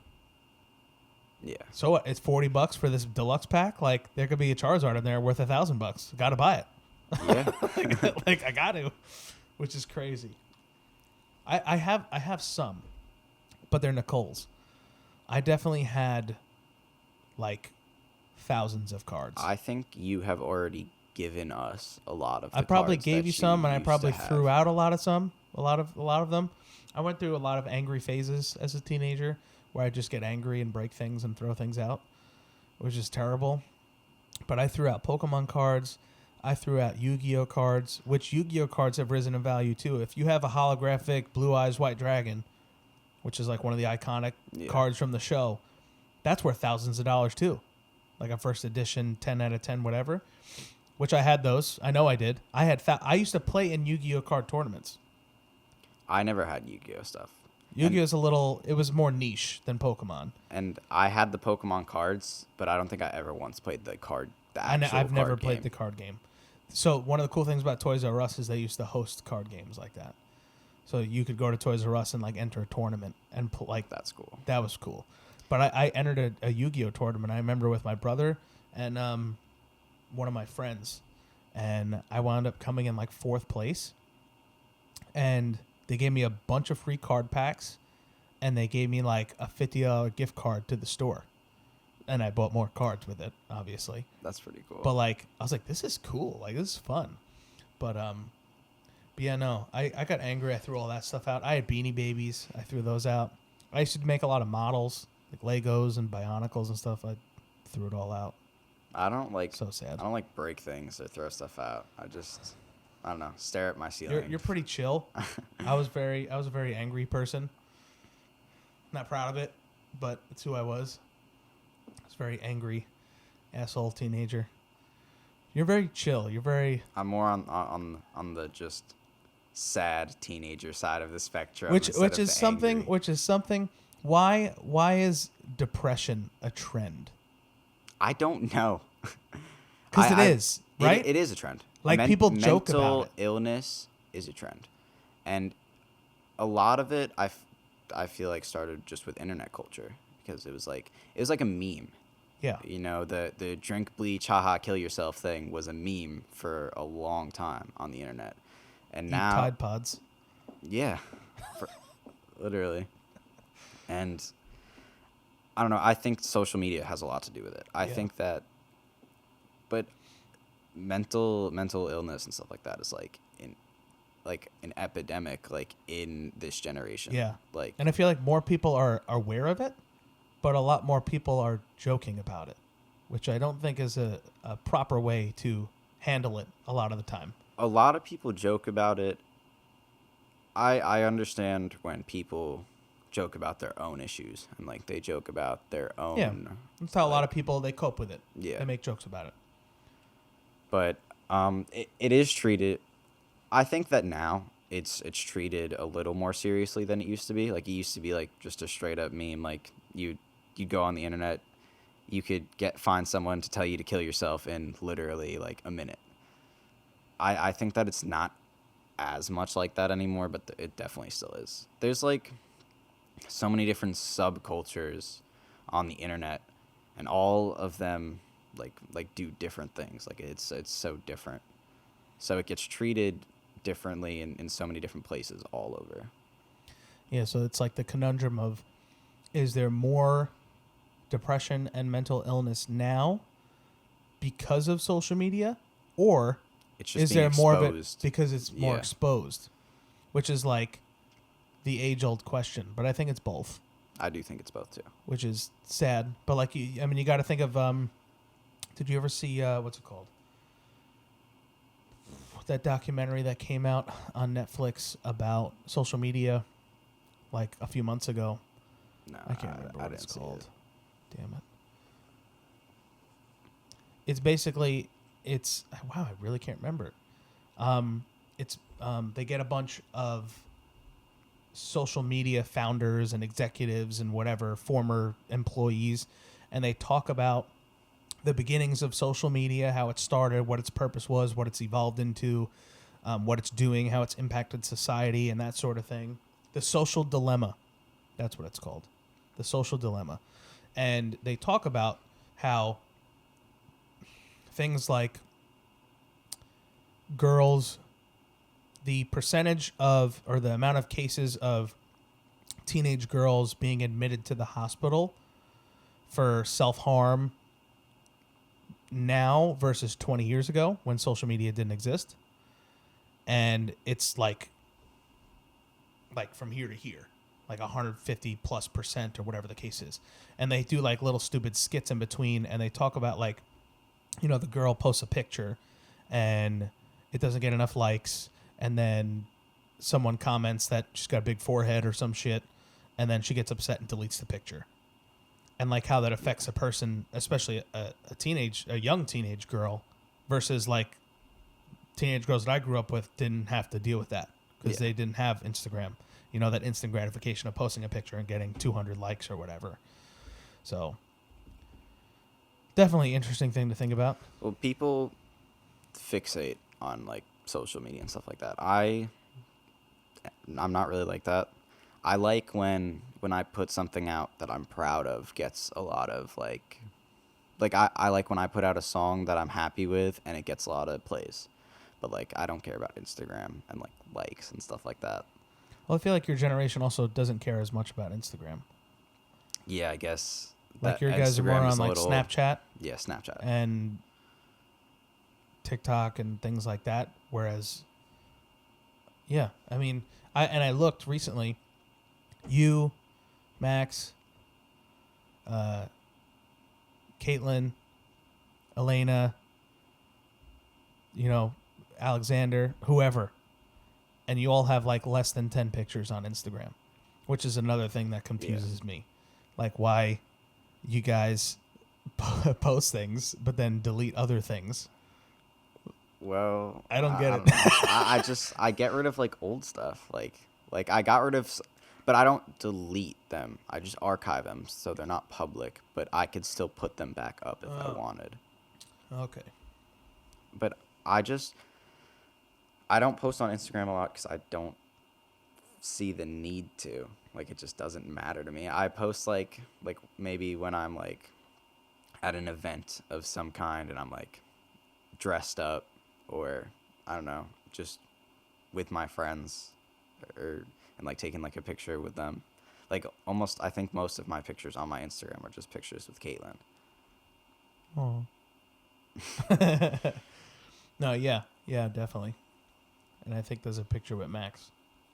Yeah. So what? It's $40 for this deluxe pack. Like there could be a Charizard in there worth $1,000. Got to buy it. Yeah. like I got to, which is crazy. I have some, but they're Nicole's. I definitely had like thousands of cards. I think you have already given us a lot of. I The probably cards gave that you some, and I used probably to threw have. out a lot of them. I went through a lot of angry phases as a teenager, where I just get angry and break things and throw things out, which is terrible. But I threw out Pokemon cards. I threw out Yu-Gi-Oh cards, which Yu-Gi-Oh cards have risen in value too. If you have a holographic Blue Eyes White Dragon, which is like one of the iconic cards from the show, that's worth thousands of dollars too. Like a first edition, 10 out of 10, whatever. Which I had those. I know I did. I used to play in Yu-Gi-Oh card tournaments. I never had Yu-Gi-Oh stuff. Yu-Gi-Oh's it was more niche than Pokemon. And I had the Pokemon cards, but I don't think I ever once played the actual I've never card played game. the card game. So one of the cool things about Toys R Us is they used to host card games like that. So you could go to Toys R Us and like enter a tournament and That's cool. that was cool. But I entered a Yu-Gi-Oh tournament. I remember with my brother and one of my friends, and I wound up coming in like 4th place. And they gave me a bunch of free card packs, and they gave me like a $50 gift card to the store. And I bought more cards with it, obviously. That's pretty cool. But like, I was like, this is cool. Like, this is fun. But yeah, no, I got angry. I threw all that stuff out. I had Beanie Babies. I threw those out. I used to make a lot of models, like Legos and Bionicles and stuff. I threw it all out. I don't like. So sad. I don't like break things or throw stuff out. I don't know. Stare at my ceiling. You're pretty chill. I was a very angry person. Not proud of it, but it's who I was. I was a very angry, asshole teenager. You're very chill. You're very. I'm more on the just sad teenager side of the spectrum. which instead which of is the something angry. which is something. Why is depression a trend? I don't know. Because it is, right? It is a trend. Like, people joke about mental it. illness is a trend, and a lot of it I feel like started just with internet culture because it was like a meme. Yeah. You know, the drink bleach, haha, kill yourself thing was a meme for a long time on the internet, and Eat now Tide Pods. yeah, for, literally, and I don't know. I think social media has a lot to do with it. I Yeah. think that, but mental illness and stuff like that is like an epidemic like in this generation. Yeah. Like And I feel like more people are aware of it, but a lot more people are joking about it, which I don't think is a proper way to handle it a lot of the time. a lot of people joke about it. I understand when people joke about their own issues and like they joke about their own. Yeah. That's how a lot like, of people, they cope with it. Yeah. They make jokes about it. But it is treated. I think that now it's treated a little more seriously than it used to be. Like it used to be like just a straight up meme. Like you go on the internet, you could find someone to tell you to kill yourself in literally like a minute. I think that it's not as much like that anymore, but it definitely still is. There's like so many different subcultures on the internet, and all of them like do different things. Like it's so different, so it gets treated differently in so many different places all over. Yeah, so it's like the conundrum of, is there more depression and mental illness now because of social media, or It's just is being there more of it exposed. because it's more Yeah. exposed, which is like the age-old question. But I think it's both, I do think it's both too. which is sad. But like, you got to think of, did you ever see, what's it called? That documentary that came out on Netflix about social media like a few months ago. No, I can't remember what didn't it's see called. it. Damn it. It's basically, wow, I really can't remember it. They get a bunch of social media founders and executives and whatever, former employees, and they talk about the beginnings of social media, how it started, what its purpose was, what it's evolved into, what it's doing, how it's impacted society, and that sort of thing. The Social Dilemma. That's what it's called. The Social Dilemma. And they talk about how things like girls, the percentage of, or the amount of cases of teenage girls being admitted to the hospital for self-harm now versus 20 years ago when social media didn't exist. And it's like from here to here, like 150+% or whatever the case is. And they do like little stupid skits in between, and they talk about like, the girl posts a picture and it doesn't get enough likes, and then someone comments that she's got a big forehead or some shit, and then she gets upset and deletes the picture. And like how that affects a person, especially a young teenage girl, versus like teenage girls that I grew up with didn't have to deal with that because they didn't have Instagram. That instant gratification of posting a picture and getting 200 likes or whatever. So definitely interesting thing to think about. Well, people fixate on like social media and stuff like that. I'm not really like that. I like when I put something out that I'm proud of gets a lot of like I like when I put out a song that I'm happy with and it gets a lot of plays. But like I don't care about Instagram and like likes and stuff like that. Well, I feel like your generation also doesn't care as much about Instagram. Yeah, I guess. Like that your guys are more Instagram on is a like little- Snapchat Yeah, Snapchat. and TikTok and things like that. Whereas, yeah, I looked recently. You, Max, Caitlin, Elena, Alexander, whoever, and you all have like less than 10 pictures on Instagram, which is another thing that confuses me. Like why you guys post things but then delete other things. Well, I don't get I it. don't know. I get rid of like old stuff. Like I got rid of, but I don't delete them. I just archive them so they're not public. But I could still put them back up if I wanted. Okay. But I don't post on Instagram a lot because I don't see the need to. Like, it just doesn't matter to me. I post like maybe when I'm like at an event of some kind and I'm like dressed up, or I don't know, just with my friends, and like taking like a picture with them. Like almost, I think most of my pictures on my Instagram are just pictures with Caitlin. Oh. No, yeah, definitely. And I think there's a picture with Max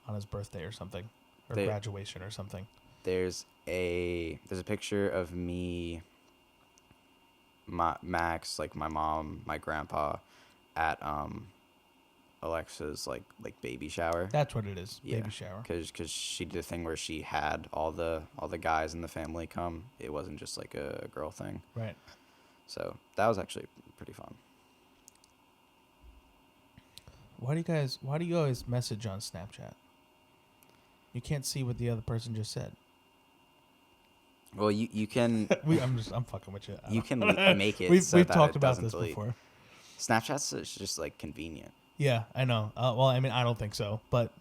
on his birthday or something, or graduation or something. There's a picture of me, Max, like my mom, my grandpa, at Alexa's like baby shower. That's what it is. Yeah, baby shower. Because she did a thing where she had all the guys in the family come. It wasn't just like a girl thing. Right. So that was actually pretty fun. Why do you always message on Snapchat? You can't see what the other person just said. Well, you can. I'm fucking with you. You can make it. We've that talked it about doesn't this delete. before. Snapchat's just like convenient. Yeah, I know. Well, I mean, I don't think so, but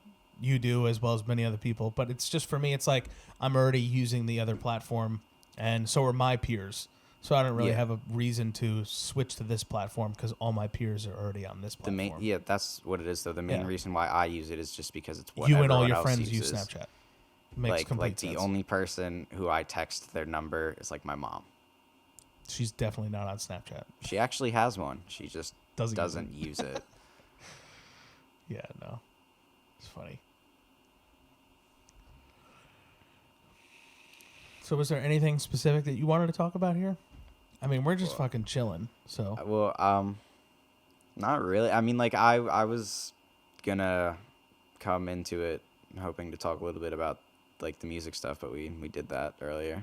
you do, as well as many other people. But it's just, for me, it's like I'm already using the other platform, and so are my peers. So I don't really have a reason to switch to this platform because all my peers are already on this platform. That's what it is though. The main reason why I use it is just because it's what you and all everyone your else friends uses. use Snapchat. Makes complete like sense. The only person who I text their number is like my mom. She's definitely not on Snapchat. She actually has one. She just doesn't use it. Yeah, no. It's funny. So was there anything specific that you wanted to talk about here? I mean, we're just fucking chilling, so. Well, not really. I mean, like, I was gonna come into it hoping to talk a little bit about, like, the music stuff, but we did that earlier.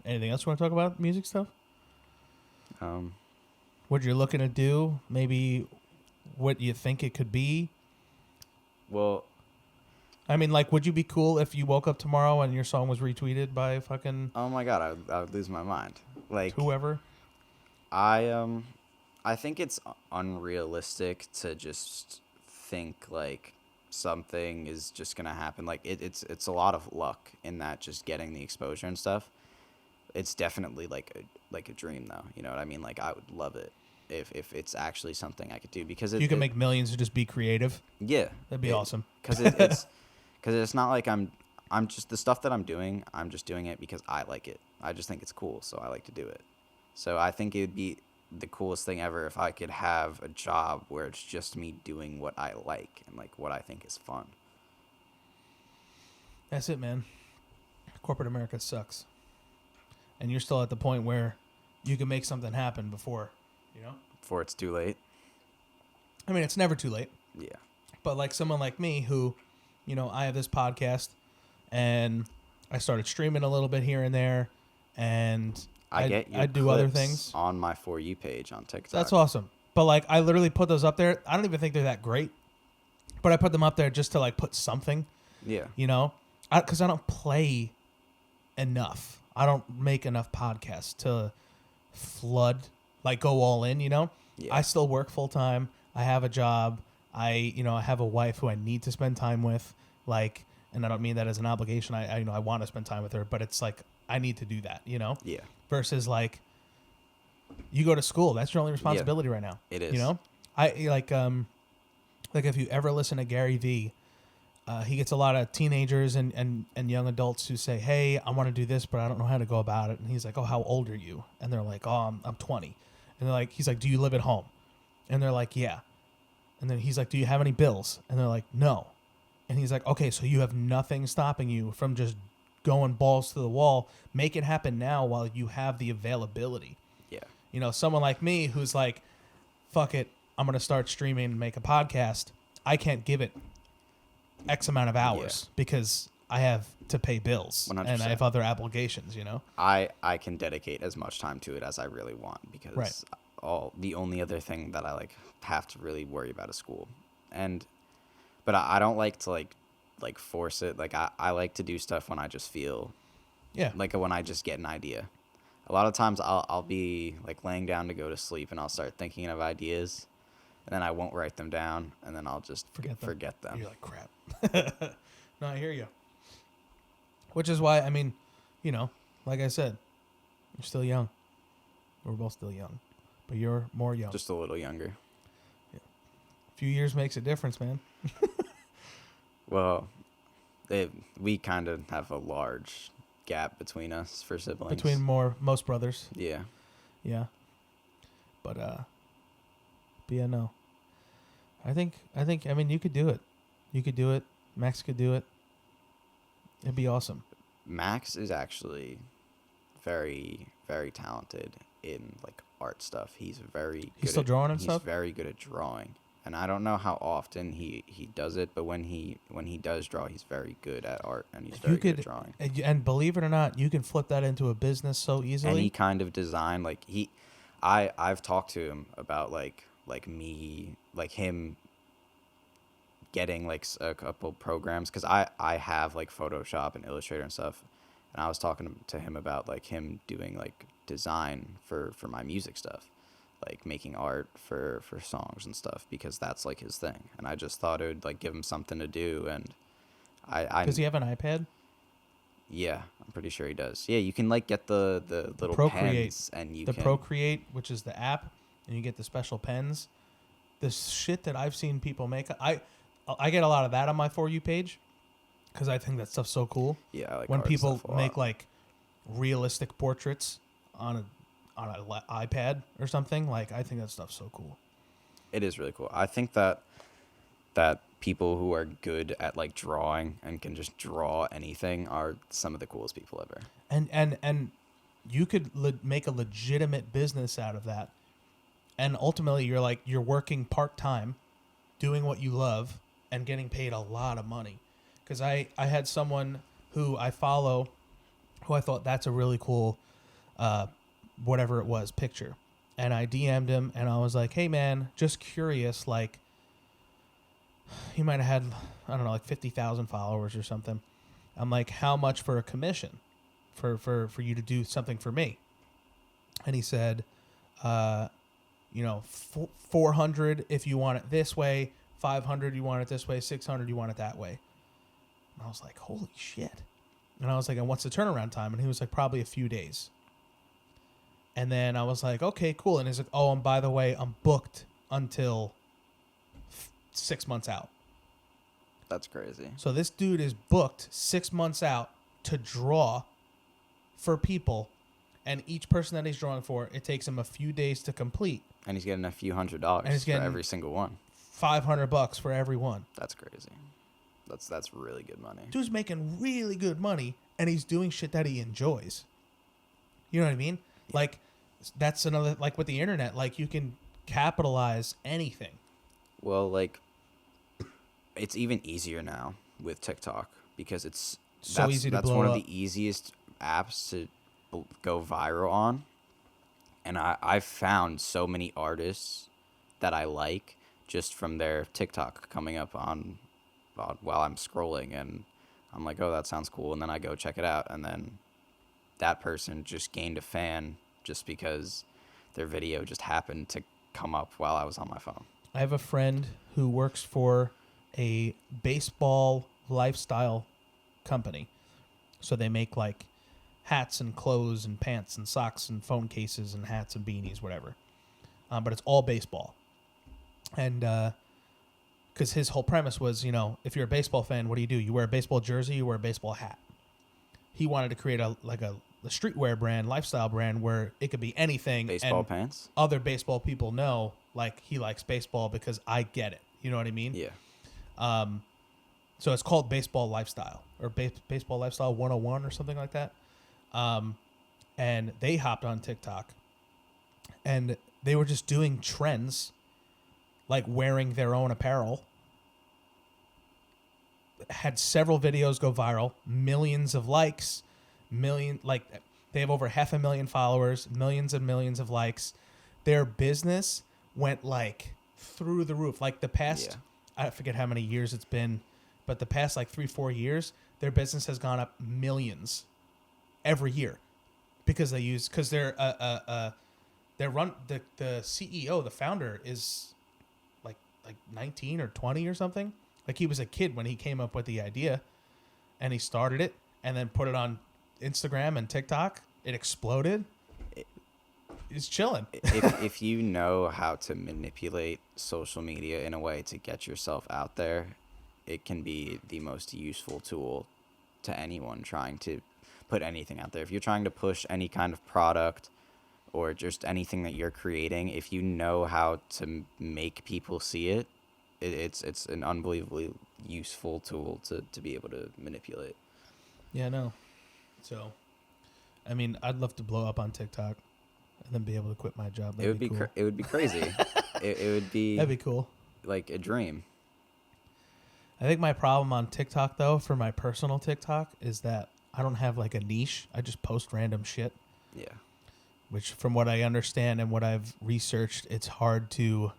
Anything else you want to talk about, music stuff? What you're looking to do? Maybe what you think it could be? Well, I mean, like, would you be cool if you woke up tomorrow and your song was retweeted by fucking... Oh my god, I would lose my mind. Like, whoever? I think it's unrealistic to just think, like, something is just gonna happen. Like, it's a lot of luck in that, just getting the exposure and stuff. It's definitely like a dream, though. You know what I mean? Like, I would love it if it's actually something I could do, because you can make millions and just be creative. Yeah, that'd be awesome. Because it's not like I'm just, the stuff that I'm doing, I'm just doing it because I like it. I just think it's cool, so I like to do it. So I think it would be the coolest thing ever if I could have a job where it's just me doing what I like and like what I think is fun. That's it, man. Corporate America sucks. And you're still at the point where you can make something happen before, Before it's too late. I mean, it's never too late. Yeah. But like someone like me who, I have this podcast and I started streaming a little bit here and there, and I do other things on my For You page on TikTok. That's awesome. But like, I literally put those up there. I don't even think they're that great, but I put them up there just to like put something. Yeah. Because I don't play enough. I don't make enough podcasts to flood, like go all in, Yeah. I still work full time. I have a job. I have a wife who I need to spend time with, like, and I don't mean that as an obligation. I want to spend time with her, but it's like, I need to do that, Yeah. Versus like, you go to school. That's your only responsibility right now. It is. I like if you ever listen to Gary Vee, he gets a lot of teenagers and young adults who say, "Hey, I want to do this, but I don't know how to go about it." And he's like, "Oh, how old are you?" And they're like, "Oh, I'm 20." And they're like, he's like, "Do you live at home?" And they're like, "Yeah." And then he's like, "Do you have any bills?" And they're like, "No." And he's like, "Okay, so you have nothing stopping you from just going balls to the wall. Make it happen now while you have the availability." Yeah. Someone like me who's like, "Fuck it, I'm going to start streaming and make a podcast." I can't give it X amount of hours because I have to pay bills 100%. and I have other obligations, I can dedicate as much time to it as I really want because the only other thing that I like have to really worry about is school. And but I don't like to like force it. Like I like to do stuff when I just feel Yeah. like when I just get an idea. A lot of times I'll be like laying down to go to sleep and I'll start thinking of ideas, and then I won't write them down, and then I'll just forget them. You're like, crap. No, I hear you. Which is why, I mean, you know, like I said, you're still young. We're both still young, but you're more young. Just a little younger. A few years makes a difference, man. Well, we kind of have a large gap between us for siblings. Between most brothers. Yeah. Yeah. But yeah, no. I think I mean you could do it. You could do it. Max could do it. It'd be awesome. Max is actually very, very talented in like art stuff. He's still drawing and stuff? He's very good at drawing. And I don't know how often he does it, but when he does draw, he's very good at art, and he's very good at drawing. And believe it or not, you can flip that into a business so easily. Any kind of design, like I've talked to him about like him getting like a couple programs, because I have like Photoshop and Illustrator and stuff, and I was talking to him about like him doing like design for my music stuff, like making art for songs and stuff, because that's like his thing. And I just thought it would like give him something to do. And does he have an iPad? Yeah, I'm pretty sure he does. Yeah, you can like get the little Procreate pens, and you the can Procreate, which is the app, and you get the special pens. The shit that I've seen people make, I get a lot of that on my For You page, because I think that stuff's so cool. Yeah, I like when art people stuff a make lot. like realistic portraits on an iPad or something. Like, I think that stuff's so cool. It is really cool. I think that people who are good at like drawing and can just draw anything are some of the coolest people ever. And you could make a legitimate business out of that. And ultimately, you're working part-time, doing what you love, and getting paid a lot of money. Because I had someone who I follow who I thought that's a really cool, whatever it was, picture. And I DM'd him, and I was like, hey, man, just curious, like, he might have had, I don't know, like 50,000 followers or something. I'm like, how much for a commission for you to do something for me? And he said, 400 if you want it this way, 500 you want it this way, 600 you want it that way. And I was like, holy shit. And I was like, and what's the turnaround time? And he was like, probably a few days. And then I was like, okay, cool. And he's like, oh, and by the way, I'm booked until 6 months out. That's crazy. So this dude is booked 6 months out to draw for people. And each person that he's drawing for, it takes him a few days to complete. And he's getting a few $100s for every single one. $500 for every one. That's crazy. That's really good money. Dude's making really good money, and he's doing shit that he enjoys. You know what I mean? Yeah. Like, that's another, like with the internet, like you can capitalize anything. Well, like, it's even easier now with TikTok, because it's so easy to blow up. That's one of the easiest apps to go viral on. And I've found so many artists that I like just from their TikTok coming up on while I'm scrolling, and I'm like, oh, that sounds cool, and then I go check it out, and then that person just gained a fan just because their video just happened to come up while I was on my phone. I have a friend who works for a baseball lifestyle company. So they make like hats and clothes and pants and socks and phone cases and hats and beanies, whatever. But it's all baseball. And because his whole premise was, if you're a baseball fan, what do? You wear a baseball jersey, you wear a baseball hat. He wanted to create a streetwear brand, lifestyle brand, where it could be anything. Baseball pants? Other baseball people know, like, he likes baseball because I get it. You know what I mean? Yeah. So it's called Baseball Lifestyle, or Baseball Lifestyle 101 or something like that. And they hopped on TikTok, and they were just doing trends, like wearing their own apparel. Had several videos go viral, millions of likes, they have over 500,000 followers, millions and millions of likes. their business went like through the roof. Like the past, I forget how many years it's been, but the past like 3-4 years, their business has gone up millions every year because they're run the CEO, the founder is like 19 or 20 or something. Like he was a kid when he came up with the idea, and he started it and then put it on Instagram and TikTok. It exploded. It's chilling. If you know how to manipulate social media in a way to get yourself out there, it can be the most useful tool to anyone trying to put anything out there. If you're trying to push any kind of product or just anything that you're creating, if you know how to make people see it, it's an unbelievably useful tool to be able to manipulate. Yeah, I know. So, I mean, I'd love to blow up on TikTok and then be able to quit my job. It would be cool. It would be crazy. it would be That'd be cool. Like a dream. I think my problem on TikTok though, for my personal TikTok, is that I don't have like a niche. I just post random shit. Yeah. Which, from what I understand and what I've researched, it's hard to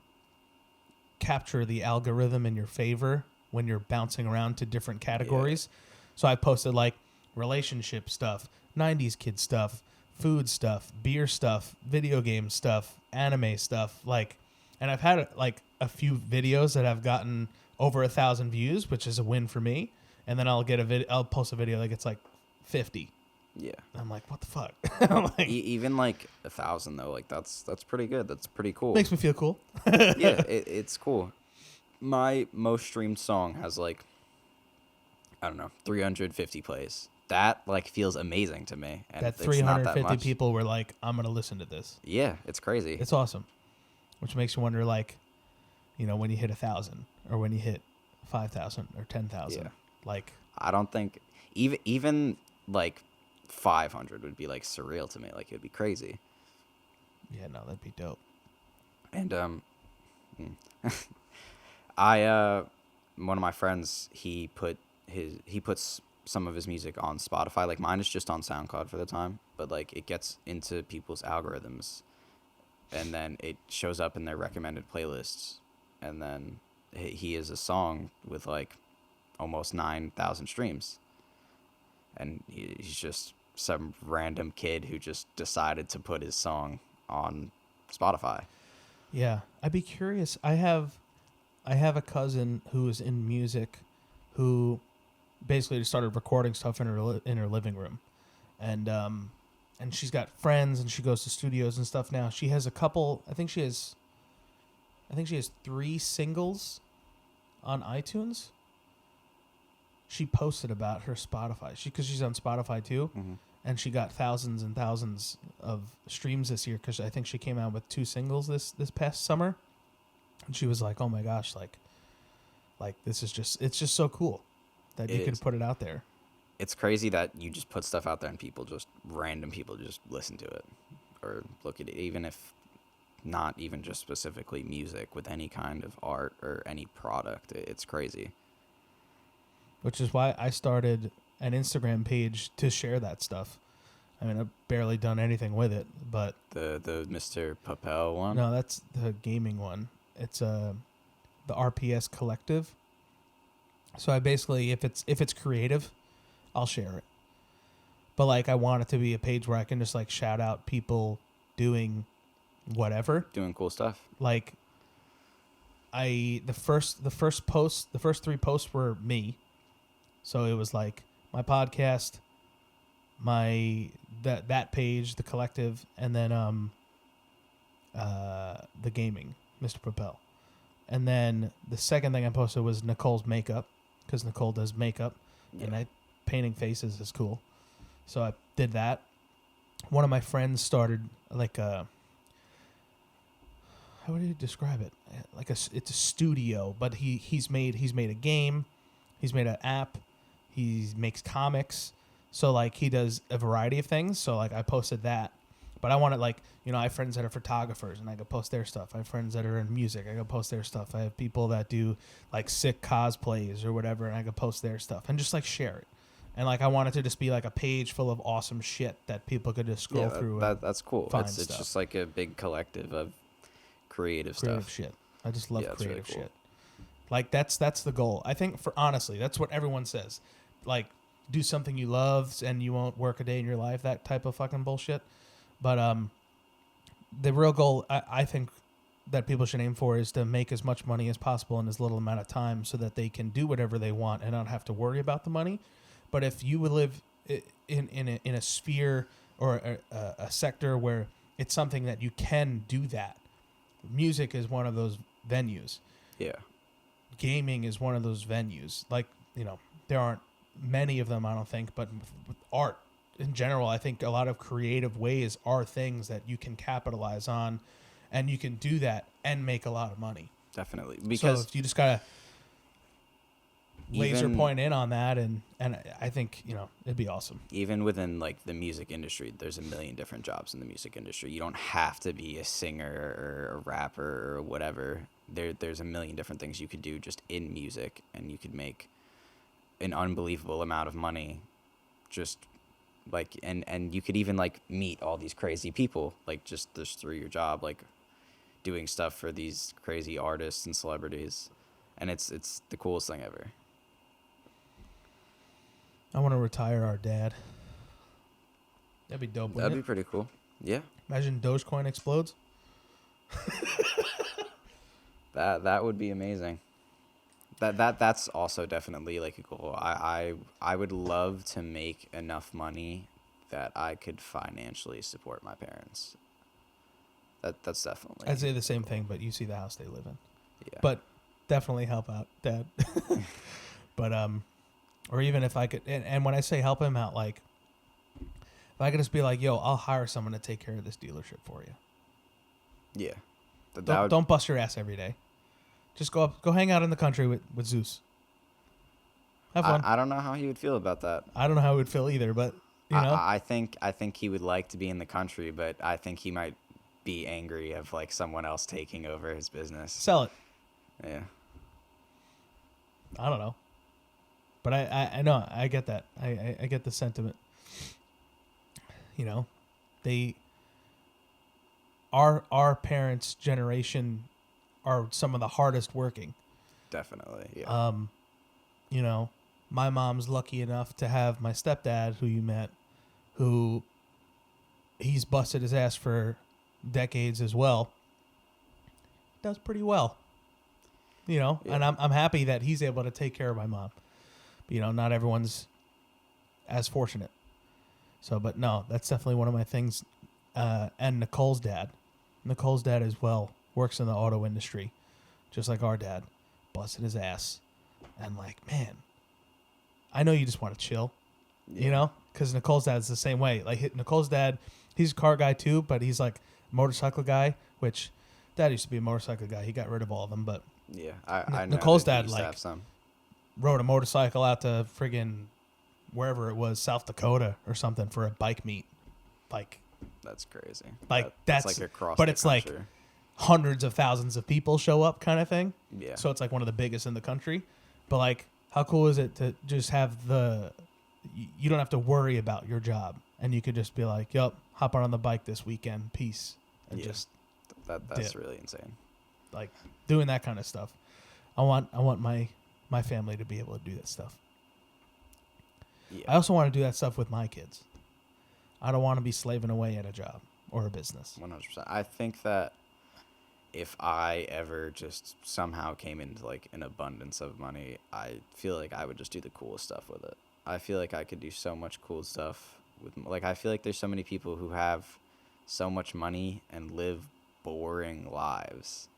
capture the algorithm in your favor when you're bouncing around to different categories. Yeah. So I posted like relationship stuff, 90s kid stuff, food stuff, beer stuff, video game stuff, anime stuff, like, and I've had like a few videos that have gotten over 1,000 views, which is a win for me. And then I'll post a video like it's like 50. Yeah. I'm like, what the fuck? Like, even like 1,000 though, like that's pretty good. That's pretty cool. Makes me feel cool. Yeah, it's cool. My most streamed song has like, I don't know, 350 plays. That like feels amazing to me. And that 350 people were like, I'm gonna listen to this. Yeah, it's crazy. It's awesome. Which makes you wonder, like, you know, when you hit 1,000 or when you hit 5,000 or 10,000. Yeah. Like, I don't think even like 500 would be like surreal to me. Like it would be crazy. Yeah, no, that'd be dope. And I one of my friends, he puts some of his music on Spotify. Like mine is just on SoundCloud for the time, but like it gets into people's algorithms, and then it shows up in their recommended playlists, and then he has a song with like almost 9,000 streams, and he's just some random kid who just decided to put his song on Spotify. Yeah, I'd be curious. I have a cousin who is in music, who basically just started recording stuff in her living room, and she's got friends and she goes to studios and stuff now. She has a couple. I think she has 3 singles on iTunes. She posted about her Spotify. Because she's on Spotify too, mm-hmm. and she got thousands and thousands of streams this year because I think she came out with 2 singles this past summer, and she was like, "Oh my gosh, like this is it's just so cool that you can put it out there." It's crazy that you just put stuff out there and random people just listen to it or look at it, even if not even just specifically music, with any kind of art or any product. It's crazy. Which is why I started an Instagram page to share that stuff. I mean, I've barely done anything with it, but the Mr. Papele one? No, that's the gaming one. It's the RPS Collective. So I basically, if it's creative, I'll share it. But like, I want it to be a page where I can just like shout out people doing whatever, doing cool stuff. Like, the first 3 posts were me. So it was like my podcast, that page, the collective, and then the gaming, Mr. Papele. And then the second thing I posted was Nicole's makeup, because Nicole does makeup, and painting faces is cool. So I did that. One of my friends started like how would you describe it? Like it's a studio, but he's made a game, he's made an app, he makes comics. So like he does a variety of things. So like I posted that, but I wanted like, you know, I have friends that are photographers and I could post their stuff. I have friends that are in music. I could post their stuff. I have people that do like sick cosplays or whatever, and I could post their stuff and just like share it. And like I want it to just be like a page full of awesome shit that people could just scroll through. That's cool. Find It's stuff. just like a big collective of creative Creative stuff. shit. I just love Yeah, it's really creative cool. shit. Like that's the goal. I think for honestly, that's what everyone says. Like do something you love and you won't work a day in your life. That type of fucking bullshit. But the real goal I think that people should aim for is to make as much money as possible in as little amount of time so that they can do whatever they want and not have to worry about the money. But if you would live in a sphere or a sector where it's something that you can do that, music is one of those venues. Yeah. Gaming is one of those venues. Like, there aren't many of them, I don't think, but with art in general, I think a lot of creative ways are things that you can capitalize on, and you can do that and make a lot of money. Definitely. So Because if you just gotta laser even- point in on that, and I think it'd be awesome. even within like the music industry, there's a million different jobs in the music industry. You don't have to be a singer or a rapper or whatever. There's a million different things you could do just in music, and you could make an unbelievable amount of money just like and you could even like meet all these crazy people like just through your job, like doing stuff for these crazy artists and celebrities, and it's the coolest thing ever. I want to retire our dad. That'd be dope. That'd be Wouldn't pretty cool. Yeah. it? Imagine Dogecoin explodes. That would be amazing. That's also definitely like a goal. I would love to make enough money that I could financially support my parents. That's definitely. I'd say the same thing, but you see the house they live in. Yeah. But definitely help out Dad. But or even if I could, and when I say help him out, like if I could just be like, yo, I'll hire someone to take care of this dealership for you. Yeah. Don't bust your ass every day. Just go hang out in the country with Zeus. Have fun. I don't know how he would feel about that. I don't know how it would feel either, but I think he would like to be in the country, but I think he might be angry of like someone else taking over his business. sell it. Yeah. I don't know. But I know, I get that. I get the sentiment. Our parents' generation are some of the hardest working. Definitely. Yeah. My mom's lucky enough to have my stepdad, who you met, who he's busted his ass for decades as well. Does pretty well. Yeah. And I'm happy that he's able to take care of my mom. Not everyone's as fortunate. So, but no, that's definitely one of my things. And Nicole's dad as well works in the auto industry, just like our dad, busted his ass. And like, man, I know you just want to chill, because Nicole's dad's the same way. Like Nicole's dad, he's a car guy too, but he's like a motorcycle guy, which Dad used to be a motorcycle guy. He got rid of all of them, but Yeah, I know Nicole's that he dad, used to like, have some. rode a motorcycle out to friggin' wherever it was, South Dakota or something, for a bike meet. Like That's crazy. Like, that's that's- like across. but the it's like- country. hundreds of thousands of people show up kind of thing. Yeah. So it's like one of the biggest in the country. But like, how cool is it to just have you don't have to worry about your job, and you could just be like, yup, hop on the bike this weekend, peace. And Yeah. just That's dip. really insane. like doing that kind of stuff. I want my family to be able to do that stuff. Yeah. I also want to do that stuff with my kids. I don't want to be slaving away at a job or a business. 100%. I think that if I ever just somehow came into like an abundance of money, I feel like I would just do the coolest stuff with it. I feel like I could do so much cool stuff with, like, I feel like there's so many people who have so much money and live boring lives.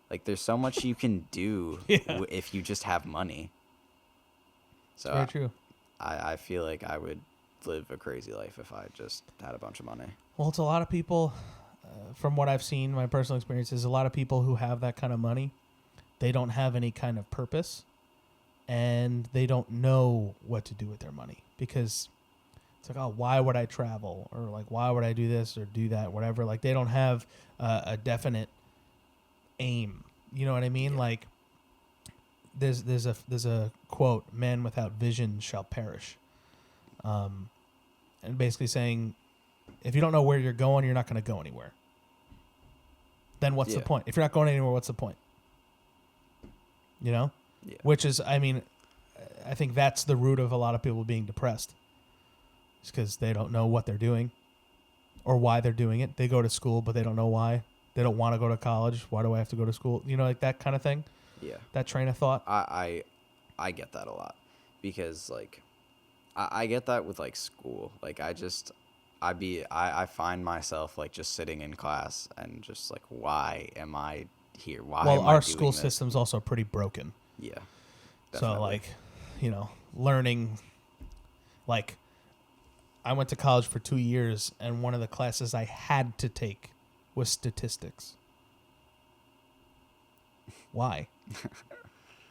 Like, there's so much you can do Yeah. if you just have money. So Very true. I feel like I would live a crazy life if I just had a bunch of money. Well, it's a lot of people, from what I've seen, my personal experience is a lot of people who have that kind of money, they don't have any kind of purpose, and they don't know what to do with their money, because it's like, oh, why would I travel? Or like, why would I do this or do that? Whatever. Like, they don't have a definite aim. You know what I mean? Yeah. Like, there's a quote, "Man without vision shall perish." and basically saying, if you don't know where you're going, you're not going to go anywhere. Then what's the Yeah. point? If you're not going anywhere, what's the point? You know? Yeah. Which is, I mean, I think that's the root of a lot of people being depressed. It's because they don't know what they're doing or why they're doing it. They go to school, but they don't know why. They don't want to go to college. Why do I have to go to school? You know, like that kind of thing. Yeah. That train of thought. I get that a lot because like I get that with like school. Like I find myself like just sitting in class and just like, why am I here? Why Well, am I our doing school this? system's also pretty broken. Yeah. So, Definitely. like, you know, learning, like, I went to college for 2 years, and one of the classes I had to take was statistics. Why?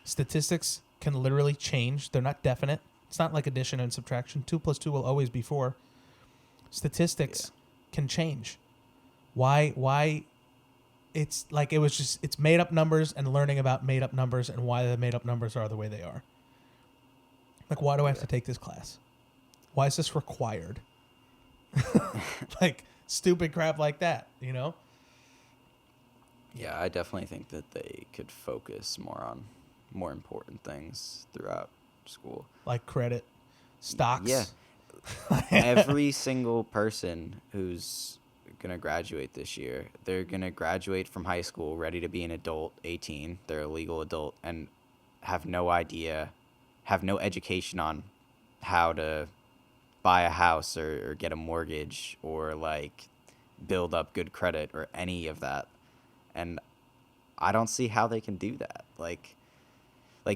Statistics can literally change. They're not definite. It's not like addition and subtraction. 2 plus 2 will always be 4. Statistics can change. Why? It's like it's made up numbers and learning about made up numbers and why the made up numbers are the way they are. Like, why do I have to take this class? Why is this required? Like, stupid crap like that, you know? Yeah, I definitely think that they could focus more on more important things throughout school. Like credit, stocks. Yeah. Every single person who's going to graduate this year, they're going to graduate from high school ready to be an adult, 18, they're a legal adult, and have no idea, have no education on how to buy a house or get a mortgage or like build up good credit or any of that. And I don't see how they can do that. Like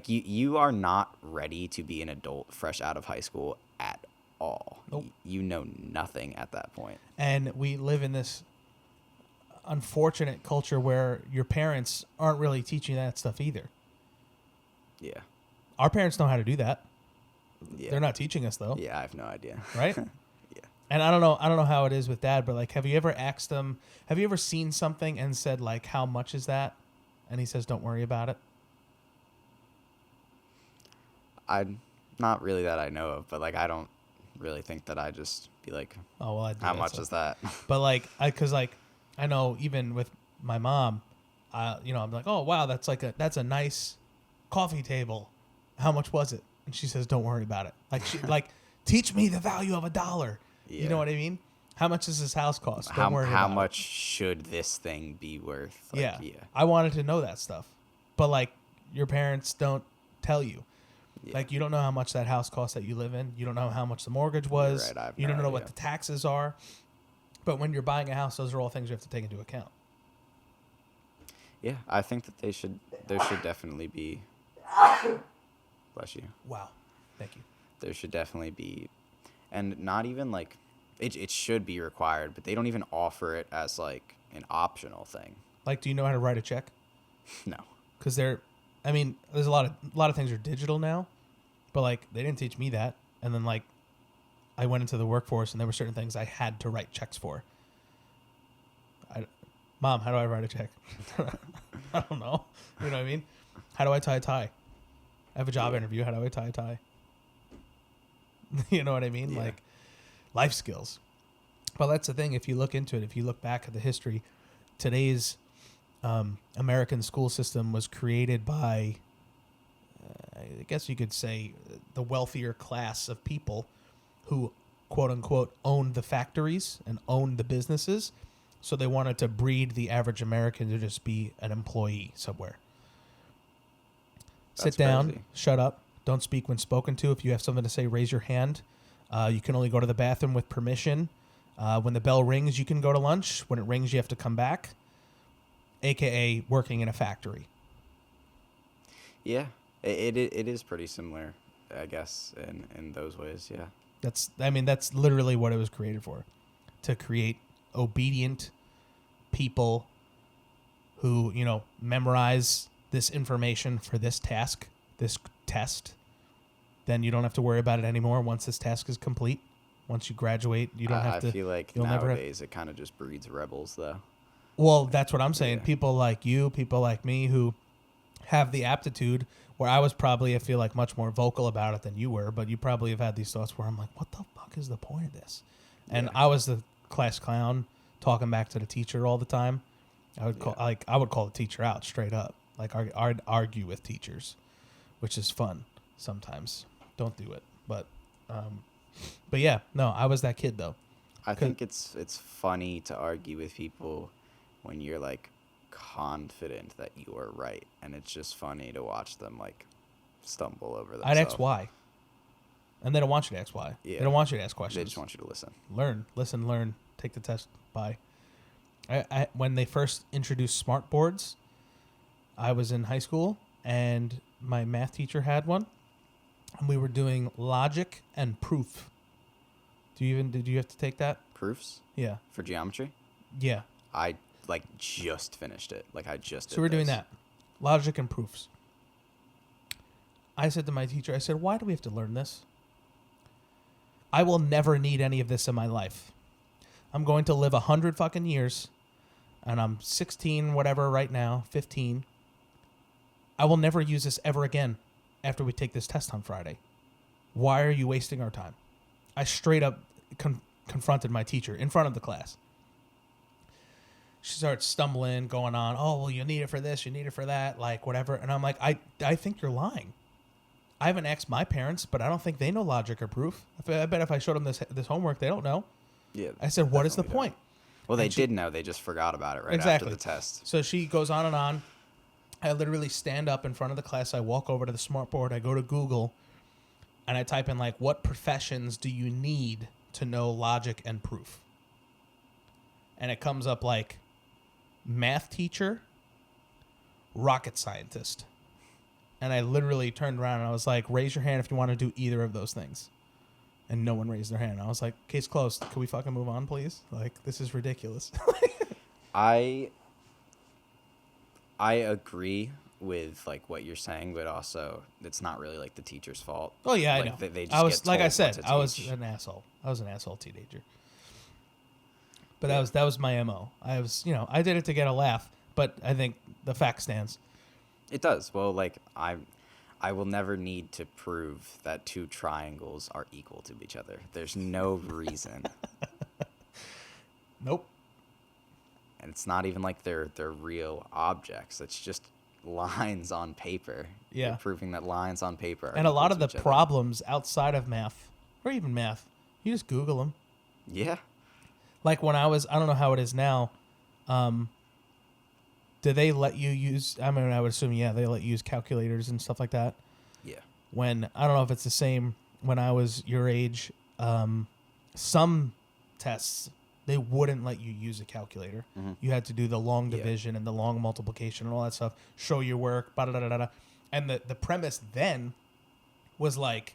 you are not ready to be an adult fresh out of high school at all. Nope. You know nothing at that point. And we live in this unfortunate culture where your parents aren't really teaching that stuff either. Yeah. Our parents know how to do that. Yeah. They're not teaching us though. Yeah, I have no idea. Right? Yeah. And I don't know how it is with Dad, but like, have you ever asked him, have you ever seen something and said like, how much is that? And he says, don't worry about it. I'm not really that I know of, but like I don't really think that I just be like, Oh, well, I do how that much stuff. is that? But like, cause like, I know even with my mom, you know, I'm like, oh wow, that's a nice coffee table. How much was it? And she says, don't worry about it. Like like, teach me the value of $1. You Yeah. know what I mean? How much does this house cost? Don't How worry about it. much should this thing be worth? Like, Yeah. Yeah. I wanted to know that stuff. But like, your parents don't tell you. Yeah. Like, you don't know how much that house costs that you live in. You don't know how much the mortgage was. right, I have You no don't know what idea. the taxes are. But when you're buying a house, those are all things you have to take into account. Yeah, I think that there should definitely be, bless you. Wow. Thank you. There should definitely be, and not even like, it should be required, but they don't even offer it as like an optional thing. Like, do you know how to write a check? No. Because I mean, there's a lot of things are digital now, but like, they didn't teach me that. And then like, I went into the workforce and there were certain things I had to write checks for. Mom, how do I write a check? I don't know. You know what I mean? How do I tie a tie? I have a job interview. How do I tie a tie? You know what I mean? Yeah. Like, life skills. Well, that's the thing. If you look into it, if you look back at the history, today's American school system was created by, I guess you could say, the wealthier class of people who, quote unquote, owned the factories and owned the businesses. So they wanted to breed the average American to just be an employee somewhere. That's Sit down, crazy. shut up, don't speak when spoken to. If you have something to say, raise your hand. You can only go to the bathroom with permission. When the bell rings, you can go to lunch. When it rings, you have to come back. AKA working in a factory. Yeah, it is pretty similar, I guess, in those ways. Yeah. That's literally what it was created for. To create obedient people who, you know, memorize this information for this task, this test. Then you don't have to worry about it anymore once this task is complete. Once you graduate, you don't have to. I feel like you'll never have- nowadays it kind of just breeds rebels, though. Well, that's what I'm saying. Yeah. People like you, people like me who have the aptitude where I was probably, I feel like, much more vocal about it than you were, but you probably have had these thoughts where I'm like, what the fuck is the point of this? And Yeah. I was the class clown talking back to the teacher all the time. I would call the teacher out straight up. Like I'd argue with teachers, which is fun sometimes. Don't do it, but yeah, no, I was that kid though. I think it's funny to argue with people when you're like confident that you are right, and it's just funny to watch them like stumble over themselves. I'd X Y, and they don't want you to X Y. Yeah. They don't want you to ask questions. They just want you to listen. Learn, take the test. Bye. I when they first introduced smart boards, I was in high school and my math teacher had one, and we were doing logic and proof. Did you have to take that? Proofs Yeah. for geometry? Yeah. I like just finished it. Like I just did So we're doing this. that. Logic and proofs. I said to my teacher, I said, why do we have to learn this? I will never need any of this in my life. I'm going to live 100 fucking years, and I'm 16, whatever, right now, 15. I will never use this ever again after we take this test on Friday. Why are you wasting our time? I straight up confronted my teacher in front of the class. She starts stumbling, going on, oh, well, you need it for this, you need it for that, like, whatever. And I'm like, I think you're lying. I haven't asked my parents, but I don't think they know logic or proof. I bet if I showed them this homework, they don't know. Yeah. I said, what is the definitely point? don't. Well, they And she- did know. They just forgot about it right Exactly. after the test. So she goes on and on. I literally stand up in front of the class. I walk over to the smartboard. I go to Google, and I type in, like, what professions do you need to know logic and proof? And it comes up like math teacher, rocket scientist. And I literally turned around and I was like, raise your hand if you want to do either of those things. And no one raised their hand. I was like, case closed. Can we fucking move on, please? Like, this is ridiculous. I agree with like what you're saying, but also it's not really like the teacher's fault. Oh yeah, Like, I know. They just I was get like I told said, what to I was teach. an asshole. I was an asshole teenager. But Yeah. that was my MO. I was, I did it to get a laugh, but I think the fact stands. It does. Well, like I will never need to prove that two triangles are equal to each other. There's no reason. Nope. And it's not even like they're real objects. It's just lines on paper. Yeah. You're proving that lines on paper are And a equal lot of to the each other. problems outside of math, or even math, you just Google them. Yeah. Like when I don't know how it is now. Do they let you use? I mean, I would assume they let you use calculators and stuff like that. Yeah. When I don't know if it's the same when I was your age. Some tests they wouldn't let you use a calculator. Mhm. You had to do the long Yeah. division and the long multiplication and all that stuff. Show your work. Da-da-da-da-da. And the premise then was like,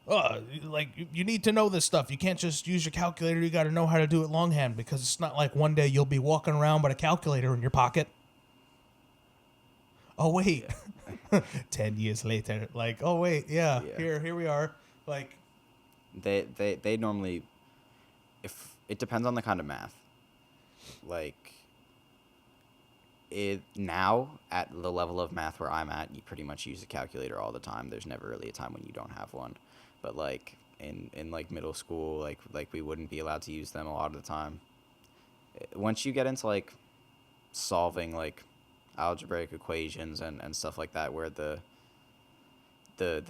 oh, like you need to know this stuff. You can't just use your calculator. You got to know how to do it longhand because it's not like one day you'll be walking around with a calculator in your pocket. Oh wait, 10 years later, like oh wait, yeah. Here we are. Like They normally, if it depends on the kind of math. Like it now at the level of math where I'm at, you pretty much use a calculator all the time. There's never really a time when you don't have one. But like in like middle school, like we wouldn't be allowed to use them a lot of the time. Once you get into like solving like algebraic equations and stuff like that, where the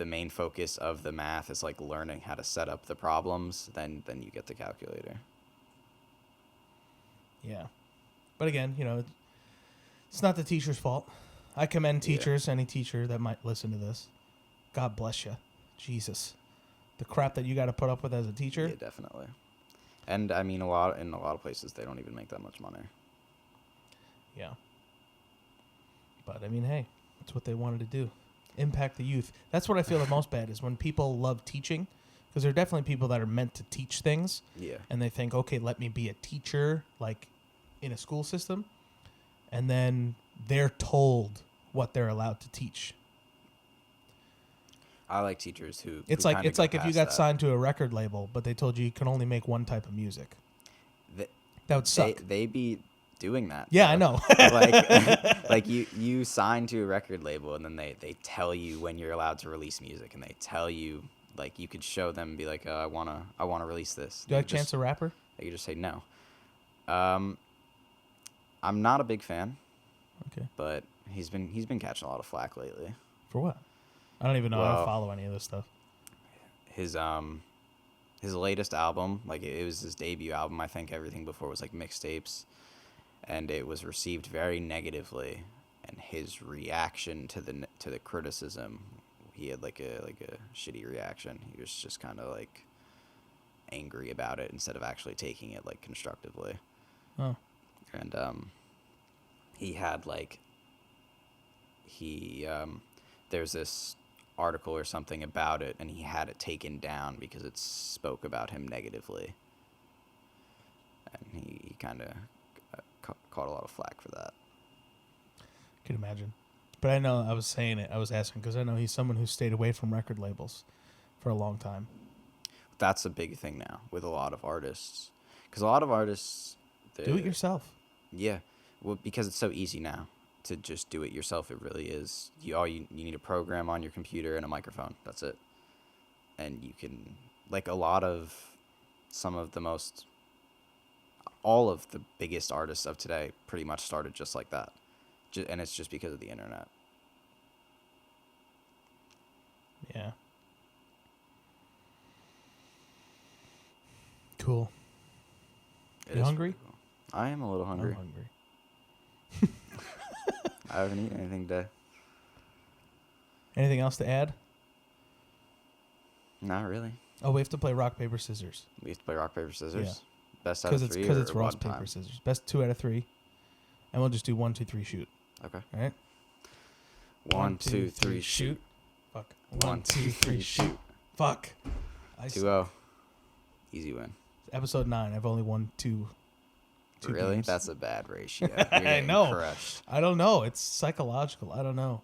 main focus of the math is like learning how to set up the problems, then you get the calculator. yeah, but again, it's not the teacher's fault. I commend teachers. Any teacher that might listen to this, God bless you, Jesus. The crap that you got to put up with as a teacher. Yeah, definitely. And I mean, in a lot of places, they don't even make that much money. Yeah. But I mean, hey, that's what they wanted to do. Impact the youth. That's what I feel the most bad is when people love teaching, because there are definitely people that are meant to teach things. Yeah. And they think, okay, let me be a teacher, like in a school system. And then they're told what they're allowed to teach. I like teachers who. It's like if you got signed to a record label, but they told you can only make one type of music. That would suck. They be doing that. Yeah, though. I know. Like you sign to a record label, and then they tell you when you're allowed to release music, and they tell you, like, you could show them and be like, I wanna release this. Do you like Chance the Rapper? They could just say no. I'm not a big fan, Okay. but he's been catching a lot of flack lately. For what? I don't even know. I Well, don't follow any of this stuff. His latest album, like, it was his debut album. I think everything before was like mixtapes, and it was received very negatively. And his reaction to the criticism, he had like a shitty reaction. He was just kind of like angry about it instead of actually taking it like constructively. Oh. And he had like there's this article or something about it, and he had it taken down because it spoke about him negatively, and he kind of caught a lot of flack for that. Can imagine. But I know I was saying it. I was asking because I know he's someone who stayed away from record labels for a long time. That's a big thing now with a lot of artists, because a lot of artists Do it yourself. Yeah, well, because it's so easy now to just do it yourself. It really is. You need a program on your computer and a microphone. That's it. And you can, like, all of the biggest artists of today pretty much started just like that. And it's just because of the internet. Yeah. Cool. You hungry? Cool. I am a little hungry. I'm hungry. I haven't eaten anything today. Anything else to add? Not really. Oh, we have to play rock, paper, scissors. We used to play rock, paper, scissors. Yeah. Best out of three, Because or it's Ross, one paper, time? scissors. Best 2 out of 3. And we'll just do 1, 2, 3, shoot. Okay. All right? 1, 2, 3, shoot. Fuck. 1, 2, 3, shoot. Fuck. 2-0. Easy win. Episode 9. I've only won two Really? games. That's a bad ratio. You're I getting know. crushed. I don't know. It's psychological. I don't know.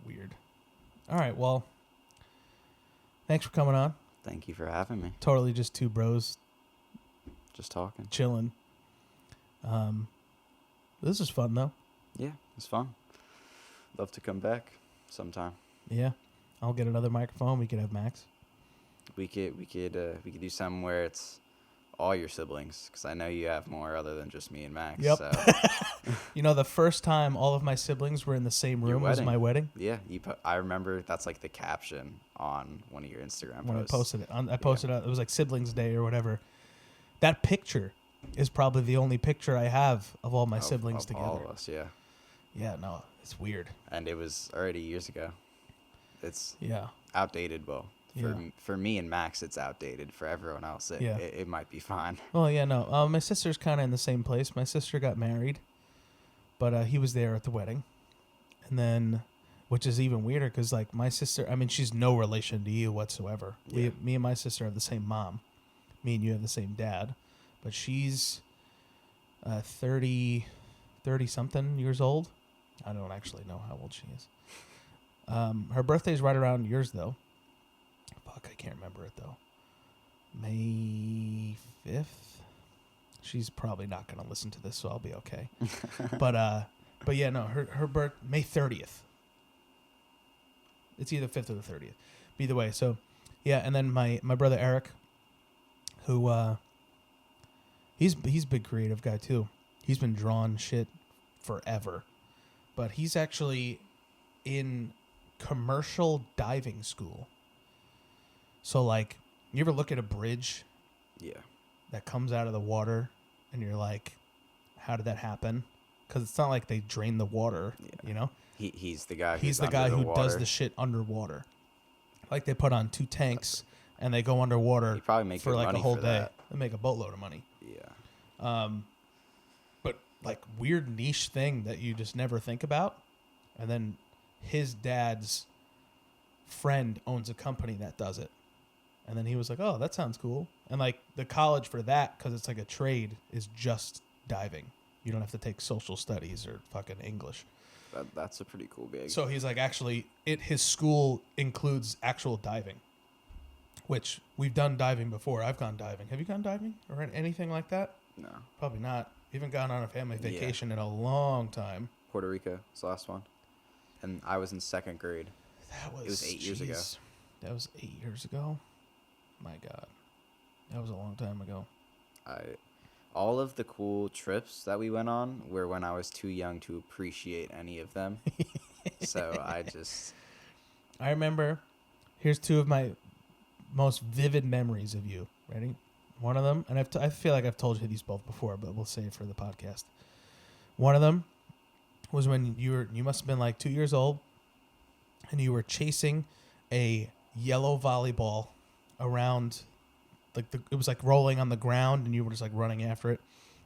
Weird. All right. Well, thanks for coming on. Thank you for having me. Totally just two bros Just talking. chilling. This is fun though. Yeah, it's fun. Love to come back sometime. Yeah. I'll get another microphone. We could have Max. We could do something where it's all your siblings, because I know you have more other than just me and Max. Yep. So. You know, the first time all of my siblings were in the same Your room was wedding. my wedding. Yeah, I remember that's like the caption on one of your Instagram When posts. I posted it. I posted it. It was like Siblings Day or whatever. That picture is probably the only picture I have of all my siblings of together. all of us, yeah. Yeah, no, it's weird. And it was already years ago. It's Yeah. outdated. Well, Yeah. for me and Max, it's outdated. For everyone else, it might be fine. Well, yeah, no. My sister's kind of in the same place. My sister got married, but he was there at the wedding. And then, which is even weirder because, like, my sister, I mean, she's no relation to you whatsoever. Yeah. Me and my sister have the same mom. Me and you have the same dad. But she's 30-something years old. I don't actually know how old she is. Her birthday's right around yours, though. Fuck, I can't remember it, though. May 5th? She's probably not going to listen to this, so I'll be okay. But yeah, no, her birth, May 30th. It's either 5th or the 30th. But either way, so, yeah, and then my brother Eric, who, he's a big creative guy, too. He's been drawing shit forever. But he's actually in commercial diving school. So, like, you ever look at a bridge Yeah. that comes out of the water and you're like, how did that happen? Because it's not like they drain the water, you know? He's the guy. He's the guy who does the shit underwater. Like, they put on 2 tanks and they go underwater You probably make for good like a money whole for day. that. They make a boatload of money. Yeah. But like weird niche thing that you just never think about. And then his dad's friend owns a company that does it. And then he was like, oh, that sounds cool. And like the college for that, because it's like a trade, is just diving. You don't have to take social studies or fucking English. That's a pretty cool gig. So he's like, actually, his school includes actual diving, which we've done diving before. I've gone diving. Have you gone diving or anything like that? No. Probably not. We haven't gone on a family vacation in a long time. Puerto Rico was the last one. And I was in 2nd grade. It was 8 years ago. That was 8 years ago? My God. That was a long time ago. All of the cool trips that we went on were when I was too young to appreciate any of them. So I remember, here's 2 of my most vivid memories of you. Ready? One of them, and I feel like I've told you these both before, but we'll say it for the podcast. One of them was when you must have been like 2 years old, and you were chasing a yellow volleyball around, like it was like rolling on the ground, and you were just like running after it,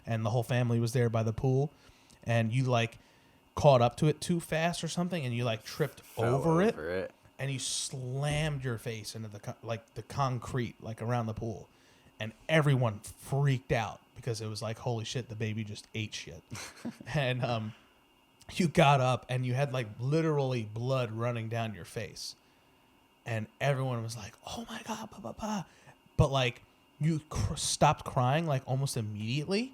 and the whole family was there by the pool, and you like caught up to it too fast or something, and you like tripped over it, and you slammed your face into the concrete like around the pool, and everyone freaked out because it was like, holy shit, the baby just ate shit. And you got up and you had like literally blood running down your face, and everyone was like, oh my God, pa. But like you stopped crying like almost immediately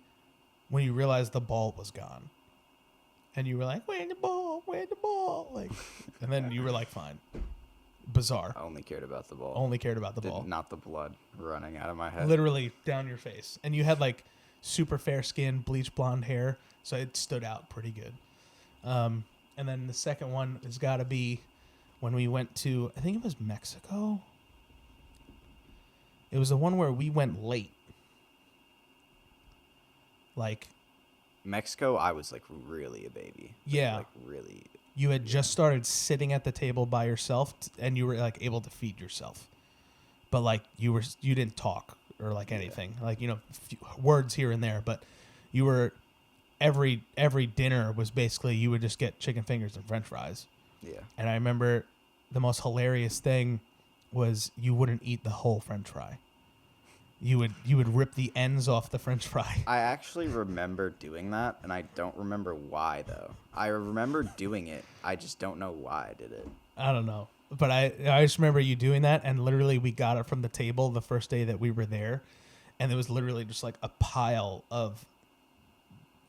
when you realized the ball was gone. And you were like, where's the ball? Like, and then you were like, fine. Bizarre. I only cared about the ball. Ball. Not the blood running out of my head. Literally down your face. And you had like super fair skin, bleach blonde hair. So it stood out pretty good. And then the second one has got to be when we went to, I think it was Mexico. It was the one where we went late. Like, Mexico, I was like really a baby. Yeah. Like really. You had just started sitting at the table by yourself, and you were like able to feed yourself, but like you didn't talk or like anything, like, you know, words here and there, but you were every dinner was basically you would just get chicken fingers and French fries. Yeah. And I remember the most hilarious thing was you wouldn't eat the whole French fry. You would rip the ends off the French fry. I actually remember doing that, and I don't remember why, though. I remember doing it. I just don't know why I did it. I don't know. But I just remember you doing that, and literally we got it from the table the first day that we were there, and it was literally just like a pile of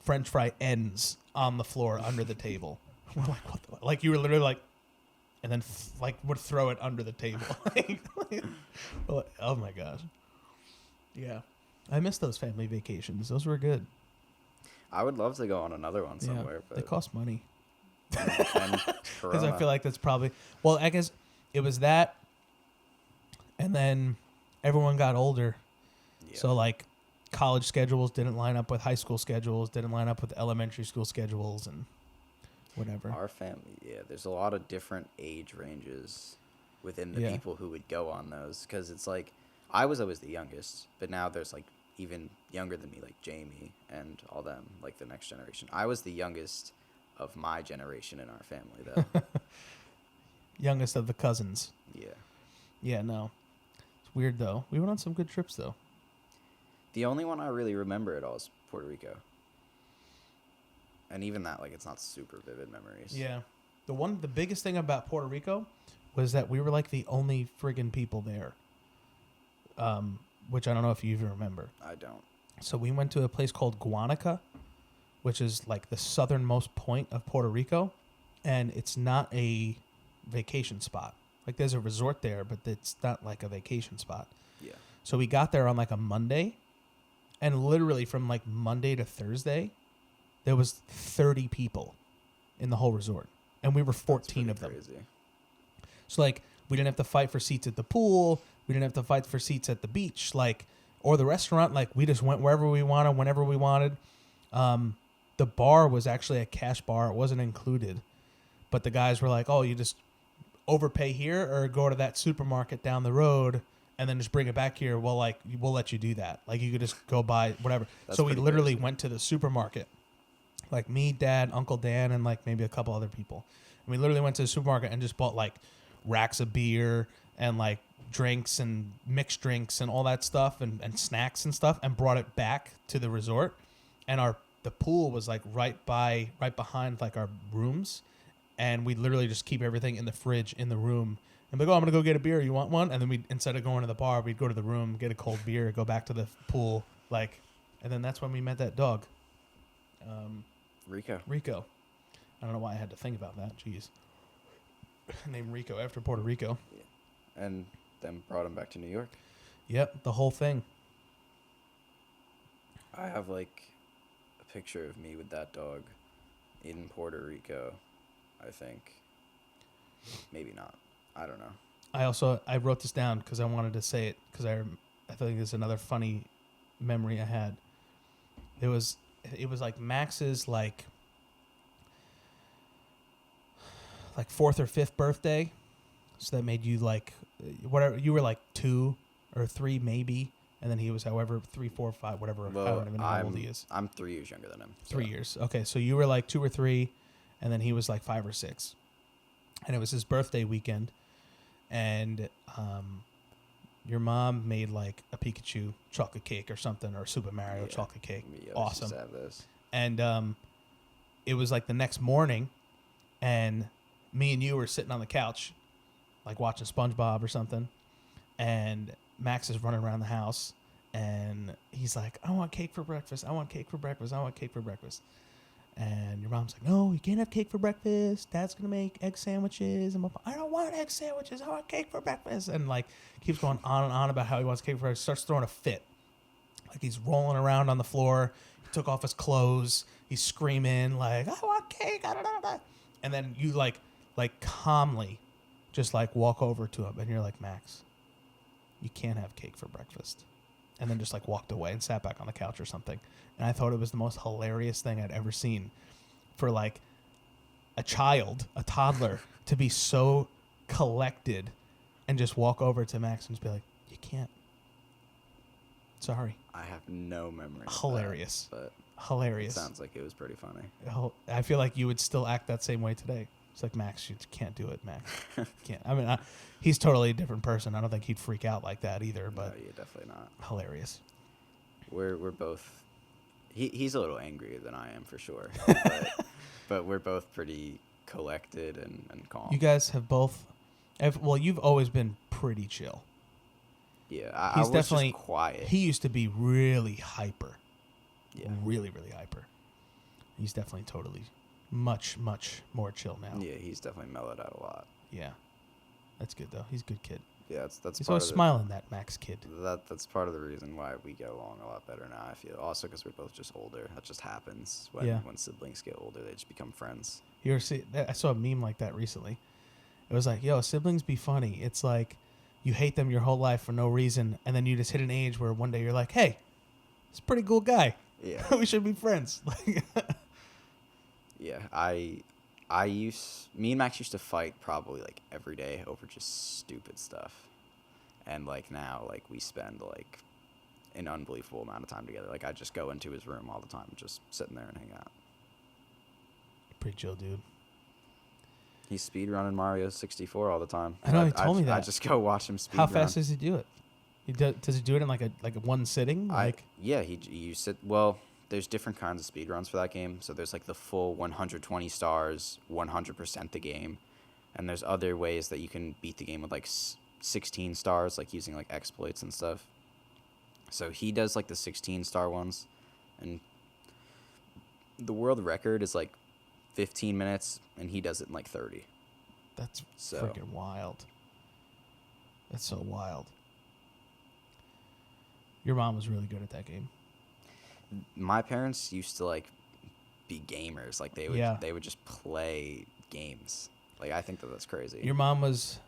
French fry ends on the floor under the table. We're like, what the? Like, you were literally like, and then like would throw it under the table. Oh my gosh. Yeah. I miss those family vacations. Those were good. I would love to go on another one somewhere. But they cost money. Because I feel like that's probably... Well, I guess it was that, and then everyone got older. Yeah. So, like, college schedules didn't line up with high school schedules, didn't line up with elementary school schedules, and whatever. Our family, there's a lot of different age ranges within the people who would go on those. Because it's like... I was always the youngest, but now there's like even younger than me, like Jamie and all them, like the next generation. I was the youngest of my generation in our family, though. Youngest of the cousins. Yeah. Yeah, no. It's weird, though. We went on some good trips, though. The only one I really remember at all is Puerto Rico. And even that, like, it's not super vivid memories. Yeah. The biggest thing about Puerto Rico was that we were like the only friggin' people there. Which I don't know if you even remember. I don't. So we went to a place called Guanica, which is like the southernmost point of Puerto Rico, and it's not a vacation spot. Like, there's a resort there, but it's not like a vacation spot. Yeah. So we got there on like a Monday, and literally from like Monday to Thursday, there was 30 people in the whole resort, and we were 14 of them. Crazy. So like, we didn't have to fight for seats at the pool. We didn't have to fight for seats at the beach, like, or the restaurant. Like, we just went wherever we wanted, whenever we wanted. The bar was actually a cash bar. It wasn't included. But the guys were like, oh, you just overpay here or go to that supermarket down the road and then just bring it back here. Well, like, we'll let you do that. Like, you could just go buy whatever. So we literally went to the supermarket. Like, me, Dad, Uncle Dan, and like maybe a couple other people. And we literally went to the supermarket and just bought like racks of beer and like drinks and mixed drinks and all that stuff and snacks and stuff, and brought it back to the resort. And the pool was like right behind like our rooms, and we literally just keep everything in the fridge in the room and be like, oh, I'm gonna go get a beer, you want one? And then we, instead of going to the bar, we'd go to the room, get a cold beer, go back to the pool. Like, And then that's when we met that dog, Rico. Rico. I don't know why I had to think about that. Jeez. Named Rico after Puerto Rico. Yeah. And then brought him back to New York. Yep, the whole thing. I have like a picture of me with that dog in Puerto Rico, I think. Maybe not. I don't know. I wrote this down because I wanted to say it because I think there's another funny memory I had. It was like Max's like fourth or fifth birthday, so that made you like whatever you were like 2 or 3 maybe, and then he was however 3, 4, 5 whatever. Well, I don't even know how old he is. I'm 3 years younger than him. 3 years. Okay, so you were like 2 or 3, and then he was like 5 or 6, and it was his birthday weekend, and your mom made like a Pikachu chocolate cake or something, or Super Mario chocolate cake. Awesome. Used to have this. And it was like the next morning, and me and you were sitting on the couch, like watching SpongeBob or something, and Max is running around the house, and he's like, I want cake for breakfast. I want cake for breakfast. I want cake for breakfast. And your mom's like, no, you can't have cake for breakfast. Dad's going to make egg sandwiches. And I don't want egg sandwiches. I want cake for breakfast. And like keeps going on and on about how he wants cake for breakfast. Starts throwing a fit. Like he's rolling around on the floor. He took off his clothes. He's screaming like, I want cake. And then you like calmly just like walk over to him. And you're like, Max, you can't have cake for breakfast. And then just like walked away and sat back on the couch or something. And I thought it was the most hilarious thing I'd ever seen for like a toddler, to be so collected and just walk over to Max and just be like, you can't. Sorry. I have no memory. Hilarious. Of that, but hilarious. It sounds like it was pretty funny. I feel like you would still act that same way today. It's like, Max, you can't do it, Max. Can't. I mean, he's totally a different person. I don't think he'd freak out like that either. But no, yeah, definitely not. Hilarious. We're both. He's a little angrier than I am for sure, but we're both pretty collected and calm. You guys have both. You've always been pretty chill. Yeah, I He's was definitely just quiet. He used to be really hyper. Yeah. Really, really hyper. He's definitely totally much, much more chill now. Yeah, he's definitely mellowed out a lot. Yeah. That's good, though. He's a good kid. Yeah, that's He's part always of smiling, that Max kid. That's part of the reason why we get along a lot better now, I feel. Also because we're both just older. That just happens when siblings get older. They just become friends. You ever see? I saw a meme like that recently. It was like, yo, siblings be funny. It's like you hate them your whole life for no reason, and then you just hit an age where one day you're like, hey, he's a pretty cool guy. Yeah. We should be friends. Yeah, me and Max used to fight probably like every day over just stupid stuff. And like now, like we spend like an unbelievable amount of time together. Like I just go into his room all the time, just sitting there and hang out. Pretty chill, dude. He's speedrunning Mario 64 all the time. I know, he told me that. I just go watch him speedrun. How fast does he do it? Does he do it in like a one sitting? Yeah, you sit. Well, there's different kinds of speedruns for that game. So there's like the full 120 stars, 100% the game, and there's other ways that you can beat the game with like 16 stars, like using like exploits and stuff. So he does like the 16-star ones, and the world record is like 15 minutes, and he does it in like 30. That's freaking wild. That's so wild. Your mom was really good at that game. My parents used to like be gamers. Like they would just play games. Like I think that's crazy. Your mom was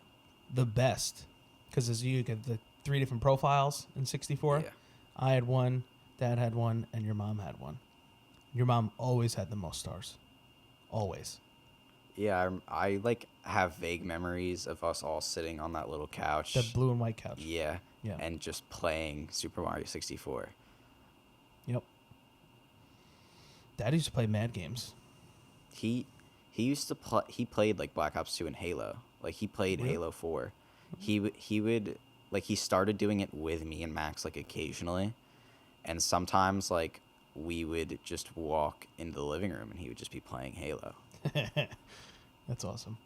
the best because as you get the 3 different profiles in 64. Yeah. I had one, Dad had one, and your mom had one. Your mom always had the most stars. Always. Yeah, I like have vague memories of us all sitting on that little couch. The blue and white couch. Yeah. Yeah. And just playing Super Mario 64. Yep. Dad used to play mad games. He used to play. He played like Black Ops 2 and Halo. Like he played Halo 4. He would like he started doing it with me and Max like occasionally, and sometimes like we would just walk into the living room and he would just be playing Halo. That's awesome.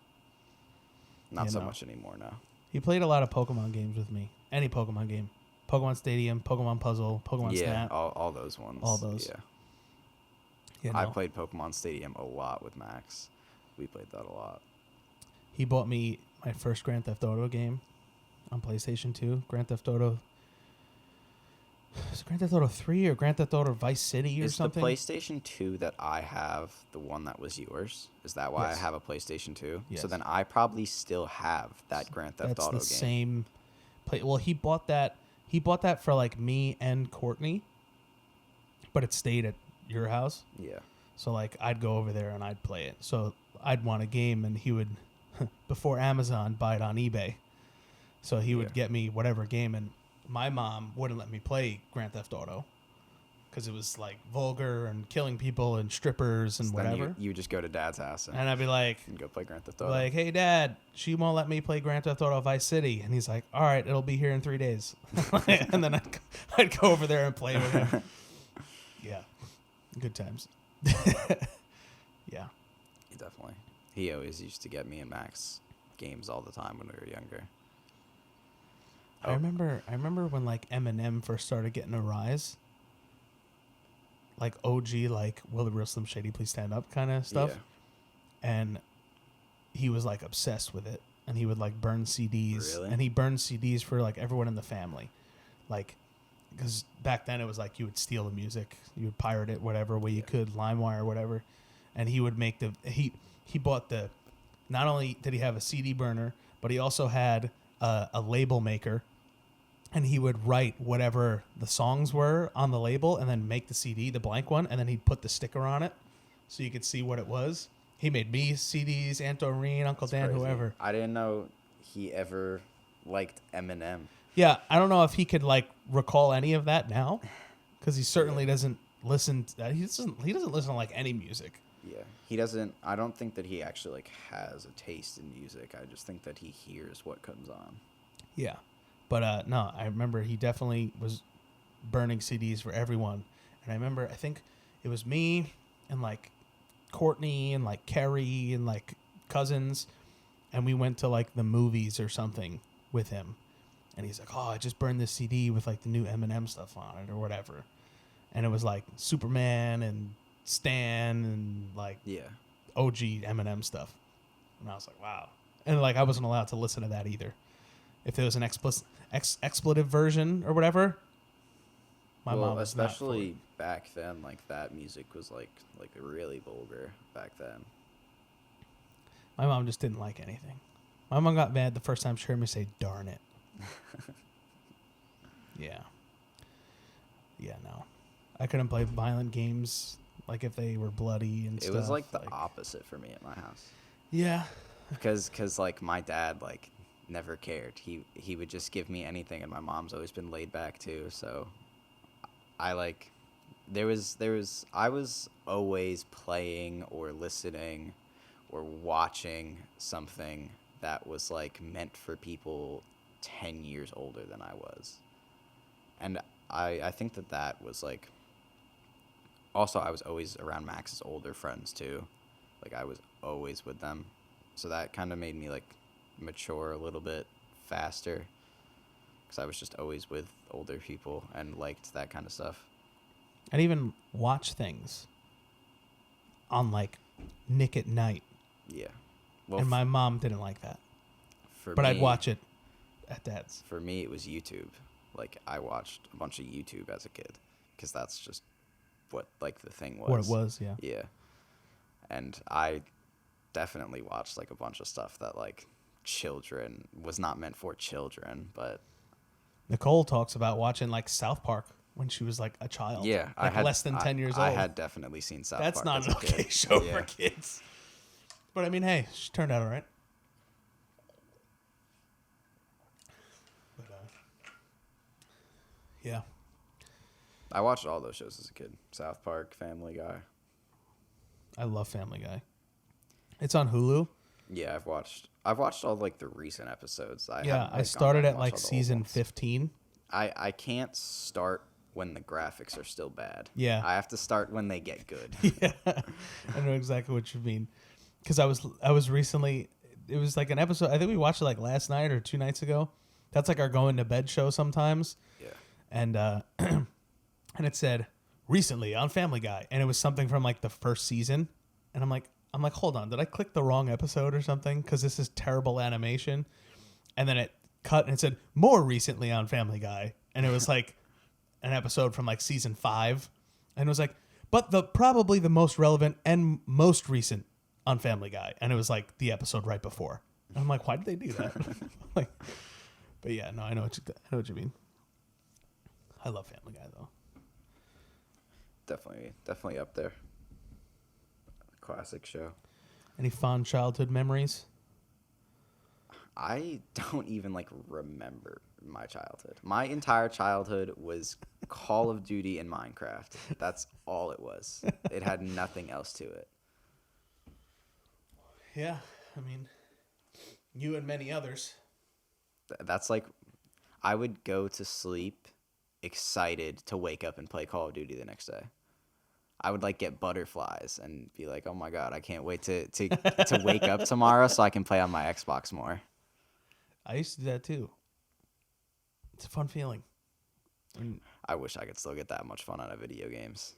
Not so much anymore now. He played a lot of Pokemon games with me. Any Pokemon game. Pokemon Stadium, Pokemon Puzzle, Pokemon Yeah, Snap. all those ones. All those. Yeah. You I know, played Pokemon Stadium a lot with Max. We played that a lot. he bought me my first Grand Theft Auto game on PlayStation 2. Grand Theft Auto. Is it Grand Theft Auto 3 or Grand Theft Auto Vice City or Is something? the PlayStation 2 that I have the one that was yours? Is that why Yes. I have a PlayStation 2? Yes. So then I probably still have that Grand Theft That's Auto the game. same play. Well, he bought that. He bought that for like me and Courtney, but it stayed at your house. Yeah. So like I'd go over there and I'd play it. So I'd want a game and he would, before Amazon, buy it on eBay. So he would Yeah. get me whatever game, and my mom wouldn't let me play Grand Theft Auto because it was like vulgar and killing people and strippers and So whatever. then you just go to Dad's house and, And I'd be like, go play Grand Theft Auto. like, hey, Dad, she won't let me play Grand Theft Auto Vice City. And he's like, all right, it'll be here in 3 days. And then I'd go over there and play with him. Yeah. Good times. Yeah. Definitely. He always used to get me and Max games all the time when we were younger. I remember when like Eminem first started getting a rise. Like OG, like Will the Real Slim Shady Please Stand Up kind of stuff. Yeah. And he was like obsessed with it. And he would like burn CDs. Really? And he burned CDs for like everyone in the family. Like, because back then it was like you would steal the music. You would pirate it, whatever way you could, LimeWire or whatever. And he would make he bought the, not only did he have a CD burner, but he also had a label maker. And he would write whatever the songs were on the label and then make the CD, the blank one, and then he'd put the sticker on it so you could see what it was. He made me CDs, Aunt Doreen, Uncle Dan, Crazy. whoever. I didn't know he ever liked Eminem. Yeah, I don't know if he could like recall any of that now, because he certainly doesn't listen. He doesn't listen to like any music. Yeah, he doesn't. I don't think that he actually like has a taste in music. I just think that he hears what comes on. Yeah, but no, I remember he definitely was burning CDs for everyone, and I think it was me and like Courtney and like Carrie and like cousins, and we went to like the movies or something with him. And he's like, oh, I just burned this CD with like the new Eminem stuff on it or whatever. And it was like Superman and Stan and like OG Eminem stuff. And I was like, wow. And like I wasn't allowed to listen to that either. If there was an expletive version or whatever, my mom was especially not for it. back then, like that music was like really vulgar back then. My mom just didn't like anything. My mom got mad the first time she heard me say "darn it." Yeah. Yeah, no. I couldn't play violent games like if they were bloody and stuff. It was like the opposite for me at my house. Yeah. Because like my dad like never cared. He would just give me anything, and my mom's always been laid back too. So I like I was always playing or listening or watching something that was like meant for people 10 years older than I was. And I think that was like, also I was always around Max's older friends too. Like I was always with them. So that kind of made me like mature a little bit faster, because I was just always with older people and liked that kind of stuff. I'd even watch things on like Nick at Night. Yeah. Well, And my mom didn't like that. But me, I'd watch it at Dad's. For me, it was YouTube. Like I watched a bunch of YouTube as a kid, because that's just what like the thing was. What it was, yeah. Yeah. And I definitely watched like a bunch of stuff that like children was not meant for children, but Nicole talks about watching like South Park when she was like a child. yeah, like less than 10 years old. I had definitely seen South That's Park. not as an a okay kid. show Yeah. for kids. But I mean, hey, she turned out all right. But yeah. I watched all those shows as a kid. South Park, Family Guy. I love Family Guy. It's on Hulu. Yeah, I've watched all like the recent episodes. I started at like season 15. I can't start when the graphics are still bad. Yeah. I have to start when they get good. Yeah, I know exactly what you mean. Because I was recently, it was like an episode, I think we watched it like last night or 2 nights ago. That's like our going to bed show sometimes. Yeah. And and it said recently on Family Guy, and it was something from like the first season, and I'm like, hold on, did I click the wrong episode or something? Because this is terrible animation. And then it cut and it said more recently on Family Guy, and it was like an episode from like season 5, and it was like, but probably the most relevant and most recent on Family Guy, and it was like the episode right before. And I'm like, why did they do that? Like, but yeah, no, I know what you mean. I love Family Guy though. Definitely up there. Classic show. Any fond childhood memories? I don't even like remember my childhood. My entire childhood was Call of Duty and Minecraft. That's all it was. It had nothing else to it. Yeah, I mean, you and many others. That's like, I would go to sleep excited to wake up and play Call of Duty the next day. I would like get butterflies and be like, oh my God, I can't wait to wake up tomorrow so I can play on my Xbox more. I used to do that too. It's a fun feeling. I wish I could still get that much fun out of video games.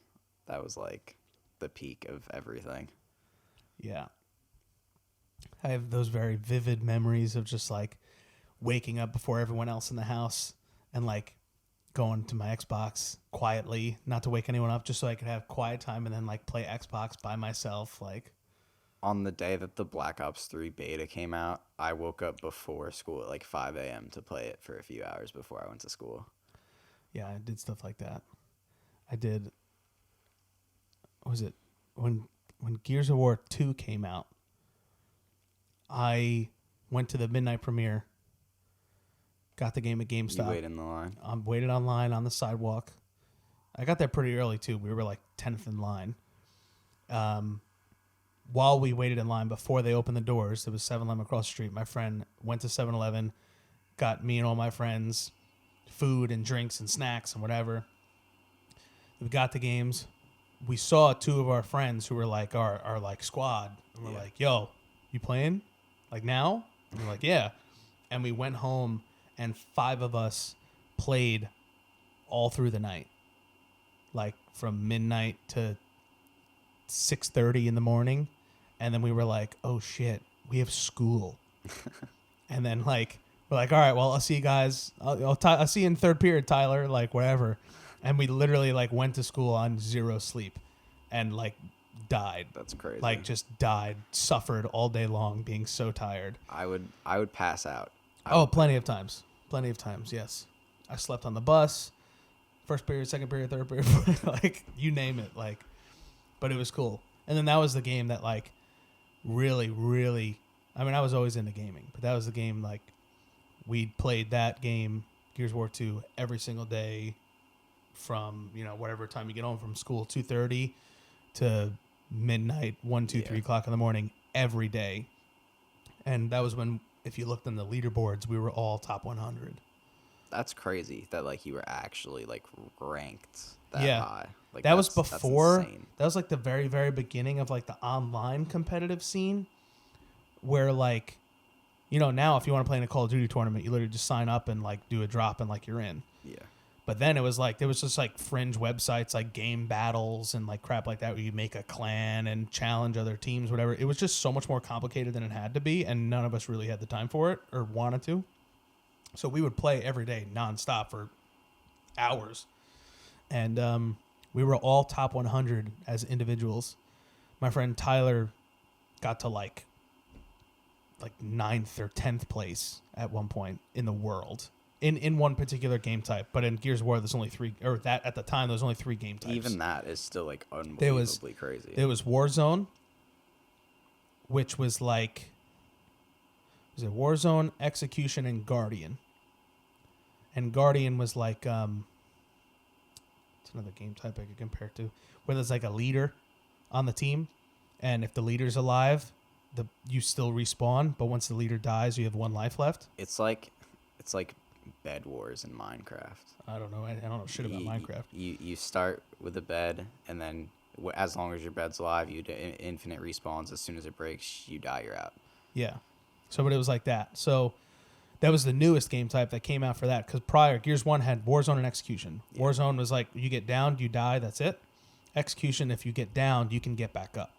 That was like the peak of everything. Yeah. I have those very vivid memories of just like waking up before everyone else in the house and like going to my Xbox quietly, not to wake anyone up, just so I could have quiet time and then like play Xbox by myself. Like, on the day that the Black Ops 3 beta came out, I woke up before school at like 5 a.m. to play it for a few hours before I went to school. yeah, I did stuff like that. I did. What was it when Gears of War 2 came out? I went to the midnight premiere. Got the game at GameStop. You waited in the line? Waited online on the sidewalk. I got there pretty early, too. We were like 10th in line. While we waited in line, before they opened the doors, there was 7-Eleven across the street. My friend went to 7-Eleven, got me and all my friends food and drinks and snacks and whatever. We got the games. We saw 2 of our friends who were like our like squad. And we're like, yo, you playing? Like now? And we're like, yeah. And we went home, and 5 of us played all through the night. Like from midnight to 6:30 in the morning. And then we were like, oh shit, we have school. And then like, we're like, all right, well, I'll see you guys. I'll see you in third period, Tyler, like whatever. And we literally like went to school on 0 sleep and like died. That's crazy. Like just died, suffered all day long, being so tired. I would pass out. Plenty of times. Plenty of times, yes. I slept on the bus, first period, second period, third period, like you name it. Like, but it was cool. And then that was the game that like really, really, I mean, I was always into gaming, but that was the game like we played that game, Gears of War 2, every single day from, whatever time you get home from school, 2:30 to midnight, 1, 2, 3 o'clock in the morning, every day. And that was when, if you looked on the leaderboards, we were all top 100. That's crazy that like you were actually like ranked that high. Like that was that's before. insane. That was like the very, very beginning of like the online competitive scene, where like, now if you want to play in a Call of Duty tournament, you literally just sign up and like do a drop and like you're in. Yeah. But then it was like there was just like fringe websites like Game Battles and like crap like that where you make a clan and challenge other teams, whatever. It was just so much more complicated than it had to be, and none of us really had the time for it or wanted to. So we would play every day nonstop for hours. And we were all top 100 as individuals. My friend Tyler got to like 9th or 10th place at one point in the world. In one particular game type, but in Gears of War, there's only 3, or that at the time, there was only 3 game types. Even that is still like unbelievably crazy. There was Warzone, which was like, was it Warzone, Execution, and Guardian? And Guardian was like, it's another game type I could compare it to, where there's like a leader on the team, and if the leader's alive, you still respawn, but once the leader dies, you have 1 life left. It's like Bed Wars in Minecraft. I don't know. I don't know shit about Minecraft. You start with a bed, and then as long as your bed's alive, you infinite respawns. As soon as it breaks, you die, you're out. Yeah. So, but it was like that. So That was the newest game type that came out for that. Because prior, Gears 1 had Warzone and Execution. Yeah. Warzone was like, you get downed, you die, that's it. Execution, if you get downed, you can get back up.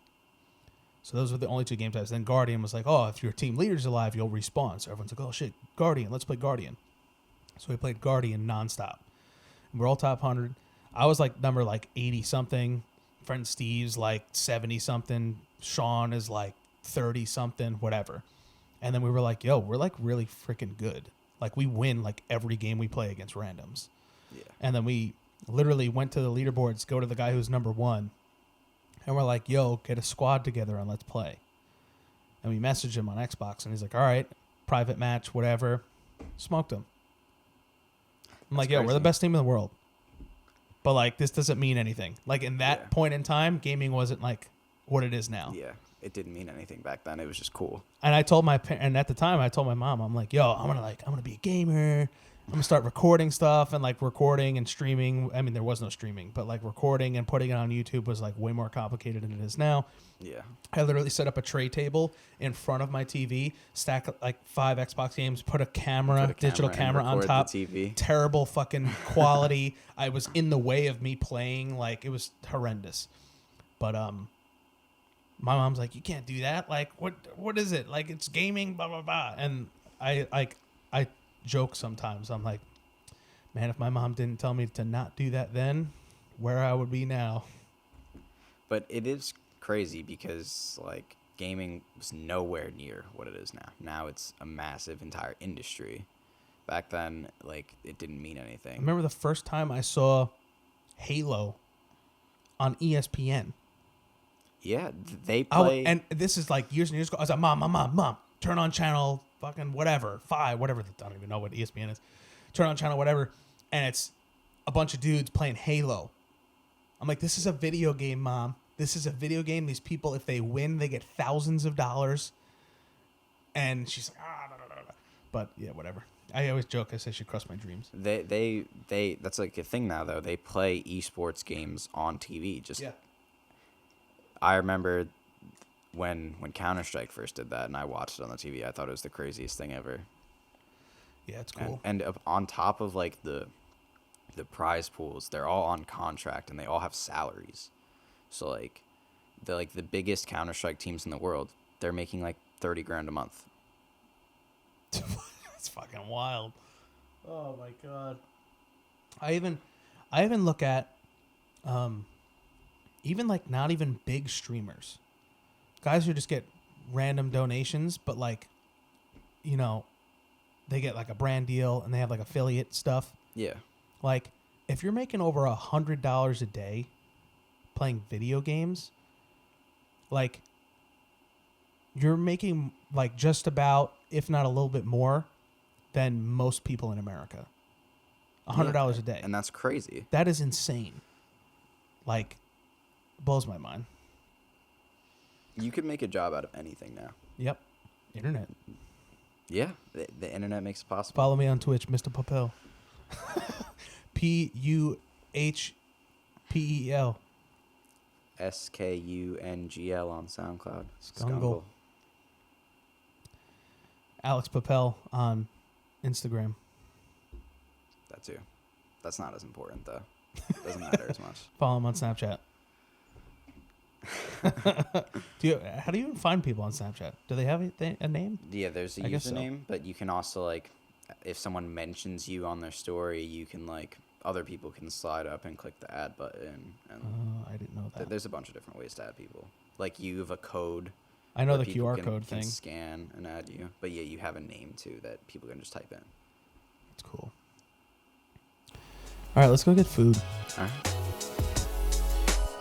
So those were the only two game types. Then Guardian was like, oh, if your team leader's alive, you'll respawn. So everyone's like, oh, shit, Guardian, let's play Guardian. So we played Guardian nonstop. And we're all top 100. I was like number like 80-something. Friend Steve's like 70-something. Sean is like 30-something, whatever. And then we were like, yo, we're like really freaking good. Like we win like every game we play against randoms. Yeah. And then we literally went to the leaderboards, go to the guy who's number 1. And we're like, yo, get a squad together and let's play. And we messaged him on Xbox and he's like, all right, private match, whatever. Smoked him. I'm like, yo, we're the best team in the world. But like, this doesn't mean anything. Like in that point in time, gaming wasn't like what it is now. Yeah. It didn't mean anything back then. It was just cool. And I told and at the time I told my mom, I'm like, yo, I'm gonna be a gamer. I'm gonna start recording stuff and like recording and streaming. I mean, there was no streaming, but like recording and putting it on YouTube was like way more complicated than it is now. Yeah. I literally set up a tray table in front of my TV, stack like 5 Xbox games, put a digital camera on top. The TV. Terrible fucking quality. I was in the way of me playing. Like it was horrendous. But my mom's like, you can't do that. Like what is it? Like it's gaming, blah blah blah. And I joke sometimes. I'm like, man, if my mom didn't tell me to not do that then, where I would be now. But it is crazy because like gaming was nowhere near what it is now. Now it's a massive entire industry. Back then, like it didn't mean anything. I remember the first time I saw Halo on ESPN. Yeah, they play. And this is like years and years ago. I was like, mom, turn on channel fucking whatever, 5, whatever. I don't even know what ESPN is. Turn on channel whatever. And it's a bunch of dudes playing Halo. I'm like, this is a video game, Mom. This is a video game. These people, if they win, they get thousands of dollars. And she's like, no. But yeah, whatever. I always joke. I say she crushed my dreams. They that's like a thing now though. They play esports games on TV. I remember when Counter-Strike first did that, and I watched it on the TV. I thought it was the craziest thing ever. Yeah, it's cool. And on top of like the prize pools, they're all on contract and they all have salaries. So like the biggest Counter-Strike teams in the world, they're making like $30,000 a month. That's fucking wild. Oh my god. I even look at even like not even big streamers. Guys who just get random donations, but like, you know, they get like a brand deal and they have like affiliate stuff. Yeah. Like, if you're making over $100 a day playing video games, like, you're making like just about, if not a little bit more, than most people in America. $100 a day. And that's crazy. That is insane. Like, blows my mind. You could make a job out of anything now. Yep. Internet. Yeah. The internet makes it possible. Follow me on Twitch, Mr. Papele. Puhpel. SKUNGL on SoundCloud. Skungle. Alex Papele on Instagram. That too. That's not as important though. Doesn't matter as much. Follow him on Snapchat. How do you even find people on Snapchat? Do they have a name? Yeah, there's a I guess so. username, but you can also like, if someone mentions you on their story, you can like, other people can slide up and click the add button. And I didn't know that. there's a bunch of different ways to add people. Like you have a code. I know where the people QR can code thing. Scan and add you, but yeah, you have a name too that people can just type in. It's cool. All right, let's go get food. All right.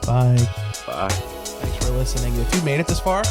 Bye. Bye. Thanks for listening. If you made it this far,